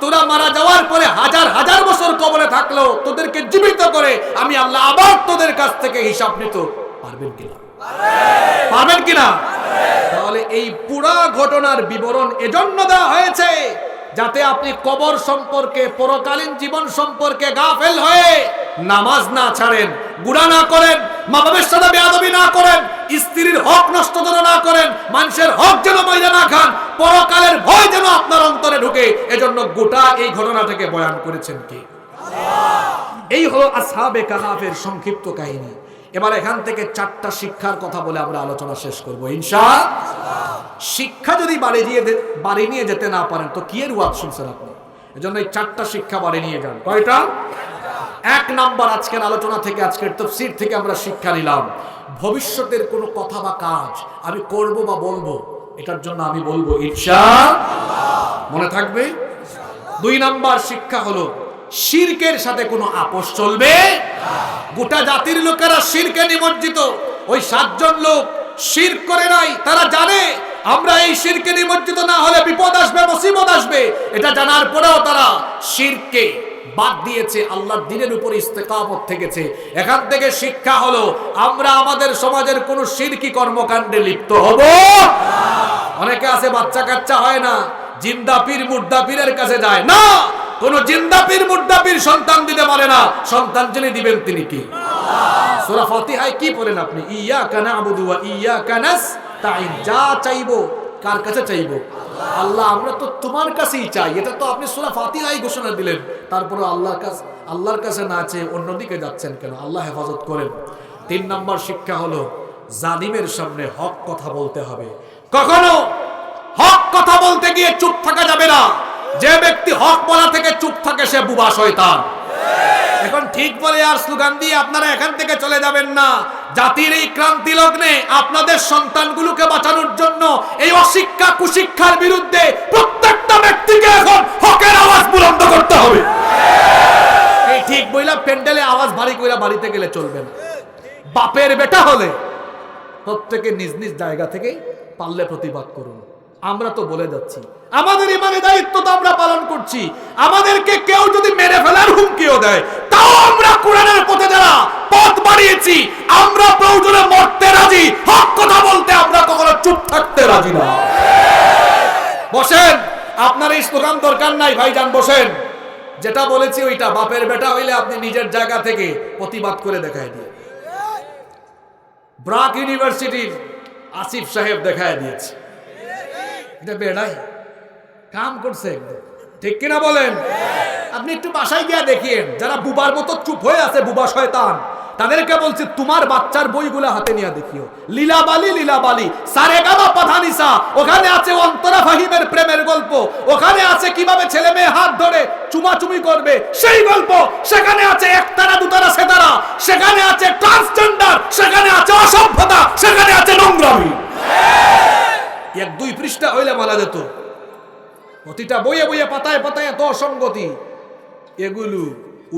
তোরা মারা যাওয়ার পরে হাজার হাজার বছর কবরে থাকলেও তোদেরকে জীবিত করে আমি আল্লাহ আবার তোদের কাছ থেকে হিসাব নিতে পারবেন কিনা? পারবেন কিনা? তাহলে এই পুরা ঘটনার বিবরণ এজন্য দেওয়া হয়েছে যাতে আপনি কবর সম্পর্কে, পরকালীন জীবন সম্পর্কে গাফেল হয়ে নামাজ না ছাড়েন, গুনাহ না করেন, মা বাবার সাথে বেয়াদবি না করেন, স্ত্রীর হক নষ্ট যেন না করেন, মানুষের হক যেন ময়লা না খান, পরকালের ভয় যেন আপনার অন্তরে ঢুকে। এজন্য গোটা এই ঘটনাটাকে বয়ান করেছেন কে? এই হলো আসহাবে কাহাফের সংক্ষিপ্ত কাহিনী। এবার এখান থেকে 4টা শিক্ষার কথা বলে আমরা আলোচনা শেষ করব ইনশাআল্লাহ। শিক্ষা যদি বাড়ি নিয়ে যেতে না পারেন তো কি এর ওয়াজ শুনছেন আপনি? এজন্য এই 4টা শিক্ষা বাড়ি নিয়ে যান। কয়টা? 1 নাম্বার, আজকের আলোচনা থেকে, আজকের তাফসীর থেকে আমরা শিক্ষা নিলাম, ভবিষ্যতের কোনো কথা বা কাজ আমি করব বা বলবো, এটার জন্য আমি বলবো ইনশাআল্লাহ, মনে থাকবে। 2 নাম্বার শিক্ষা হলো শিরকের সাথে কোনো আপোষ চলবে না। গোটা জাতির লোকেরা শিরকে নিমজ্জিত। ওই 7 জন লোক শিরক করে নাই, তারা জানে আমরা এই শিরকে নিমজ্জিত না হলে বিপদ আসবে, মুসিবত আসবে। এটা জানার পরেও তারা শিরকে বাদ দিয়েছে, আল্লাহর দ্বীনের উপর ইস্তেকামত থেকেছে। এখান থেকে শিক্ষা হলো আমরা আমাদের সমাজের কোন শিরকি কর্মকাণ্ডে লিপ্ত হব না। অনেকে আছে বাচ্চা কাচ্চা হয় না, জিন্দা পীর মুর্দা পীরের কাছে যায় না। কোন জিন্দা পীর মুর্দা পীর সন্তান দিতে পারে না। সন্তান যিনি দিবেন তিনি কি? আল্লাহ। সূরা ফাতিহায় কি পড়েন আপনি? ইয়্যাকা না'বুদু ওয়া ইয়্যাকা নাস্তাঈন। যা চাইবো কার কাছে চাইবো? আল্লাহ, আমরা তো তোমার কাছেই চাই। এটা তো আপনি সূরা ফাতিহায় ঘোষণা দিলেন। তারপরে আল্লাহর কাছে না চেয়ে অন্যদিকে যাচ্ছেন কেন? আল্লাহ হেফাজত করেন। 3 নম্বর শিক্ষা হলো জালিমের সামনে হক কথা বলতে হবে। কখনো হক কথা বলতে গিয়ে চুপ থাকা যাবে না। যে ব্যক্তি হক বলা থেকে চুপ থাকে সে বুবা শয়তান। এখন ঠিক বলে আর স্লোগান দিয়ে আপনারা এখান থেকে চলে যাবেন না। জাতির এই ক্রান্তি লগ্নে আপনাদের সন্তানগুলোকে বাঁচানোর জন্য এই অশিক্ষা কুশিক্ষার বিরুদ্ধে প্রত্যেকটা ব্যক্তিকে এখন হকের আওয়াজ বুলন্দ করতে হবে। এই ঠিক বইলা প্যান্ডেলে আওয়াজ ভারী কইরা বাড়িতে গেলে চলবে না। বাপের বেটা হলে প্রত্যেকে নিজ নিজ জায়গা থেকে পারলে প্রতিবাদ করুন। আমরা তো বলে যাচ্ছি, আমাদের ইমানি দায়িত্ব তো আমরা পালন করছি। আমাদেরকে কেউ যদি মেরে ফেলার হুমকিও দেয়, তাও আমরা কোরআনের পথে যারা পথ বাড়িয়েছি, আমরা প্রয়োজনে মরতে রাজি, হক কথা বলতে আমরা কখনো চুপ থাকতে রাজি না। বসেন, আপনার এই স্লোগান দরকার নাই ভাইজান, বসেন। যেটা বলেছি ওইটা, বাপের বেটা হইলে আপনি নিজের জায়গা থেকে প্রতিবাদ করে দেখাই দিয়ে। ব্রাক ইউনিভার্সিটির আসিফ সাহেব দেখায় দিয়েছে, এটা বেড়াই কাম করছে একদম, ঠিক কিনা বলেন? আপনি একটু বাসায় গিয়ে দেখিয়েন, যারা বুবার মতো চুপ হয়ে আছে, বুবা শয়তান, তাদেরকে বলছি তোমার বাচ্চার বইগুলো হাতে নিয়ে দেখিও। লীলাবালি লীলাবালি, সারেগামা পাধানিসা, ওখানে আছে অন্তরা ফাহিমের প্রেমের গল্প, ওখানে আছে কিভাবে ছেলে মেয়ে হাত ধরে চুমাচুমি করবে সেই গল্প, সেখানে আছে একতারা দুতারা সেতারা, সেখানে আছে ট্রান্সজেন্ডার, সেখানে আছে অসভ্যতা, সেখানে আছে নোংরামি। এক দুই পৃষ্ঠা হইলে বলা যেত, প্রতিটা বইয়ে বইয়ে পাতায় পাতায় এত অসঙ্গতি, এগুলো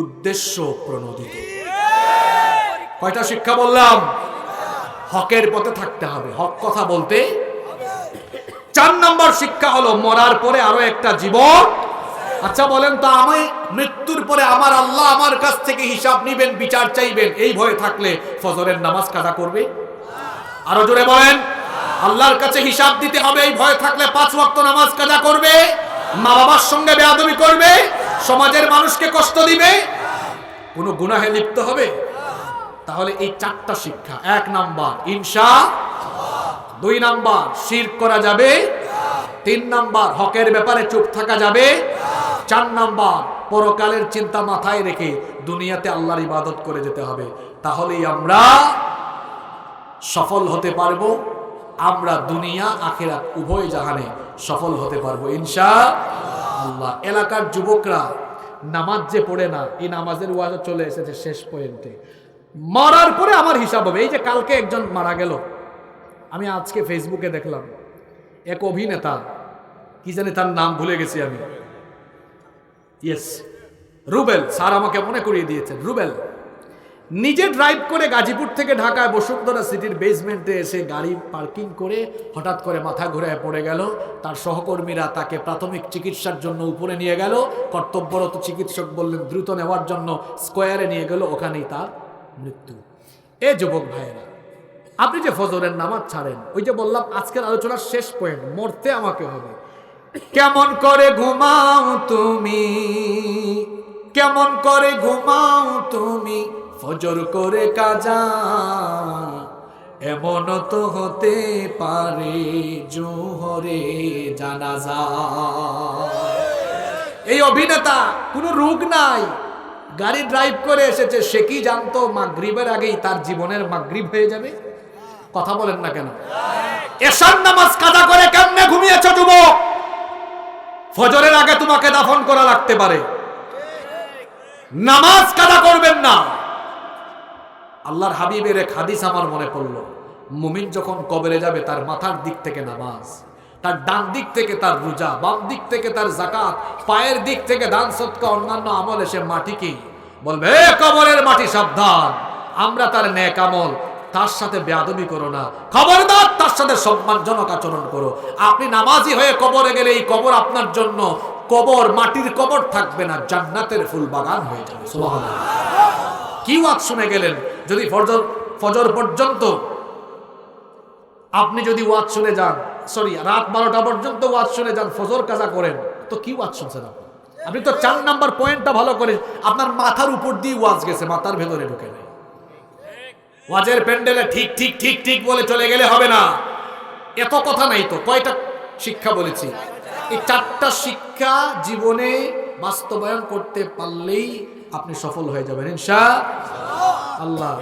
উদ্দেশ্য প্রণোদিত। কয়টা শিক্ষা বললাম? হকের পথে থাকতে হবে, হক কথা বলতে। 4 নম্বর শিক্ষা হলো মরার পরে আরো একটা জীবন। আচ্ছা বলেন তো, আমি মৃত্যুর পরে আমার আল্লাহ আমার কাছ থেকে হিসাব নিবেন, বিচার চাইবেন, এই ভয়ে থাকলে ফজরের নামাজ কাজা করবে? আরো জোরে বলেন। আল্লাহর কাছে হিসাব দিতে হবে এই ভয় থাকলে 5 ওয়াক্ত নামাজ কাজা করবে, মা বাবার সঙ্গে বেয়াদবি করবে, সমাজের মানুষকে কষ্ট দিবে, কোনো গুনাহে লিপ্ত হবে? তাহলে এই 4টা শিক্ষা, 1 নাম্বার ইনশাআল্লাহ, 2 নাম্বার শিরক করা যাবে, 3 নাম্বার হকের ব্যাপারে চুপ থাকা যাবে, 4 নাম্বার পরকালের চিন্তা মাথায় রেখে দুনিয়াতে আল্লাহর ইবাদত করে যেতে হবে। তাহলেই আমরা সফল হতে পারবো, আমরা দুনিয়া আখিরাত উভয় জাহানে সফল হতে পারবো ইনশাআল্লাহ। এলাকার যুবকরা নামাজ যে পড়ে না, এই নামাজের ওয়াজ চলে এসেছে শেষ পয়েন্টে। মরার পরে আমার হিসাব হবে। এই যে কালকে একজন মারা গেল, আমি আজকে ফেসবুকে দেখলাম এক অভিনেতা, কি জানি তার নাম ভুলে গেছি আমি, ইয়েস রুবেল স্যার আমাকে মনে করিয়ে দিয়েছেন, রুবেল নিজে ড্রাইভ করে গাজীপুর থেকে ঢাকায় বসুন্ধরা সিটির বেসমেন্টে এসে গাড়ি পার্কিং করে হঠাৎ করে মাথা ঘুরে পড়ে গেল। তার সহকর্মীরা তাকে প্রাথমিক চিকিৎসার জন্য উপরে নিয়ে গেল, কর্তব্যরত চিকিৎসক বললেন দ্রুত নেওয়ার জন্য, স্কোয়ারে নিয়ে গেল, ওখানেই তার মৃত্যু। এ যুবক ভাইয়েরা, আপনি যে ফজরের নামাজ ছাড়েন, ওই যে বললাম আজকের আলোচনার শেষ পয়েন্ট, মরতে আমাকে হবে। কেমন করে ঘুমাও তুমি, কেমন করে ঘুমাও তুমি ফজর করে কাজা, এমন তো হতে পারে জোহরে জানাজা। এই অভিনেতা কোনো রোগ নাই, গাড়ি ড্রাইভ করে এসেছে, সে কি জানতো মাগরিবের আগেই তার জীবনের মাগরিব হয়ে যাবে? কথা বলেন না কেন? এশার নামাজ কাজা করে কেমনে ঘুমিয়েছ যুবক? ফজরের আগে তোমাকে দাফন করা লাগতে পারে, নামাজ কাজা করবেন না। আল্লাহর হাবিবের এক হাদিস আমার মনে পড়লো, মুমিন যখন কবরে যাবে তার মাথার দিক থেকে নামাজ, তার ডান দিক থেকে তার রোজা, বাম দিক থেকে তার যাকাত, পায়ের দিক থেকে দান সদকা অন্যান্য আমল এসে মাটিকে বলবে, এ কবরের মাটি সাবধান, আমরা তার নেক আমল, তার সাথে বেয়াদবি করো না, খবরদার তার সাথে সম্মানজনক আচরণ করো। আপনি নামাজি হয়ে কবরে গেলে এই কবর আপনার জন্য কবর, মাটির কবর থাকবে না, জান্নাতের ফুল বাগান হয়ে যাবে। সুবহানাল্লাহ। কি ওয়াজ শুনে গেলেন? যদি ফজর পর্যন্ত আপনি যদি ওয়াজ শুনে যান, সরি রাত 12টা পর্যন্ত ওয়াজ শুনে যান, ফজর কাজা করেন, তো কি ওয়াজ শুনছেন আপনি? আপনি তো 4 নাম্বার পয়েন্টটা ভালো করে, আপনার মাথার উপর দিয়ে ওয়াজ গেছে, মাথার ভেতরে ঢুকে নেই। ওয়াজের প্যান্ডেলে ঠিক ঠিক ঠিক ঠিক বলে চলে গেলে হবে না, এত কথা নাই তো। কয়টা শিক্ষা বলেছি? এই 4টা শিক্ষা জীবনে বাস্তবায়ন করতে পারলেই আপনি সফল হয়ে যাবেন ইনশাআল্লাহ।